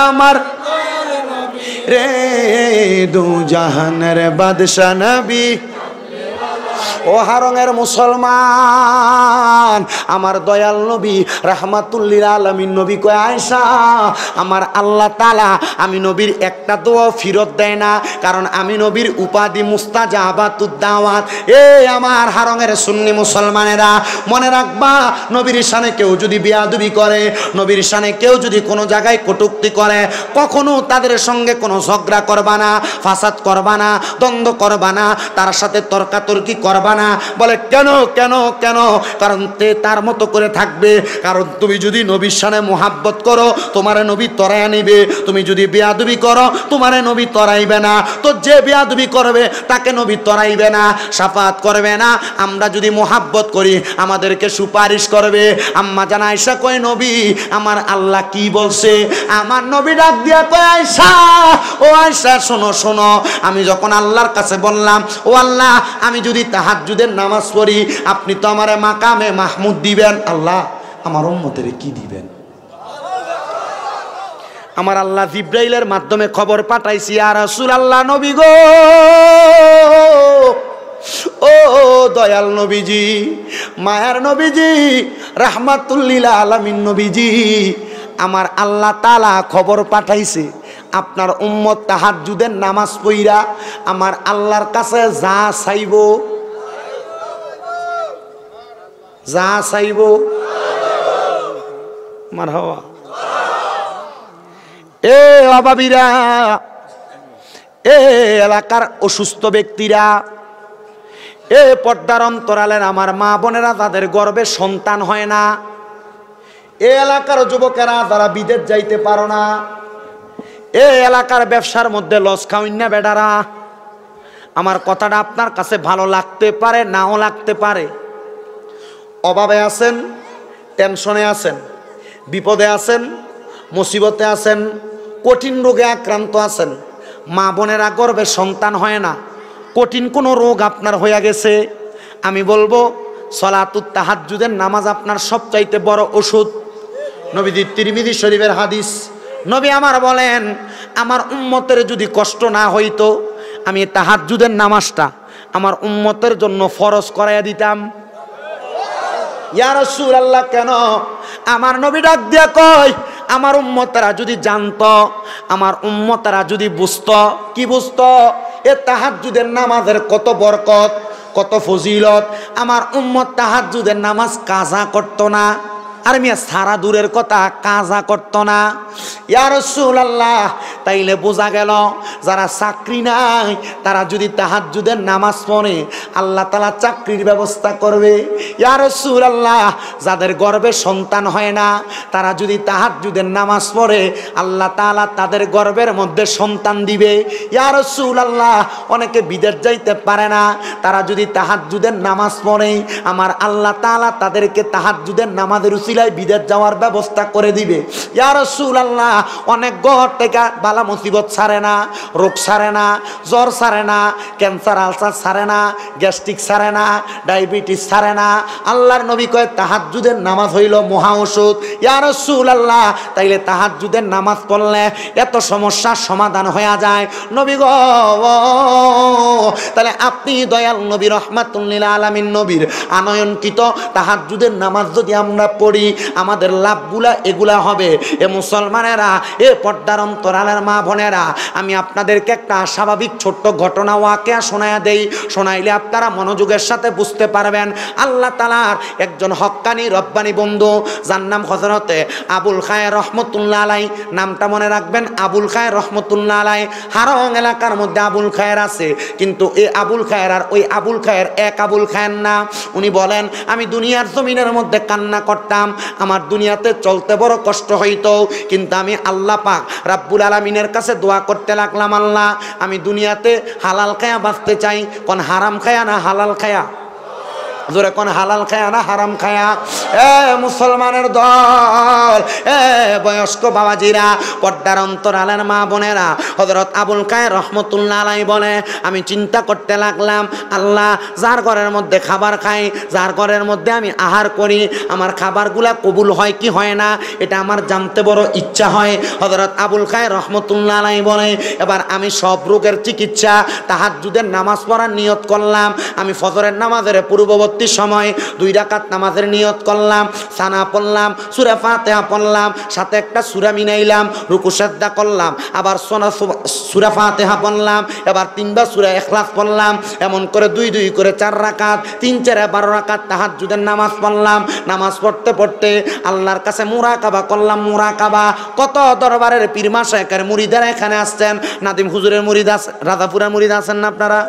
আমার রে, দো জাহানের বাদশা নবী। ও হারঙের মুসলমান, আমার দয়াল নবী রাহমাতুল্লিল আলামিন নবী কয় আয়েশা, আমার আল্লাহ তাআলা আমি নবীর একটা দোয়া ফিরত দেয় না, কারণ আমি নবীর উপাধি মুস্তাজাবাতুদ দাওয়াত। এ আমার হারঙের সুন্নি মুসলমানেরা মনে রাখবা, নবীর শানে কেউ যদি বেয়াদবি করে, নবীর শানে কেউ যদি কোনো জায়গায় কটূক্তি করে, কখনো তাদের সঙ্গে কোনো ঝগড়া করবা না, ফাসাদ করবা না, দ্বন্দ্ব করবা না, তার সাথে তর্কাতর্কি করবা না। বলে কেন কেন কেন? কারণ তে তার মতো করে থাকবে। কারণ তুমি যদি নবীর শানে মোহাব্বত করো, তোমারে নবী তরাইয়া নিবে। তুমি যদি বেয়াদবি করো, তোমারে নবী তরাইবে না। তো যে বেয়াদবি করবে তাকে নবী তরাইবে না, শাফাত করবে না। আমরা যদি মোহাব্বত করি আমাদেরকে সুপারিশ করবে। আম্মা জান আয়েশা কয় নবী আমার আল্লাহ কি বলছে? আমার নবী ডাক দিয়া কয় আয়েশা, ও আয়েশা শোনো শোনো, আমি যখন আল্লাহর কাছে বললাম ও আল্লাহ আমি যদি তাহাজ্জুদের নামাজ পড়ি, আপনি তো আমারে মাকামে মাহমুদ দিবেন, আল্লাহ আমার উম্মতের কি দিবেন? আমার আল্লাহ জিব্রাইলের মাধ্যমে খবর পাঠাইছি, ইয়া রাসূলুল্লাহ নবী গো ও দয়াল নবীজি, মায়ার নবীজি, রাহমাতুল্লিল আলামিন নবীজি, আমার আল্লাহ তাআলা খবর পাঠাইছে আপনার উম্মত তাহাজ্জুদের নামাজ পড়া আমার আল্লাহর কাছে যা চাইবো, যা চাইবো মারহাবা। এ অভাবীরা, এ এলাকার অসুস্থ ব্যক্তিরা, এ পর্দার অন্তরালের আমার মা বোনেরা যাদের গর্ভে সন্তান হয় না, এ এলাকার যুবকেরা যারা বিদেশ যাইতে পারো না, এ এলাকার ব্যবসার মধ্যে লস খাওয়াইন না বেডারা, আমার কথাটা আপনার কাছে ভালো লাগতে পারে, নাও লাগতে পারে। অভাবে আছেন, টেনশনে আছেন, বিপদে আছেন, মুসিবতে আছেন, কঠিন রোগে আক্রান্ত আছেন, মা বোনেরা গর্ভে সন্তান হয় না, কঠিন কোনো রোগ আপনার হয়ে গেছে, আমি বলবো সলাতুত তাহাজ্জুদের নামাজ আপনার সবচাইতে বড় ওষুধ। নবীজি তিরমিজি শরীফের হাদিস, নবী আমার বলেন আমার উম্মতের যদি কষ্ট না হইতো আমি তাহাজ্জুদের নামাজটা আমার উম্মতের জন্য ফরজ করাইয়া দিতাম। ইয়া রাসূলুল্লাহ, কেন? আমার নবী ডাক দিয়া কয় আমার উম্মতেরা যদি জানতো, আমার উম্মতেরা যদি বুঝতো, কি বুঝতো? এ তাহাজ্জুদের নামাজের কত বরকত, কত ফজিলত, আমার উম্মত তাহাজ্জুদের নামাজ কাজা করতো না। আর মিয়া সারা দূরের কথা কাজা করতো না। ইয়া রাসূলুল্লাহ, তাইলে বোঝা গেল যারা চাকরি নাই তারা যদি তাহাজ্জুদের নামাজ পড়ে আল্লাহ তাআলা চাকরির ব্যবস্থা করবে। ইয়া রাসূলুল্লাহ, যাদের গর্ভে সন্তান হয় না তারা যদি তাহাজ্জুদের নামাজ পড়ে আল্লাহ তাআলা তাদের গর্ভের মধ্যে সন্তান দিবে। ইয়া রাসূলুল্লাহ, অনেকে বিদেশ যাইতে পারে না, তারা যদি তাহাজ্জুদের নামাজ পড়ে আমার আল্লাহ তাআলা তাদেরকে তাহাজ্জুদের নামাজের উসিলায় বিদেশ যাওয়ার ব্যবস্থা করে দিবে। ইয়া রাসূলুল্লাহ, অনেক ঘর থেকে বালা মুসিবত ছাড়ে না, রোগ ছাড়ে না, জ্বর ছাড়ে না, ক্যান্সার আলসার ছাড়ে না, গ্যাস্ট্রিক ছাড়ে না, ডায়াবেটিস ছাড়ে না। আল্লাহর নবী কয় তাহাজ্জুদের নামাজ হইল মহা ওষুধ। ইয়া রাসূলুল্লাহ, তাইলে তাহাজ্জুদের নামাজ পড়লে এত সমস্যার সমাধান হয়ে যায়। নবী গো, তাহলে আপনি দয়াল নবী রহমাতুল্লিল আলামিন নবীর আনয়নকৃত তাহাজ্জুদের নামাজ যদি আমরা পড়ি আমাদের লাভগুলা এগুলা হবে। এ মুসলমানেরা, এ পর্দার অন্তরালের মা বোনেরা, আমি আপনাদেরকে একটা স্বাভাবিক ছোট্ট ঘটনা ওয়াকিয়া শোনায়া দেই, শোনাইলে আপনারা মনোযোগের সাথে বুঝতে পারবেন। আল্লাহ তাআলার একজন হক্কানি রব্বানি বন্ধু, যার নাম হযরতে আবুল খায়ের রহমতুল্লাহ আলাই, নামটা মনে রাখবেন, আবুল খায়ের রহমতুল্লাহ আলাই। হারং এলাকার মধ্যে আবুল খায়ের আছে, কিন্তু এই আবুল খায়ের আর ওই আবুল খায়ের এক আবুল খায়ের না। উনি বলেন আমি দুনিয়ার জমিনের মধ্যে কান্না করতাম, আমার দুনিয়াতে চলতে বড় কষ্ট হইতো, কিন্তু আমি আল্লাহ পাক রাব্বুল আলামিনের কাছে দোয়া করতে লাগলাম, আল্লাহ আমি দুনিয়াতে হালাল খায়া বাঁচতে চাই। কোন হারাম খায়া না হালাল খায়া? জোরে কোন হালাল খায়া না হারাম খায়া? এ মুসলমানের দল, এ বয়স্ক বাবাজিরা, পর্দার অন্তরালের মা বোনেরা, হযরত আবুল খায়ের রহমতুল্লাহ আলাইহি বলে আমি চিন্তা করতে লাগলাম, আল্লাহ যার ঘরের মধ্যে খাবার খাই, যার ঘরের মধ্যে আমি আহার করি, আমার খাবারগুলা কবুল হয় কি হয় না এটা আমার জানতে বড় ইচ্ছা হয়। হযরত আবুল খায়ের রহমতুল্লাহ আলাইহি বলে এবার আমি সব রোগের চিকিৎসা তাহাজ্জুদের নামাজ পড়ার নিয়ত করলাম। আমি ফজরের নামাজের পূর্ববর্তী সময় 2 রাকাত নামাজের নিয়ত করলাম, সানা পড়লাম, সূরা ফাতিহা পড়লাম, সাথে একটা সূরা মিলাইলাম, রুকু সিজদা করলাম, আবার সূরা ফাতিহা পড়লাম, এবার 3 বার সূরা ইখলাস পড়লাম, এমন করে 2 করে 4 রাকাত, 3 4 12 রাকাত তাহাজ্জুদের নামাজ পড়লাম। নামাজ পড়তে পড়তে আল্লাহর কাছে মুরাকাবা করলাম। মুরাকাবা কত দরবারের পীর মাশায়েখের মুরিদারা এখানে আসছেন, নাদিম হুজুরের মুরিদ আছে, রাজাপুরের মুরিদ আছেন না আপনারা,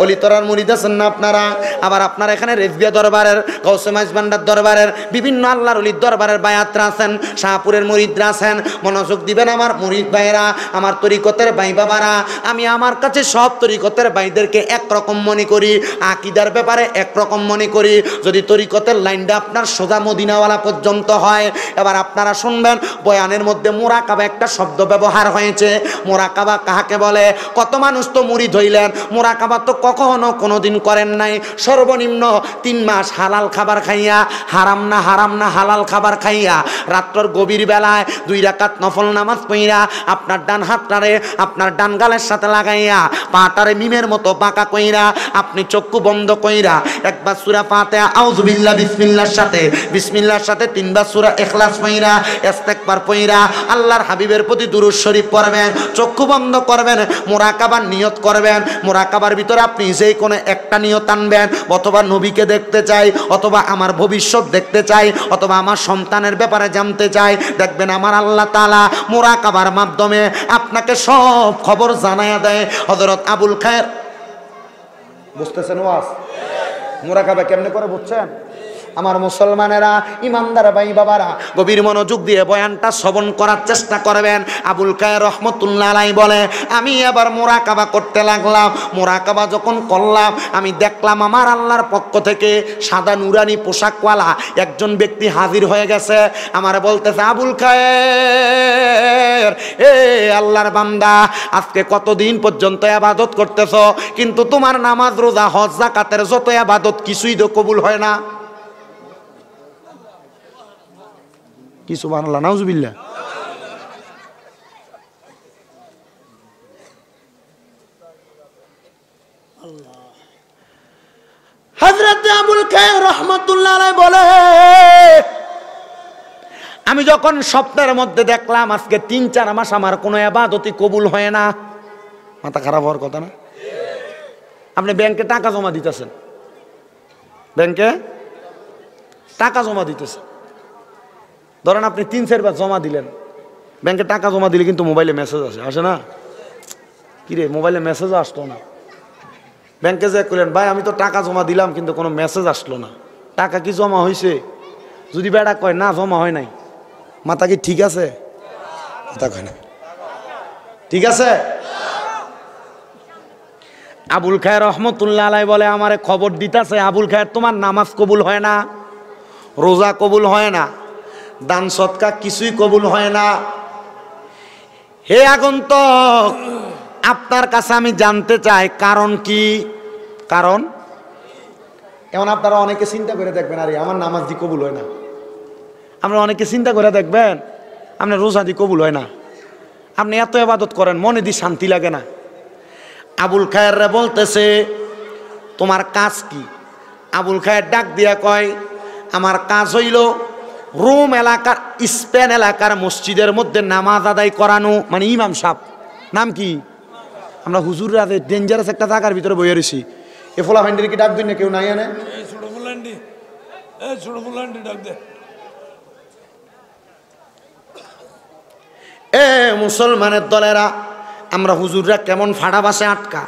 অলিতরার মুরিদ আছেন না আপনারা, আবার আপনারা এখানে রেজবিয়া দরবারের, গাউসে মাইজবান্ডার দরবারের, বিভিন্ন আল্লাহর ওলির দরবারের বায়াতরা আছেন, শাহপুরের মুরিদরা আছেন। মনোযোগ দিবেন আমার মুরিদ ভাইরা, আমার তরিকতের ভাই বাবারা। আমি আমার কাছে সব তরিকতের ভাইদেরকে একরকম মনে করি, আকীদার ব্যাপারে একরকম মনে করি। যদি তরিকতের লাইনটা আপনার সোজা মদিনাওয়ালা পর্যন্ত হয়, এবার আপনারা শুনবেন বয়ানের মধ্যে মুরাকাবা একটা শব্দ ব্যবহার হয়েছে। মুরাকাবা কাহাকে বলে? কত মানুষ তো মুরিদ হইলেন, মুরাকাবা তো কখনো কোনোদিন করেন নাই, সর্বনিম্ন 3 মাস হালাল খাবার খাইয়া, হারাম না হালাল খাবার খাইয়া, রাত্রর গভীর বেলায় 2 রাকাত নফল নামাজ পড়িয়া আপনার ডান হাতটারে আপনার ডান গালের সাথে লাগাইয়া পাটারে মিমের মতো বাঁকা কইরা আপনি চক্ষু বন্ধ কইরা একবার সূরা ফাতিহা আউযু বিল্লাহ বিসমিল্লাহর সাথে 3 বার সূরা ইখলাস পড়িরা ইস্তেগফার পড়িরা আল্লাহর হাবিবের প্রতি দুরূদ শরীফ পড়বেন, চক্ষু বন্ধ করবেন, মুরাকাবার নিয়ত করবেন। মুরাকাবার ভিতরে আপনি যেই কোনো একটা নিয়ত আনবেন, অথবা নবীকে দেখতে চাই, অথবা আমার ভবিষ্যৎ দেখতে চাই, অথবা আমার সন্তানের ব্যাপারে জানতে চাই। দেখবেন আমার আল্লাহ তাআলা মুরাকাবার মাধ্যমে আপনাকে সব খবর জানায়া দেয়। হযরত আবুল খায়ের বুঝতেছেন ওয়াজ? মুরাকাবা কেমনে করে বুঝছেন? আমার মুসলমানেরা, ইমানদার ভাই বাবারা, গভীর মনোযোগ দিয়ে বয়ানটা শ্রবণ করার চেষ্টা করবেন। আবুল খায়ের রহমতুল্লাহ আলাইহি বলে, আমি এবার মুরাকাবা করতে লাগলাম। মুরাকাবা যখন করলাম, আমি দেখলাম আমার আল্লাহর পক্ষ থেকে সাদা নুরানি পোশাকওয়ালা একজন ব্যক্তি হাজির হয়ে গেছে। আমার বলতেছে, আবুল খায়ের, এ আল্লাহর বান্দা, আজকে কতদিন পর্যন্ত ইবাদত করতেছো, কিন্তু তোমার নামাজ রোজা হজ যাকাতের যত ইবাদত কিছুই তো কবুল হয় না। কি সুবহানাল্লাহ, নাউজুবিল্লাহ। হযরত আবুল খায়ের রাহমাতুল্লাহ আলাইহি বলে, আমি যখন স্বপ্নের মধ্যে দেখলাম আজকে 3-4 মাস আমার কোনো ইবাদতই কবুল হয় না। মাথা খারাপ হওয়ার কথা না? আপনি ব্যাংকে টাকা জমা দিতেছেন, ব্যাংকে টাকা জমা দিতেছেন, ধরেন আপনি 3-4 বার জমা দিলেন, ব্যাংকে টাকা জমা দিলে কিন্তু মোবাইলে মেসেজ আসে না? কিরে, মোবাইলে মেসেজ আসলো না। ব্যাংকে যে করলেন, ভাই আমি তো টাকা জমা দিলাম কিন্তু কোনো মেসেজ আসলো না, টাকা কি জমা হয়েছে? যদি বেটা কয় না জমা হয় নাই, মাথা কি ঠিক আছে? মাথা কয় না ঠিক আছে। আবুল খায়ের রহমতুল্লাহ আলাইহি বলে, আমারে খবর দিতেছে, আবুল খায়ের তোমার নামাজ কবুল হয় না, রোজা কবুল হয় না, দান সদকা কিছুই কবুল হয় না। হে আগন্তক, আপনার কাছে আমি জানতে চাই কারণ কি? কারণ এমন আপনারা অনেকে চিন্তা করে দেখবেন, আরে আমার নামাজ দি কবুল হয় না। আমরা অনেকে চিন্তা করে দেখবেন, আপনার রোজা দি কবুল হয় না, আপনি এত ইবাদত করেন, মনে দি শান্তি লাগে না। আবুল খায়েররা বলতেছে, তোমার কাজ কি? আবুল খায়ের ডাক দিয়া কয়, আমার কাজ হইল রোম এলাকার, স্পেন এলাকার মসজিদের মধ্যে নামাজ আদায় করানো, মানে ইমাম সাহেব। নাম কি? আমরা হুজুররা ডেঞ্জারাস একটা জায়গার ভিতরে বইয়ে রয়েছি। এ ফোলা ভাইন্ডির কি ডাক দিন না? কেউ নাই আনে? এ মুসলমানের দলেরা, আমরা হুজুররা কেমন ফাড়া বাসে আটকা,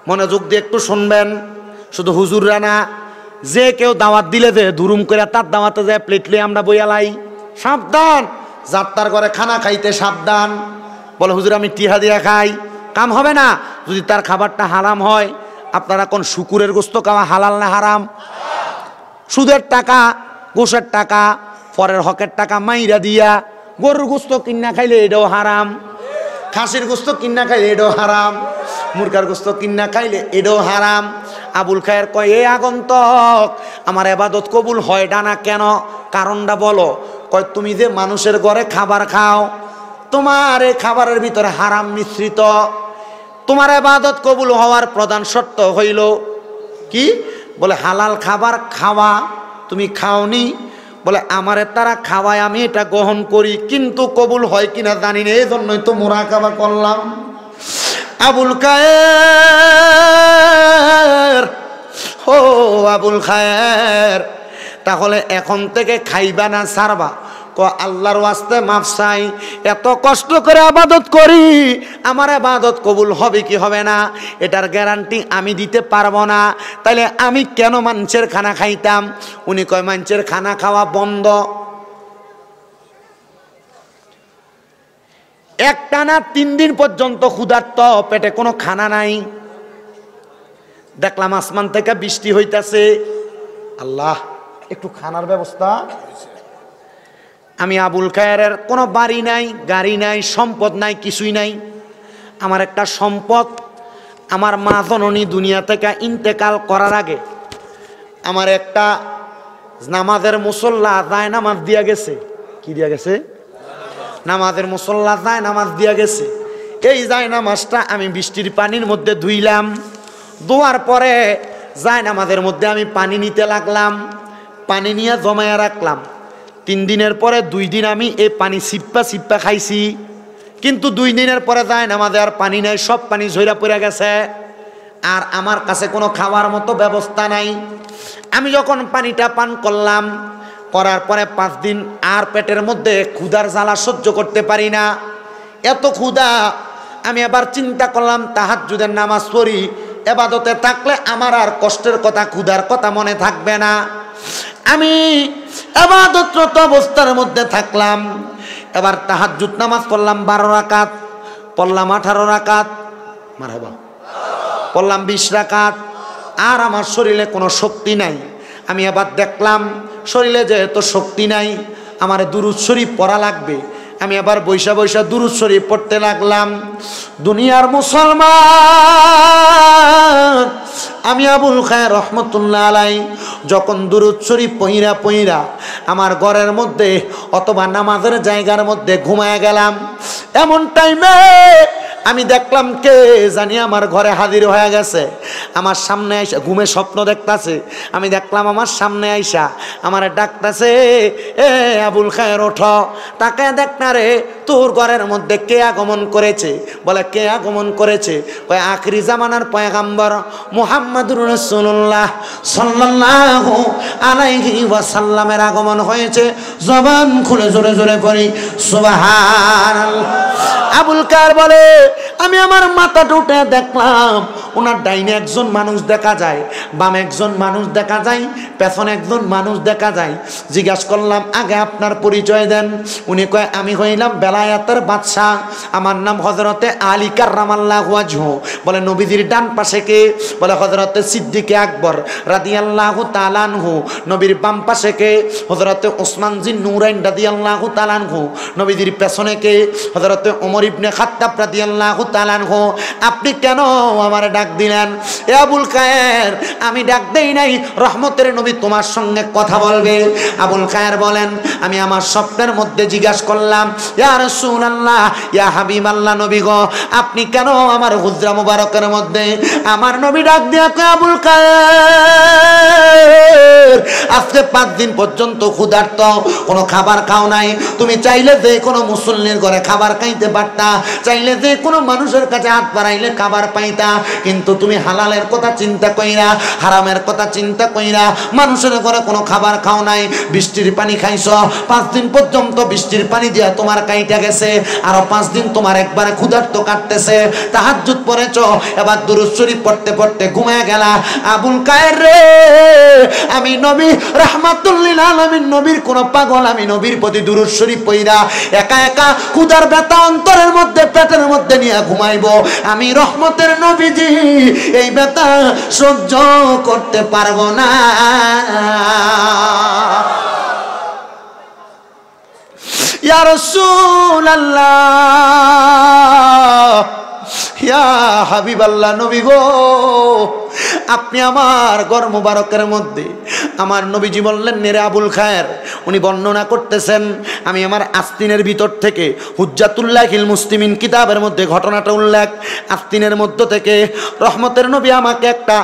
মনোযোগ দিয়ে একটু শুনবেন। শুধু হুজুররা না, যে কেউ দাওয়াত দিলে যে ধুরুম করে তার দাওয়াতে যায় প্লেট লিয়ে আমরা বইয়ালাই। সাবধান, যাত্রার ঘরে খানা খাইতে সাবধান। বলে হুজুর আমি টিহা দিয়া খাই, কাম হবে না। যদি তার খাবারটা হারাম হয়, আপনারা কোন শুকুরের গোস্ত খাওয়া হালাল না হারাম? সুদের টাকা, গোশের টাকা, পরের হকের টাকা মাইরা দিয়া গরুর গোস্ত কিনা খাইলে এটাও হারাম, খাসির গোস্ত কিনা খাইলে এটাও হারাম, মুরগার গোস্ত কিনা খাইলে এটাও হারাম। আবুল খায়ের কয়, এ আগন্তক, আমার ইবাদত কবুল হয় না কেন? কারণটা বলো। কয়, তুমি যে মানুষের ঘরে খাবার খাও, তোমার এই খাবারের ভিতরে হারাম মিশ্রিত। তোমার ইবাদত কবুল হওয়ার প্রধান শর্ত হইল কি? বলে হালাল খাবার খাওয়া। তুমি খাওনি, বলে আমারে তারা খাওয়ায়, আমি এটা গ্রহণ করি, কিন্তু কবুল হয় কিনা জানি না, এই জন্যই তো মুরাকাবা করলাম। আবুল খায়ের, ও আবুল খায়ের, তাহলে এখন থেকে খাইবা না ছাড়বা? আল্লাহর ওয়াস্তে মাফ চাই, এত কষ্ট করে ইবাদত করি, আমার ইবাদত কবুল হবে কি হবে না এটার গ্যারান্টি আমি দিতে পারবো না। তাইলে আমি কেন মানুষের খানা খাইতাম? উনি কয়, মানুষের খানা খাওয়া বন্ধ। একটানা 3 দিন পর্যন্ত ক্ষুধার্ত, পেটে কোনো খানা নাই। দেখলাম আসমান থেকে বৃষ্টি হইতাছে, আল্লাহ একটু খানার ব্যবস্থা। আমি আবুল খায়েরের কোনো বাড়ি নাই, গাড়ি নাই, সম্পদ নাই, কিছুই নাই। আমার একটা সম্পদ, আমার মা জননী দুনিয়া থেকে ইন্তেকাল করার আগে আমার একটা নামাজের মুসল্লা যায় নামাজ দিয়া গেছে। কি দিয়া গেছে? নামাজের মুসল্লা যায় নামাজ দিয়া গেছে। এই যায় নামাজটা আমি বৃষ্টির পানির মধ্যে ধুইলাম। ধোয়ার পরে যায় নামাজের মধ্যে আমি পানি নিতে লাগলাম। পানি নিয়ে জমায়া রাখলাম। 3 দিনের পরে 2 দিন আমি এই পানি সিপ্পা খাইছি। কিন্তু 2 দিনের পরে যায় নামাজে আর পানি নাই, সব পানি ঝইরা পড়ে গেছে। আর আমার কাছে কোনো খাওয়ার মতো ব্যবস্থা নাই। আমি যখন পানিটা পান করলাম, করার পরে 5 দিন আর পেটের মধ্যে ক্ষুধার জ্বালা সহ্য করতে পারি না, এত ক্ষুধা। আমি আবার চিন্তা করলাম তাহাজ্জুদের নামাজ পড়ি, ইবাদতে থাকলে আমার আর কষ্টের কথা ক্ষুধার কথা মনে থাকবে না। আমি ইবাদতরত অবস্থার মধ্যে থাকলাম। এবার তাহাজ্জুদ নামাজ পড়লাম 12 রাকাত, পড়লাম 18 রাকাত, মারহাবা, পড়লাম 20 রাকাত। আর আমার শরীরে কোনো শক্তি নাই। আমি আবার দেখলাম শরীরে যেহেতু শক্তি নাই, আমার দুরূদ শরীফ পড়া লাগবে। আমি আবার বৈশা বৈশা দুরূদ শরীফ পড়তে লাগলাম। দুনিয়ার মুসলমান, আমি আবুল খায়ের রহমতুল্লাহ আলাই যখন দুরূদ শরীফ পইরা আমার ঘরের মধ্যে অথবা নামাজের জায়গার মধ্যে ঘুমায় গেলাম, এমন টাইমে আমি দেখলাম কে জানি আমার ঘরে হাজির হয়ে গেছে। আমার সামনে আইসা, ঘুমে স্বপ্ন দেখতাছে, আমি দেখলাম আমার সামনে আইসা আমার ডাকতাছে, এ আবুল খায়ের ওঠ। তাকে দেখ না রে, তোর ঘরের মধ্যে কে আগমন করেছে? বলে কে আগমন করেছে? কয় আখরি জামানার পয়গাম্বর মুহাম্মদুর রাসূলুল্লাহ সাল্লাল্লাহু আলাইহি ওয়াসাল্লামের আগমন হয়েছে। জবান খুলে জোরে জোরে পড়ি সুবহানাল্লাহ। আবুল কার বলে আমি আমার মাথাটা উঠে দেখলাম ওনার ডাইনে একজন মানুষ দেখা যায়, বামে একজন মানুষ দেখা যায়, পেছনে একজন মানুষ দেখা যায়। জিজ্ঞাসা করলাম আগে আপনার পরিচয় দেন। উনি কয় আমি হইলাম বেলায়েতের বাদশাহ, আমার নাম হযরতে আলী কাররামাল্লাহু ওয়াজহু। বলে নবীজির ডান পাশে কে? বলে হযরতে সিদ্দিক আকবর রাদিয়াল্লাহু তাআলা আনহু। নবীর বাম পাশে কে? হযরতে ওসমান জিন নূরাইন রাদিয়াল্লাহু তাআলা আনহু। নবীজির পেছনে কে? হযরতে ওমর ইবনে খাত্তাব রাদিয়াল্লাহু তাআলা আনহু। আপনি কেন আমার ডাক দিলেন? এ আবুল খায়ের, আমি ডাক দেই নাই, রহমতের নবী তোমার সঙ্গে কথা বলবে। আবুল খায়ের বলেন আমি আমার স্বপ্নের মধ্যে জিজ্ঞাসা করলাম, ইয়া রাসূলুল্লাহ, ইয়া হাবিবাল্লাহ, নবী গো আপনি কেন আমার হুজরা মুবারকের মধ্যে? আমার নবী ডাক দিয়া কয় আবুল খায়ের, আজকে 5 দিন পর্যন্ত ক্ষুধার্ত, কোনো খাবার খাও নাই। তুমি চাইলে যে কোনো মুসল্লির ঘরে খাবার খাইতে পারতা, চাইলে যে কোনো মানুষের কাছে হাত বাড়াইলে খাবার পাইতা, কিন্তু তুমি হালালের কথা চিন্তা কইরা, হারামের কথা চিন্তা কইরা মানুষের ঘরে কোনো খাবার খাও নাই। বৃষ্টির পানি খাইছ, 5 দিন পর্যন্ত বৃষ্টির পানি দিয়া তোমার কাইটা গেছে, আরো 5 দিন তোমার একবারে ক্ষুধার্ত কাটতেছে। তাহাজ্জুদ পড়েছ, এবার দুরূদ শরীফ পড়তে পড়তে ঘুমিয়ে গেলা। আবুল খায়ের রে, আমি নবী রাহমাতুল লিল আলামিন, নবীর কোন পাগল, আমি নবীর প্রতি দুরূদ শরীফ পড়া একা একা ক্ষুধার ব্যথা অন্তরের মধ্যে পেটের মধ্যে নিয়ে ঘুমাইবো? আমি রহমতের নবীজি এই ব্যথা সহ্য করতে পারবো না। ইয়া রাসূলুল্লাহ, ইয়া হাবিবাল্লাহ, নবী গো আপনি আমার ঘর মুবারকের মধ্যে, আমার নবীজি বললেন নেরে আবুল খায়ের, উনি বর্ণনা করতেছেন, আমি আমার আস্তিনের ভিতর থেকে হুজ্জাতুল্লাহিল মুসলিমিন কিতাবের মধ্যে ঘটনাটা উল্লেখ, আস্তিনের মধ্য থেকে রহমতের নবী আমাকে একটা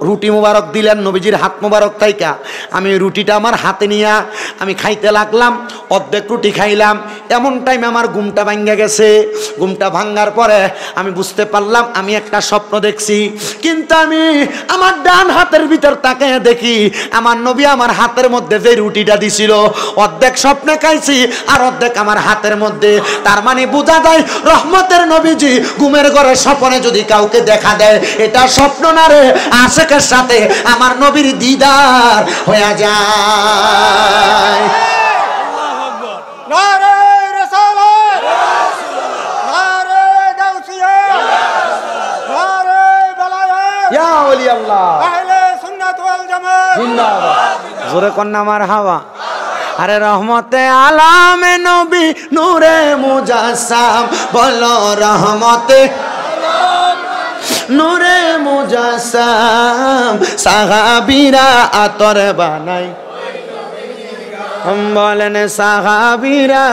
রুটি মুবারক দিলেন নবীজির হাত মুবারক থাইকা। আমি রুটিটা আমার হাতে নিয়ে আমি খাইতে লাগলাম, অর্ধেক রুটি খাইলাম। এমন টাইমে আমার ঘুমটা ভাঙ্গা গেছে। ঘুমটা ভাঙ্গার পরে আমি বুঝতে পারলাম আমি একটা স্বপ্ন দেখছি, কিন্তু আমি আমার ডান হাতের ভিতর তাকায় দেখি আমার নবী আমার হাতের মধ্যে যে রুটিটা দিছিল অর্ধেক স্বপ্নে খাইছি আর অর্ধেক আমার হাতের মধ্যে। তার মানে বোঝা যায় রহমতের নবীজি ঘুমের ঘরে স্বপ্নে যদি কাউকে দেখা দেয় এটা স্বপ্ন না রে, আশেকের সাথে আমার নবীর দিদার হয়ে যায়। আল্লাহু আকবার। নারে রিসালাত, নারে গাউসিয়া, নারে বালায়াত, ইয়া ওলি আল্লাহ, আহলে সুন্নাত ওয়াল জামাত জিন্দাবাদ। জোরে কন্না মারহাবা। আরে রহমতে আলামে নবী নূরে মুজাসসাম, বলো রহমতে নূরে মুজাসসাম সাহাবীরা আতর বানাই বলেন সাহাবীরা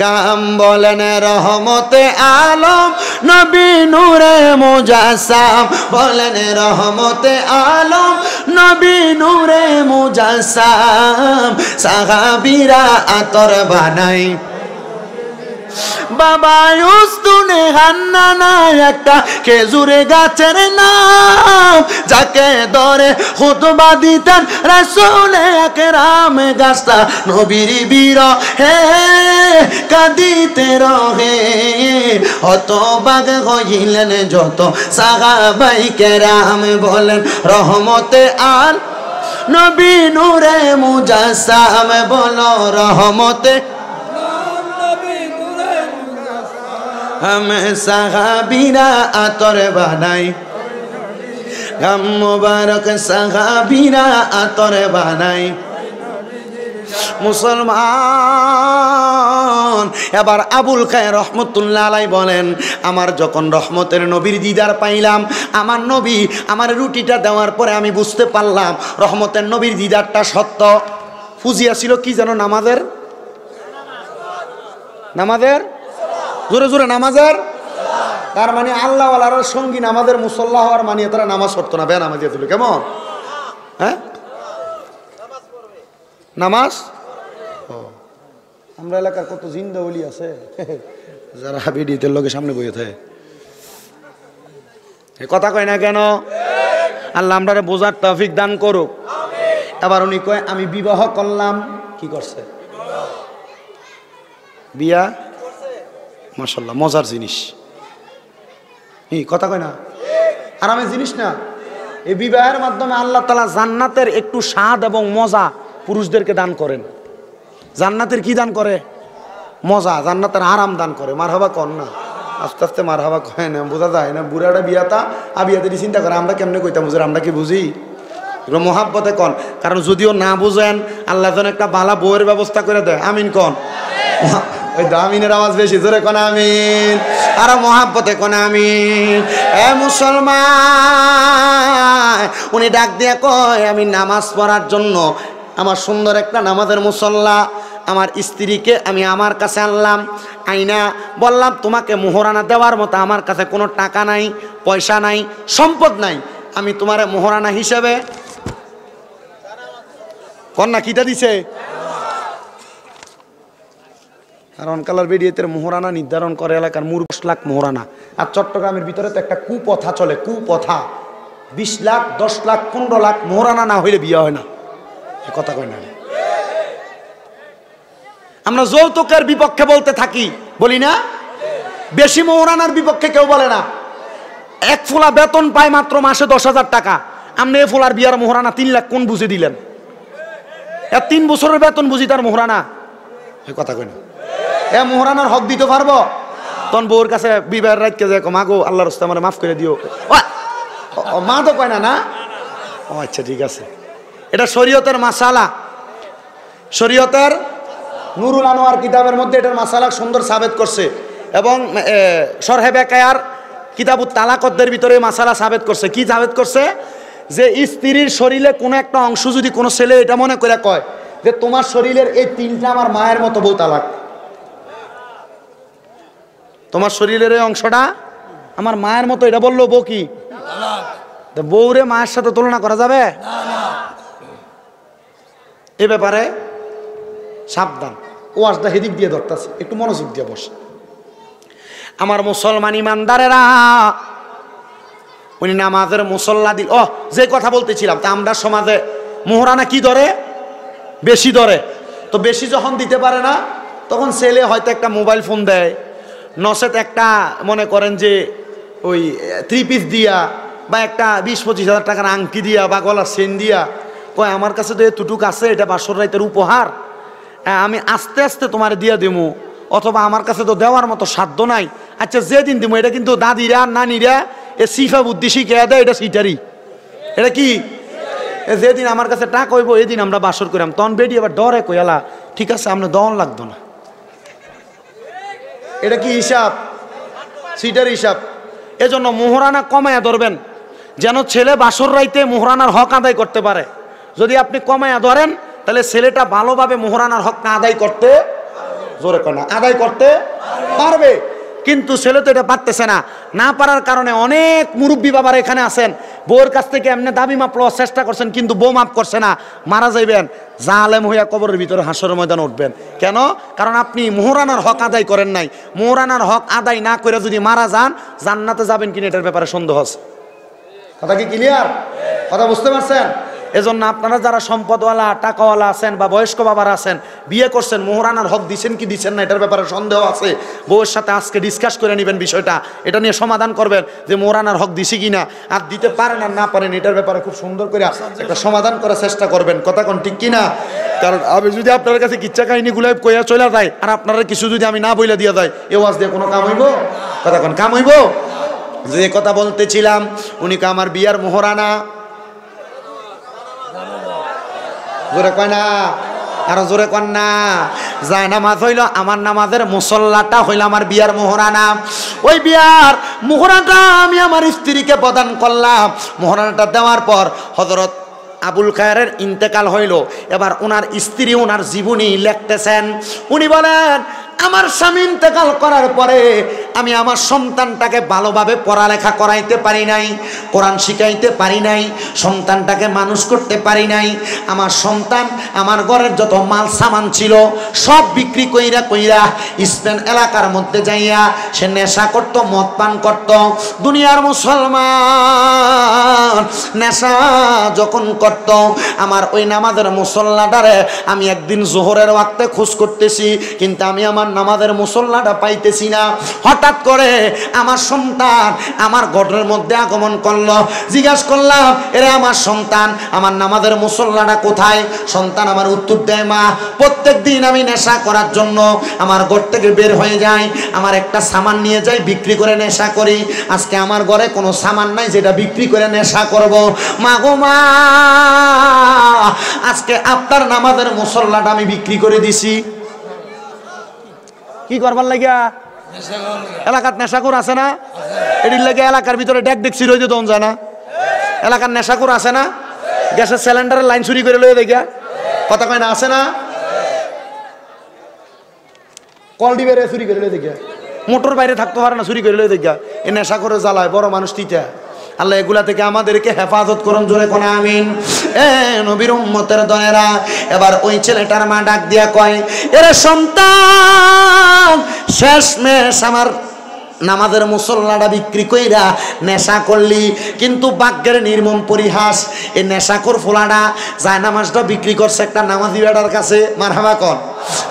গাম বলেন রহমতে আলম নবী নূরে মুজাসসাম বলেন রহমতে আলম নবী নূরে মুজাসসাম সাহাবীরা আতর বানাই বাবা উস্তুনে হান্নানা একটা খেজুরে গাছের নাম যাকে ধরে খুতবা দিতেন রাসূল আকরাম গাছটা নবীর বিরহে কাঁদিতে রহে হতবাক হইলেন যত সাহাবায়ে কেরাম বলেন রহমতে আল নবী নূরে মুজাসসাম বলো রহমতে हमें सहाबीरा आतर बनाई गम मुबारक सहाबीरा आतर बनाई মুসলমান এবার আবুল খায়ের রহমতুল্লাহ আলাই বলেন আমার যখন রহমতের নবীর দিদার পাইলাম আমার নবী আমার রুটিটা দেওয়ার পরে আমি বুঝতে পারলাম রহমতের নবীর দিদারটা সত্য ফুজিয়া ছিল কি যেন নামাজের জোরে জোরে নামাজের তার মানে আল্লাহ ওয়ালার সঙ্গী নামাজের মুসল্লা হওয়ার মানে তারা নামাজ পড়তো না নামাজ দিল কেমন হ্যাঁ নামাজ আমরা এলাকার কত জিন্দা ওলি আছে যারা বিডিতের লোকের সামনে বইয়ে থাকে কথা কয় না কেন আল্লাহ আমরা বোঝার তৌফিক দান করুক এবার উনি কয় আমি বিবাহ করলাম কি করছে বিয়া মাশাআল্লাহ মজার জিনিস এই কথা কয় না আরামের জিনিস না এই বিবাহের মাধ্যমে আল্লাহ তাআলা জান্নাতের একটু স্বাদ এবং মজা পুরুষদেরকে দান করেন জান্নাতের কি দান করে মজা জান্নাতের আরাম দান করে মারহাবা কর না আস্তে আস্তে মারহাবা কয় না বোঝা যায় না বুড়াটা বিয়াতা আবিয়াতেরই চিন্তা করে আমরা কেমনে কইতাম বুঝি আমরা কি বুঝি এগুলো মহাব্বতে কন কারণ যদিও না বুঝেন আল্লাহ যেন একটা বালা বউয়ের ব্যবস্থা করে দেয় আমিন কন ওই আমিনের আওয়াজ বেশি জোরে কোন আমিন আর মহাব্বতে কোন আমিন এ মুসলমান উনি ডাক দিয়ে কয় আমি নামাজ পড়ার জন্য আমার সুন্দর একটা নামাজের মুসল্লা আমার স্ত্রীকে আমি আমার কাছে আনলাম আইনা বললাম তোমাকে মোহরানা দেওয়ার মতো আমার কাছে কোনো টাকা নাই পয়সা নাই সম্পদ নাই আমি তোমারে মোহরানা হিসেবে কন্যা কিটা দিছে কারণ কালার বেরিয়েতে মোহরানা নির্ধারণ করে এলাকার 10 লাখ মোহরানা আর চট্টগ্রামের ভিতরে তো একটা কুপথা চলে কুপথা 20 লাখ 10 লাখ 15 লাখ মোহরানা না হইলে বিয়ে হয় না কথা কয় না আমরা যৌতুকের বিপক্ষে বলতে থাকি বলি না বেশি মোহরানার বিপক্ষে কেউ বলে না এক ফোলা বেতন পায় মাত্র মাসে 10,000 টাকা আপনি এ ফোলার বিয়ার মোহরানা 3 লাখ কোন বুঝে দিলেন 3 বছরের বেতন বুঝি তার মোহরানা কথা কয় না এ মোহরানার হক দিতে পারবো তখন বউর কাছে বিবাহের রাতকে যায় মাগো আল্লাহর রাস্তায় আমারে মাফ করে দিও মা তো কয় না না ও আচ্ছা ঠিক আছে এটা শরীয়তের মাসালা শরীয়তের নুরুল আনোয়ার কিতাবের মধ্যে এটার মাসালা সুন্দর সাবেত করছে এবং শরহে বেকায়ার কিতাবুত তালাকদের ভিতরে মাসালা সাবেত করছে কি সাবেত করছে যে স্ত্রীর শরীরে কোনো একটা অংশ যদি কোনো ছেলে এটা মনে করে কয় যে তোমার শরীরের এই 3টা আমার মায়ের মতো বউ তালাক তোমার শরীরের এই অংশটা আমার মায়ের মতো এটা বললো বউ কি বউরে মায়ের সাথে তুলনা করা যাবে এ ব্যাপারে সাবধান ওয়াজটা হেদিক দিয়ে ধরতেছে একটু মনোযোগ দিয়ে বসে আমার মুসলমান ইমানদারেরা উনি নামাজের মুসল্লা দিল যে কথা বলতেছিলাম তা আমরা সমাজে মোহরানা কি ধরে বেশি ধরে তো বেশি যখন দিতে পারে না তখন ছেলে হয়তো একটা মোবাইল ফোন দেয় নসেত একটা মনে করেন যে ওই 3 পিস দিয়া বা একটা 20-25 হাজার টাকার আংটি দিয়া বা গলার চেন দিয়া কয় আমার কাছে তো এতটুক আছে এটা বাসর রাইতের উপহার আমি আস্তে আস্তে তোমার দিয়ে দেবো অথবা আমার কাছে তো দেওয়ার মতো সাধ্য নাই আচ্ছা যেদিন দিব এটা কিন্তু দাদিরা নানিরা এ সিফা বুদ্ধি শিখে দেয় এটা সিটারি এটা কি যেদিন আমার কাছে টাকা হইব এদিন আমরা বাসর করাম তখন বেডি আবার ডরে কইলা ঠিক আছে আমরা দন লাগতো না এটা কি হিসাব সিটের হিসাব। এজন্য মোহরানা কমায়া ধরবেন, যেন ছেলে বাসর রাইতে মোহরানার হক আদায় করতে পারে। যদি আপনি কমায়া ধরেন তাহলে ছেলেটা ভালোভাবে মোহরানার হক না আদায় করতে, জোরে কয় না, আদায় করতে পারবে। কিন্তু ছেলে তো এটা পারতেছে না, না পারার কারণে অনেক মুরব্বী বাবার এখানে আছেন, বউয়ের কাছ থেকে এমনি দাবি মাপ লওয়ার চেষ্টা করছেন কিন্তু বউ মাপ করছে না, মারা যাইবেন, জালেম হইয়া কবরের ভিতরে হাসরের ময়দানে উঠবেন। কেন? কারণ আপনি মোহরানার হক আদায় করেন নাই। মোহরানার হক আদায় না করে যদি মারা যান, জান্নাতে যাবেন কিনা এটার ব্যাপারে সন্দেহ আছে। কথা কি ক্লিয়ার? কথা বুঝতে পারছেন? এজন্য আপনারা যারা সম্পদওয়ালা টাকাওয়ালা আছেন বা বয়স্ক বাবারা আছেন, বিয়ে করছেন, মোহরানার হক দিচ্ছেন কি দিচ্ছেন না এটার ব্যাপারে সন্দেহ আছে, বউয়ের সাথে আজকে ডিসকাস করে নেবেন বিষয়টা, এটা নিয়ে সমাধান করবেন যে মোহরানার হক দিছি কিনা, আর দিতে পারেন আর না পারেন এটার ব্যাপারে খুব সুন্দর করে একটা সমাধান করার চেষ্টা করবেন। কথা কোন ঠিক কিনা? কারণ আমি যদি আপনার কাছে কিচ্ছা কাহিনীগুলো কইয়া চলে যায় আর আপনারা কিছু যদি আমি না বইলা দিয়ে যায়, এ ওয়াজ দিয়ে কোনো কাম হইব? কথা কোন কাম হইব? যে কথা বলতেছিলাম, উনি আমার বিয়ার মোহরানা, জোরে কয় না, আরো জোরে কন না, যায় নামাজ হইল আমার নামাজের মুসল্লাটা হইল আমার বিয়ার মোহরানা। ওই বিয়ার মোহরানাটা আমি আমার স্ত্রীকে প্রদান করলাম। মোহরানাটা দেওয়ার পর হযরত আবুল খায়েরের ইন্তেকাল হইল। এবার ওনার স্ত্রী ওনার জীবনী লিখতেছেন। উনি বলেন, আমার স্বামী ইন্তেকাল করার পরে আমি আমার সন্তানটাকে ভালোভাবে পড়ালেখা করাইতে পারি নাই, কোরআন শিখাইতে পারি নাই, সন্তানটাকে মানুষ করতে পারি নাই। আমার সন্তান আমার ঘরের যত মাল সামান ছিল সব বিক্রি কইরা স্পেন এলাকার মধ্যে যাইয়া সে নেশা করত, মদ পান করত। দুনিয়ার মুসলমান নেশা যখন করত, আমার ওই নামাজের মুসল্লাটারে আমি একদিন জোহরের ওয়াক্তে খোঁজ করতেছি, কিন্তু আমি আমার নামাজের মুসল্লাটা পাইতেছি না। হঠাৎ করে আমার সন্তান আমার ঘরের মধ্যে আগমন করলো। জিজ্ঞাসা করলাম, এরে আমার সন্তান, আমার নামাজের মুসল্লাটা কোথায়? সন্তান আমার উত্তর দেয়, মা, প্রত্যেক দিন আমি নেশা করার জন্য আমার ঘর থেকে বের হয়ে যাই, আমার একটা সামান নিয়ে যাই, বিক্রি করে নেশা করি। আজকে আমার ঘরে কোনো সামান নাই যেটা বিক্রি করে নেশা করব। মা গো মা, আজকে আপনার নামাজের মুসল্লাটা আমি বিক্রি করে দিছি। কি করবার লাগিয়া? এলাকার নেশাখোর আছে না? এটির লাগে এলাকার ভিতরে ডেক ডেকসি রয়েছে তখন যায় না? এলাকার নেশাখোর আছে না? গ্যাসের সিলিন্ডারের লাইন চুরি করে লয়ে দেখিয়া কথা কয় না, আছে না? কল ডিবের চুরি করে লয়ে দেখিয়া, মোটর বাইরে থাকতে পারে না, চুরি করে লয়ে দেখিয়া। এ নেশাখোরে জ্বালায় বড় মানুষ তিতা। আল্লাহ এগুলা থেকে আমাদেরকে হেফাজত করুন, জোরে কোন আমিন। এ নবীর উম্মতের দলেরা, এবার ওই ছেলেটার মা ডাক দিয়া কয়, এরে সন্তান, শেষমেশ আমার নামাজের মুসল্লাটা বিক্রি কইরা নেশা করলি, কিন্তু ভাগ্যের নির্মম পরিহাস, এই নেশাখোর ফোলাটা যায় নামাজটা বিক্রি করছে একটা নামাজি বেটার কাছে। মারহাবা কন,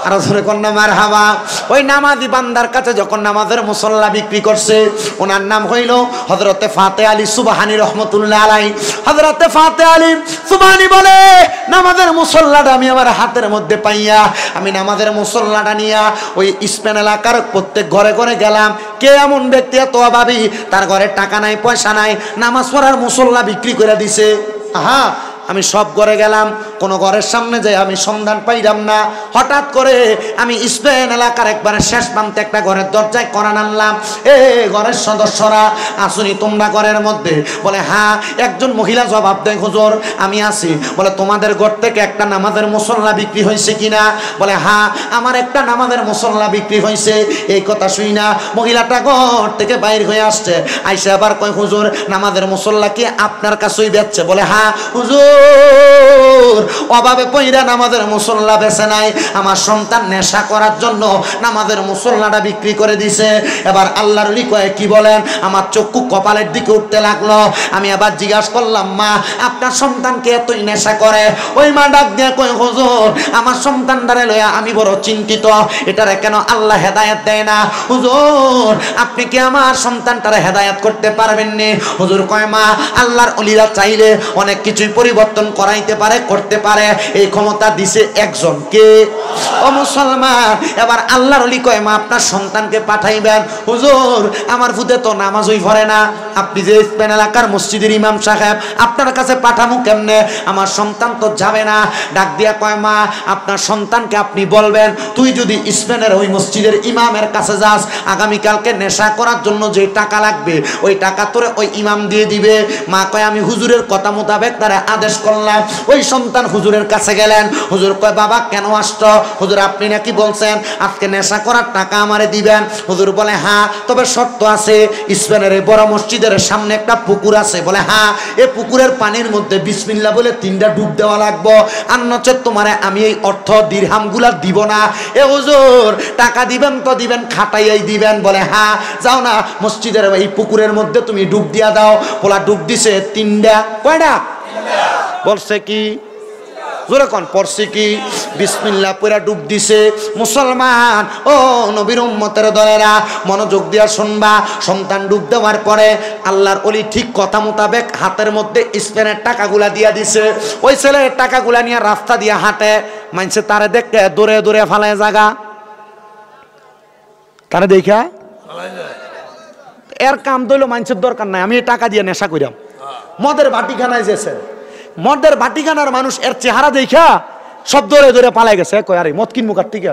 আরো ধরে কন না মারহাবা। ওই নামাজি বান্দার কাছে যখন নামাজের মুসল্লা বিক্রি করছে, ওনার নাম হইল হযরতে ফাতে আলী সুবহানী রহমতুল্লাহ আলাই। হযরতে ফাতে আলী সুবহানী বলে, নামাজের মুসল্লাটা আমি আমার হাতের মধ্যে পাইয়া আমি নামাজের মুসল্লাটা নিয়া ওই স্পেন এলাকার প্রত্যেক ঘরে ঘরে গেলাম। কে এমন ব্যক্তি এত অভাবী, তার ঘরে টাকা নাই, পয়সা নাই, নামাজ পড়ার মুসল্লা বিক্রি করে দিছে? আহা, আমি সব ঘরে গেলাম, কোনো ঘরের সামনে যাই আমি সন্ধান পাইলাম না। হঠাৎ করে আমি স্পেন এলাকার একবারে শেষ প্রান্তে একটা ঘরের দরজায় করান আনলাম। এ ঘরের সদস্যরা আসুনি তোমরা ঘরের মধ্যে? বলে হ্যাঁ। একজন মহিলা জবাব দেয়, হুজুর আমি আছি। বলে তোমাদের ঘর থেকে একটা নামাজের মুসল্লা বিক্রি হয়েছে কিনা? বলে হ্যাঁ, আমার একটা নামাজের মুসল্লা বিক্রি হয়েছে। এই কথা শুই না মহিলাটা ঘর থেকে বাইর হয়ে আসছে, আইসে আবার কয়, হুজুর নামাজের মুসল্লা কি আপনার কাছেই বেচছে? বলে হ্যাঁ হুজুর, অভাবে পয়রা নামাজের মুসল্লা বেচে নাই, আমার সন্তান নেশা করার জন্য নামাজের মুসল্লাটা বিক্রি করে দিছে। এবার আল্লাহর ওলি কয়, কি বলেন? আমার চক্ষু কপালের দিকে উঠতে লাগলো। আমি আবার জিজ্ঞাসা করলাম, মা আপনার সন্তানকে এতই নেশা করে? ওই মা ডাক দিয়ে কয়, হুজুর আমার সন্তানটারে লইয়া আমি বড় চিন্তিত, এটারে কেন আল্লাহ হেদায়েত দেয় না? হুজুর আপনি কি আমার সন্তানটারে হেদায়েত করতে পারবেন না? হুজুর কয়, মা আল্লাহর ওলিরা চাইলে অনেক কিছুই পরিবর্তন করাইতে পারে, করতে পারে, এই ক্ষমতা দিছে একজনকে। ও মুসলমান, এবার আল্লাহর ওলি কয়, মা আপনার সন্তানকে পাঠাইবেন। হুজুর আমার ফুতে তো নামাজই পড়ে না। আপনি যে স্পেন এলাকার মসজিদের ইমাম সাহেব, আপনার কাছে পাঠামু কেমনে? আমার সন্তান তো যাবে না। ডাক দিয়া কয়, মা আপনার সন্তানকে আপনি বলবেন তুই যদি স্পেনের ওই মসজিদের ইমামের কাছে যাস, আগামীকালকে নেশা করার জন্য যে টাকা লাগবে ওই টাকা তোরে ওই ইমাম দিয়ে দিবে। মা কয়, আমি হুজুরের কথা মোতাবেক তারা আদেশ করলাম। ওই সন্তান হুজুরের কাছে গেলেন। হুজুর কয়, বাবা কেন আসছো? হুজুর আপনি নাকি বলছেন আজকে নেশা করার টাকা আমারে দিবেন। হুজুর বলে, হ্যাঁ, তবে শর্ত আছে। স্পেনের এই বড় মসজিদের সামনে একটা পুকুর আছে। বলে, হ্যাঁ, এই পুকুরের পানির মধ্যে বিসমিল্লাহ বলে 3টা ডুব দেওয়া লাগবো, আর নচেত তোমারে আমি এই অর্থ দিরহামগুলা দিব না। এ হুজুর টাকা দিবেন তো দিবেন, খাটাইয়াই দিবেন। বলে, হ্যাঁ, যাও না মসজিদের এই পুকুরের মধ্যে তুমি ডুব দিয়া দাও। পোলা ডুব দিছে 3টা। কয়টা? বলছে কি জোরে কোন? পড়ছে কি? বিসমিল্লাহ পড়া ডুব দিছে। মুসলমান ও নবীর উম্মতের দলেরা মনোযোগ দিয়া শুনবা। সন্তান ডুব দেওয়ার পরে আল্লাহর ওলি ঠিক কথা মোতাবেক হাতের মধ্যে স্পেনের টাকাগুলা দিয়া দিছে। ওই ছেলে টাকাগুলা নিয়ে রাস্তা দিয়ে হাঁটে, মানছে তারে দেখতে দৌড়ে দৌড়ে ফালায় জায়গা, তারে দেখা এর কাম দইল মানুষের দরকার নাই, আমি টাকা দিয়ে নেশা করিলাম। মদের বাটিখানায় যেছেন, মদের বাটিখানার মানুষ এর চেহারা দেখা সব দৌড়ে দৌড়ে পালাই গেছে। কয়, আরে মদ কিনবো কার থেকে?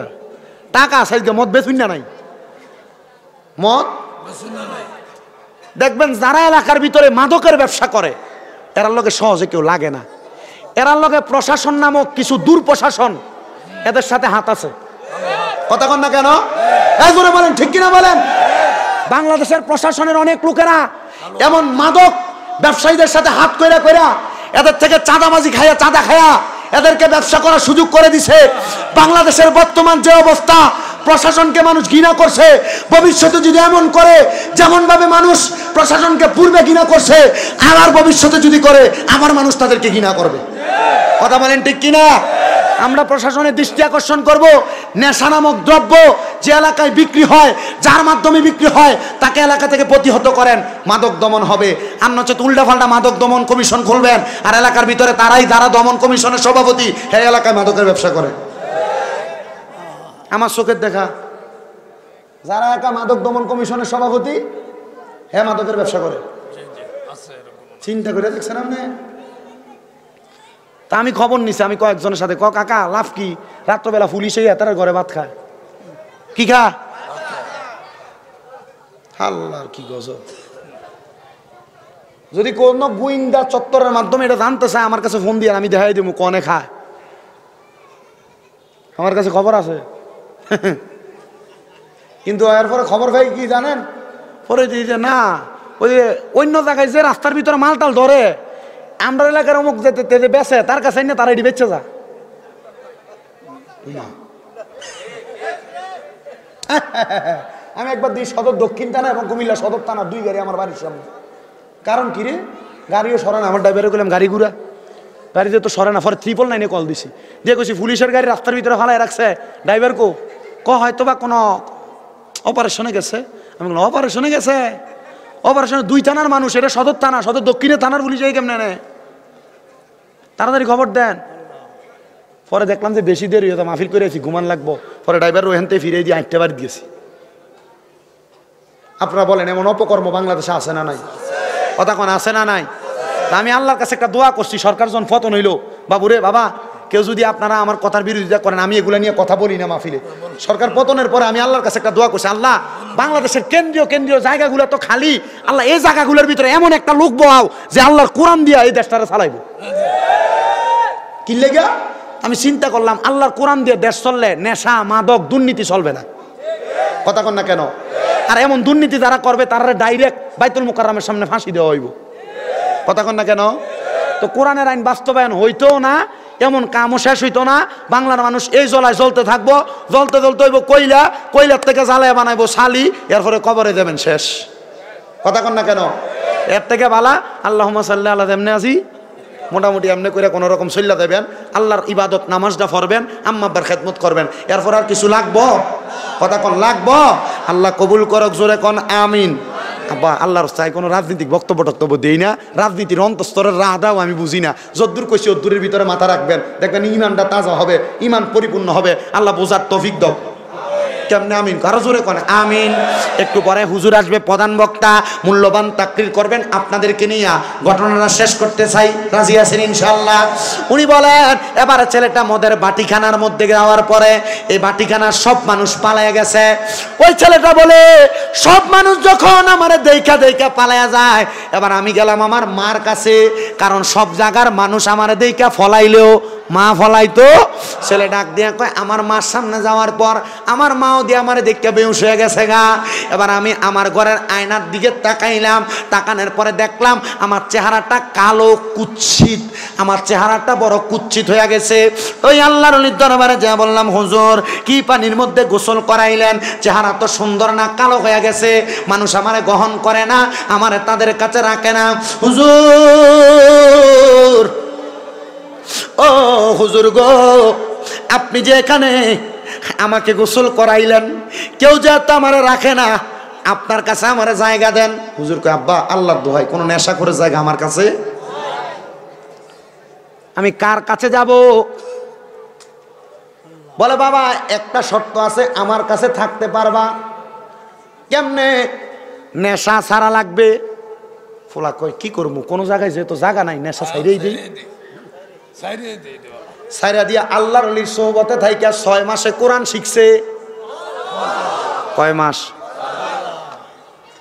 টাকা সাইজকে মদ বেচুন না নাই, মদ দেখবেন যারা এলাকার ভিতরে মাদকের ব্যবসা করে এরার লগে সহজে কেউ লাগে না। এরার লগে প্রশাসন নামক কিছু দুর্প্রশাসন এদের সাথে হাত আছে। কথা কন না কেন? এই জোরে বলেন, ঠিক কিনা বলেন? বাংলাদেশের প্রশাসনের অনেক লোকেরা এমন মাদক ব্যবসায়ীদের সাথে হাত কইরা কইরা এদের থেকে চাঁদাবাজি খায়া, চাঁদা খায়া এদেরকে ব্যবসা করার সুযোগ করে দিছে। বাংলাদেশের বর্তমান যে অবস্থা, প্রশাসনকে মানুষ ঘৃণা করছে। ভবিষ্যতে যদি এমন করে যেমন ভাবে মানুষ প্রশাসনকে পূর্বে ঘৃণা করছে, আবার ভবিষ্যতে যদি করে আবার মানুষ তাদেরকে ঘৃণা করবে। কথা বলেন ঠিক কিনা? আমরা প্রশাসনের দৃষ্টি আকর্ষণ করব, নেশা নামক দ্রব্য যে এলাকায় বিক্রি হয়, যার মাধ্যমে বিক্রি হয়, তাকে এলাকা থেকে প্রতিহত করেন, মাদক দমন হবে। আর নচেত উল্টাপাল্টা মাদক দমন কমিশন খুলবেন, আর এলাকার ভিতরে তারাই যারা দমন কমিশনের সভাপতি, হ্যাঁ এলাকায় মাদকের ব্যবসা করে। আমার চোখের দেখা যারা একা মাদক দমন কমিশনের সভাপতি, হ্যাঁ মাদকের ব্যবসা করে। চিন্তা করে দেখছেন আপনি? তা আমি খবর নিছি, আমি কয়েকজনের সাথে, কাকা লাভ কি? রাত্রবেলা পুলিশে তারা ঘরে ভাত খায়। কি খা? আল্লাহর কি গজব। যদি কোন গোয়েন্দা চত্বরের মাধ্যমে এটা জানতে চায়, আমার কাছে ফোন দিয়ে আমি দেখাই দিব কনে খায়। আমার কাছে খবর আছে। কিন্তু এরপরে খবর পাই কি জানেন? পরে যে না, ওই অন্য জায়গায় যে রাস্তার ভিতরে মালটাল ধরে, আমরা এলাকার অমুক যেতে বেছে তার কাছে না, তারা এটি বেচে যা। আমি একবার দিই সদর দক্ষিণ থানা এবং কুমিল্লা সদর থানা 2 গাড়ি আমার বাড়ির সামনে। কারণ কি রে, গাড়িও সরে না। আমার ড্রাইভারে বললাম গাড়ি ঘুরা, গাড়িতে তো সরে না। পরে 999 কল দিছি, দিয়ে কইছি পুলিশের গাড়ি রাস্তার ভিতরে ফালাই রাখছে, ড্রাইভার হয়তো বা কোনো অপারেশনে গেছে। আমি বললাম অপারেশনে গেছে? অপারেশনে 2 থানার মানুষ, এটা সদর থানা, সদর দক্ষিণের থানার পুলিশ এই কেমনে নেয়? তাড়াতাড়ি খবর দেন। পরে দেখলাম যে বেশি দেরি হতো, মাহফিল করেছি, ঘুমান লাগবো। পরে ড্রাইভার ওখান থেকে ফিরে দিয়ে 8টা বাড়ি দিয়েছি। আপনারা বলেন এমন অপকর্ম বাংলাদেশে আছে না নাই? কথা কোন আছে না নাই? আমি আল্লাহর কাছে একটা দোয়া করছি, সরকার যখন পতন হইল, বাবুরে বাবা কেউ যদি আপনারা আমার কথার বিরোধিতা করেন, আমি এগুলা নিয়ে কথা বলি না মাহফিলে। সরকার পতনের পরে আমি আল্লাহর কাছে একটা দোয়া করছি, আল্লাহ বাংলাদেশের কেন্দ্রীয় জায়গাগুলো তো খালি, আল্লাহ এই জায়গাগুলোর ভিতরে এমন একটা লোক বহাও যে আল্লাহর কোরআন দিয়া এই দেশটারে চালাইব। কি লেগা? আমি চিন্তা করলাম আল্লাহর কোরআন দিয়ে দেশ চললে নেশা, মাদক, দুর্নীতি চলবে না। কথা কন না কেন? আর এমন দুর্নীতি যারা করবে তারা ডাইরেক্ট বাইতুল মুকাররমের সামনে ফাঁসি দেওয়া হইব। কথা কন না কেন? তো কোরআনের আইন বাস্তবায়ন হইতো না, এমন কামও শেষ হইতো না। বাংলার মানুষ এই জ্বলায় জ্বলতে থাকবো, জ্বলতে হইব কয়লা, কয়লার থেকে জ্বালায় বানাইবো শালি, এরপরে কবরে দেবেন শেষ। কথা কন না কেন? এর থেকে বালা আল্লাহুম্মা সাল্লি আলা এমনি আছি, মোটামুটি এমনি করে কোনো রকম চল্লা দেবেন, আল্লাহর ইবাদত নামাজটা পড়বেন, আম্মা আব্বার খেদমত করবেন, এরপর আর কিছু লাগবো? কথা কন লাগবো? আল্লাহ কবুল করক, জোরে কন আমিন। আব্বা আল্লাহর চাই কোনো রাজনৈতিক বক্তব্য দেই না, রাজনীতির অন্তঃস্তরের রাহটাও আমি বুঝি না। যদ্দূর কইছি অদ্দূরের ভিতরে মাথা রাখবেন, দেখবেন ইমানটা তাজা হবে, ইমান পরিপূর্ণ হবে। আল্লাহ বোঝার তৌফিক দাও। কেমনে আমিন? কারো জোরে কোন আমিন। একটু পরে হুজুর আসবে, প্রধান বক্তা মূল্যবান তাকরীর করবেন আপনাদেরকে নিয়ে। ঘটনাটা শেষ করতে চাই, রাজি আছেন ইনশাআল্লাহ? উনি বলেন এবারে ছেলেটা মদের বাটিখানার মধ্যে যাওয়ার পরে এই বাটিখানার সব মানুষ পালায়া গেছে। ওই ছেলেটা বলে সব মানুষ যখন আমারে দেখা দেখা পালায়া যায়, এবার আমি গেলাম আমার মার কাছে, কারণ সব জায়গার মানুষ আমারে দেখা ফলাইলেও মা ফলাইতো। ছেলে ডাক দিয়া কয় আমার মার সামনে যাওয়ার পর আমার মাও দিয়ে আমারে দেখতে বেহুশ হয়ে গেছে গা। এবার আমি আমার ঘরের আয়নার দিকে তাকাইলাম, তাকানোর পরে দেখলাম আমার চেহারাটা কালো কুৎসিত, আমার চেহারাটা বড় কুৎসিত হয়ে গেছে। ওই আল্লাহর ওলির দরবারে যা বললাম হুজুর কি পানির মধ্যে গোসল করাইলেন? চেহারা তো সুন্দর না, কালো হয়ে গেছে, মানুষ আমারে গ্রহণ করে না, আমারে তাদের কাছে রাখে না। হুজুর, ও হুজুর গো, আপনি যে এখানে আমাকে গোসল করাইলেন, কেউ যেহেতু আমারে রাখে না, আপনার কাছে আমারে জায়গা দেন। হুজুর কয় আব্বা আল্লাহর দোহাই কোনো নেশা করে জায়গা আমার কাছে, আমি কার কাছে যাব? বলে বাবা একটা শর্ত আছে, আমার কাছে থাকতে পারবা। কেমনে? নেশা ছাড়া লাগবে। ফোলা কয় কি করবো, কোনো জায়গায় যেহেতু জায়গা নাই, নেশা ছাইরেই দিই। সাইরা দিয়া আল্লাহর ওলির সোহবতে থাইকা 6 মাসে কোরআন শিখছে। কয় মাস?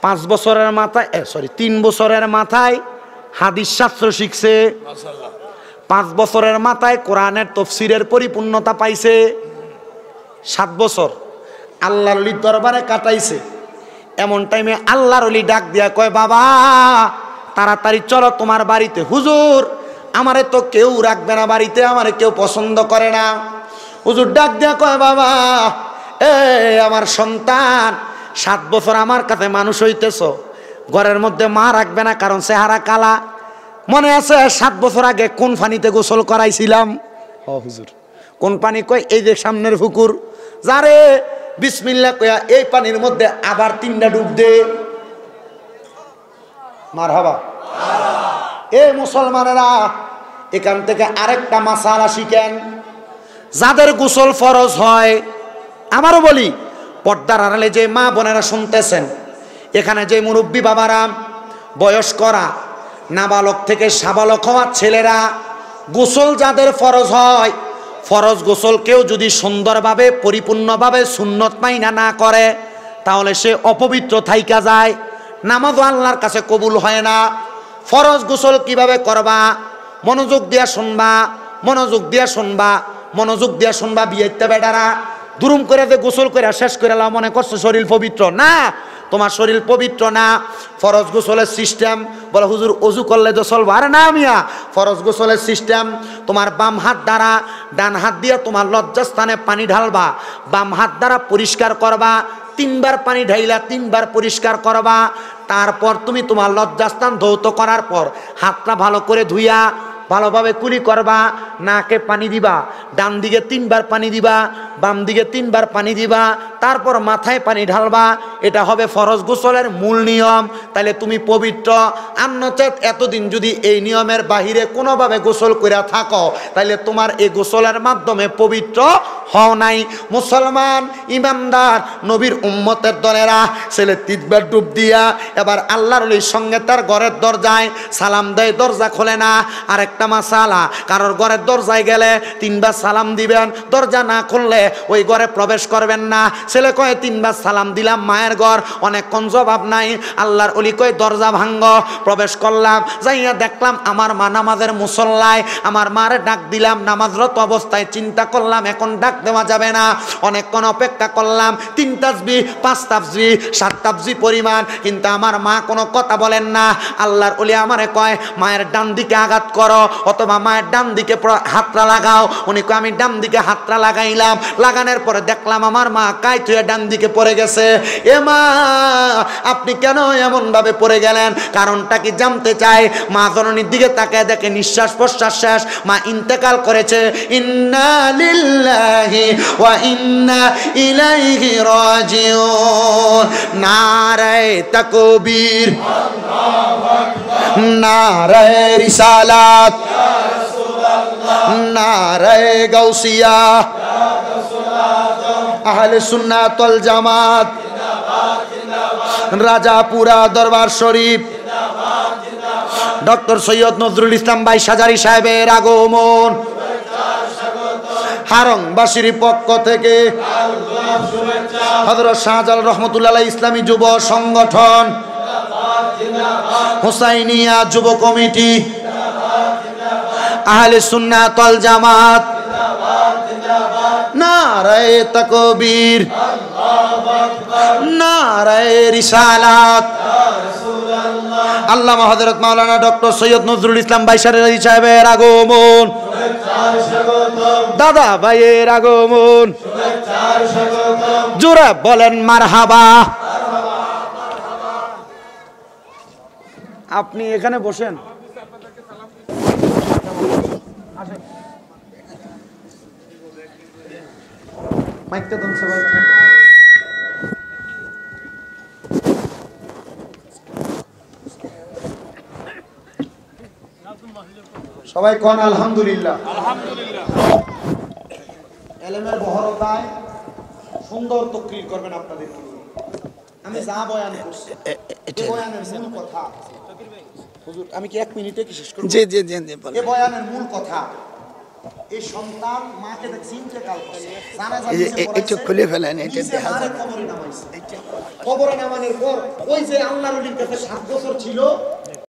5 বছরের মাথায় 3 বছরের মাথায় হাদিস শাস্ত্র শিখছে। 5 বছরের মাথায় কোরআনের তাফসীরের পরিপূর্ণতা পাইছে। 7 বছর আল্লাহর ওলির দরবারে কাটাইছে। এমন টাইমে আল্লাহর ওলি ডাক দিয়া কয় বাবা তাড়াতাড়ি চলো তোমার বাড়িতে। হুজুর আমারে তো কেউ রাখবে না বাড়িতে, আমারে কেউ পছন্দ করে না। হুজুর ডাক দিয়া কয় বাবা আমার সন্তান 7 বছর আমার কাছে মানুষ হইতেছ, ঘরের মধ্যে মা রাখবে না কারণ চেহারা কালা। মনে আছে 7 বছর আগে কোন পানিতে গোসল করাইছিলাম? হুজুর কোন পানি? কয় এই যে সামনের পুকুর। যারে বিসমিল্লাহ কয়া এই পানির মধ্যে আবার 3টা ডুব দে। মারহাবা। এ মুসলমানেরা এখান থেকে আরেকটা মাসালা শিখেন। যাদের গোসল ফরজ হয়, আমারও বলি পর্দার আড়ালে যে মা বোনেরা শুনতেছেন, এখানে যে মুরব্বী বাবারা, বয়স্করা, নাবালক থেকে সাবালক হওয়া ছেলেরা, গোসল যাদের ফরজ হয়, ফরজ গোসল কেউ যদি সুন্দরভাবে পরিপূর্ণভাবে সুন্নত মাইনা না করে তাহলে সে অপবিত্র থাইকা যায়, নামাজও আল্লাহর কাছে কবুল হয় না। ফরজ গোসল কিভাবে করবা? মনোযোগ দিয়া শুনবা, মনোযোগ দিয়া শুনবা, মনোযোগ দিয়া শুনবা। বিয়েতে বেটারা দুরুম করে যে গোসল করে শেষ করে লাও, মনে করছো শরীর পবিত্র না, তোমার শরীর পবিত্র না। ফরজ গোসলের সিস্টেম বলে হুজুর অজু করলে তো চলবো। আরে না মিয়া, ফরজ গোসলের সিস্টেম তোমার বাম হাত দ্বারা ডান হাত দিয়ে তোমার লজ্জাস্থানে পানি ঢালবা, বাম হাত দ্বারা পরিষ্কার করবা, 3 বার পানি ঢাইলা 3 বার পরিষ্কার করবা। তারপর তুমি তোমার লজ্জাস্থান ধৌত করার পর হাতটা ভালো করে ধুইয়া ভালোভাবে কুলি করবা, নাকে পানি দিবা, ডান দিকে 3 বার পানি দিবা, বাম দিকে 3 বার পানি দিবা, তারপর মাথায় পানি ঢালবা। এটা হবে ফরজ গোসলের মূল নিয়ম। তাহলে তুমি পবিত্র। আন্নচেত এতদিন যদি এই নিয়মের বাহিরে কোনোভাবে গোসল করে থাকো তাহলে তোমার এই গোসলের মাধ্যমে পবিত্র হও নাই। মুসলমান ইমানদার নবীর উম্মতের দলেরা ছেলে 3 বার ডুব দিয়া এবার আল্লাহর ওলির সঙ্গে তার ঘরের দরজায় সালাম দেয়, দরজা খোলে না। আরেকটা মাসালা, কারোর ঘরের দরজায় গেলে 3 বার সালাম দিবেন, দরজা না খুললে ওই ঘরে প্রবেশ করবেন না। ছেলে কয় 3 বার সালাম দিলাম, মায়ের ঘর, অনেকক্ষণ জবাব নাই। আল্লাহর ওলি কয় দরজা ভাঙ্গ। প্রবেশ করলাম, যাইয়া দেখলাম আমার মা নামাজের মুসল্লায়, আমার মারে ডাক দিলাম নামাজরত অবস্থায়। চিন্তা করলাম এখন ডাক দেওয়া যাবে না, অনেকক্ষণ অপেক্ষা করলাম। 3 তাসবিহ 5 তাসবিহ 7 তাসবিহ পরিমাণ, কিন্তু আমার মা কোনো কথা বলেন না। আল্লাহর ওলি আমারে কয় মায়ের ডান দিকে আঘাত করো অথবা মায়ের ডান দিকে হাতটা লাগাও। উনি কয় আমি ডান দিকে হাতটা লাগাইলাম, লাগানোর পরে দেখলাম আমার মা কাইত হয়ে ডান দিকে পড়ে গেছে। এ মা আপনি কেন এমন ভাবে পড়ে গেলেন? কারণটা কি জানতে চাই। মা জননীর দিকে তাকায় দেখে নিঃশ্বাস প্রশ্বাস শেষ, মা ইন্তেকাল করেছে। ইন্না লিল্লাহি ওয়া ইন্না ইলাইহি রাজিউন। নারায়ে তাকবীর, নারায়ে রিসালাত, নারায়ে গাউসিয়া, আহলে সুন্নাত ওয়াল জামাত, রাজাপুরা দরবার শরীফ, ডক্টর সৈয়দ নজরুল ইসলাম ভাই সাজারি সাহেবের আগমন, হারংবাসীর পক্ষ থেকে হযরত শাহজালাল রহমতুল্লাহ আলাইহি ইসলামী যুব সংগঠন, হুসাইনিয়া যুব কমিটি, আহলে সুন্নাত ওয়াল জামাত, নারায়ে তাকবীর, নারায়ে রিসালাত। আল্লামা হযরত মাওলানা ডক্টর সৈয়দ নজরুল ইসলাম ভাই সাহেবের আগমন, দাদা ভাইয়ের আগমন, জোরে বলেন মারহাবা। আপনি এখানে বসেন, মাইকটা দেন সবাই। সবাই কোন আলহামদুলিল্লাহ। এলেমের বহরতায় সুন্দর তকরির করবেন আপনাদের। আমি যা বয়ান করছি এই বয়ানের মূল কথা, হুজুর আমি কি 1 মিনিটে কি শেষ করব? জি জি জি জি এই বয়ানের মূল কথা, এই সন্তান মাকে দেখছি ইন্তেকাল করছে, জানাজা একটু খুলে ফেলেন, এটা দেখা যায় কবরে নামাইছে। কবরে নামানোর পর ওই যে আল্লাহর ওলির কাছে 7 বছর ছিল,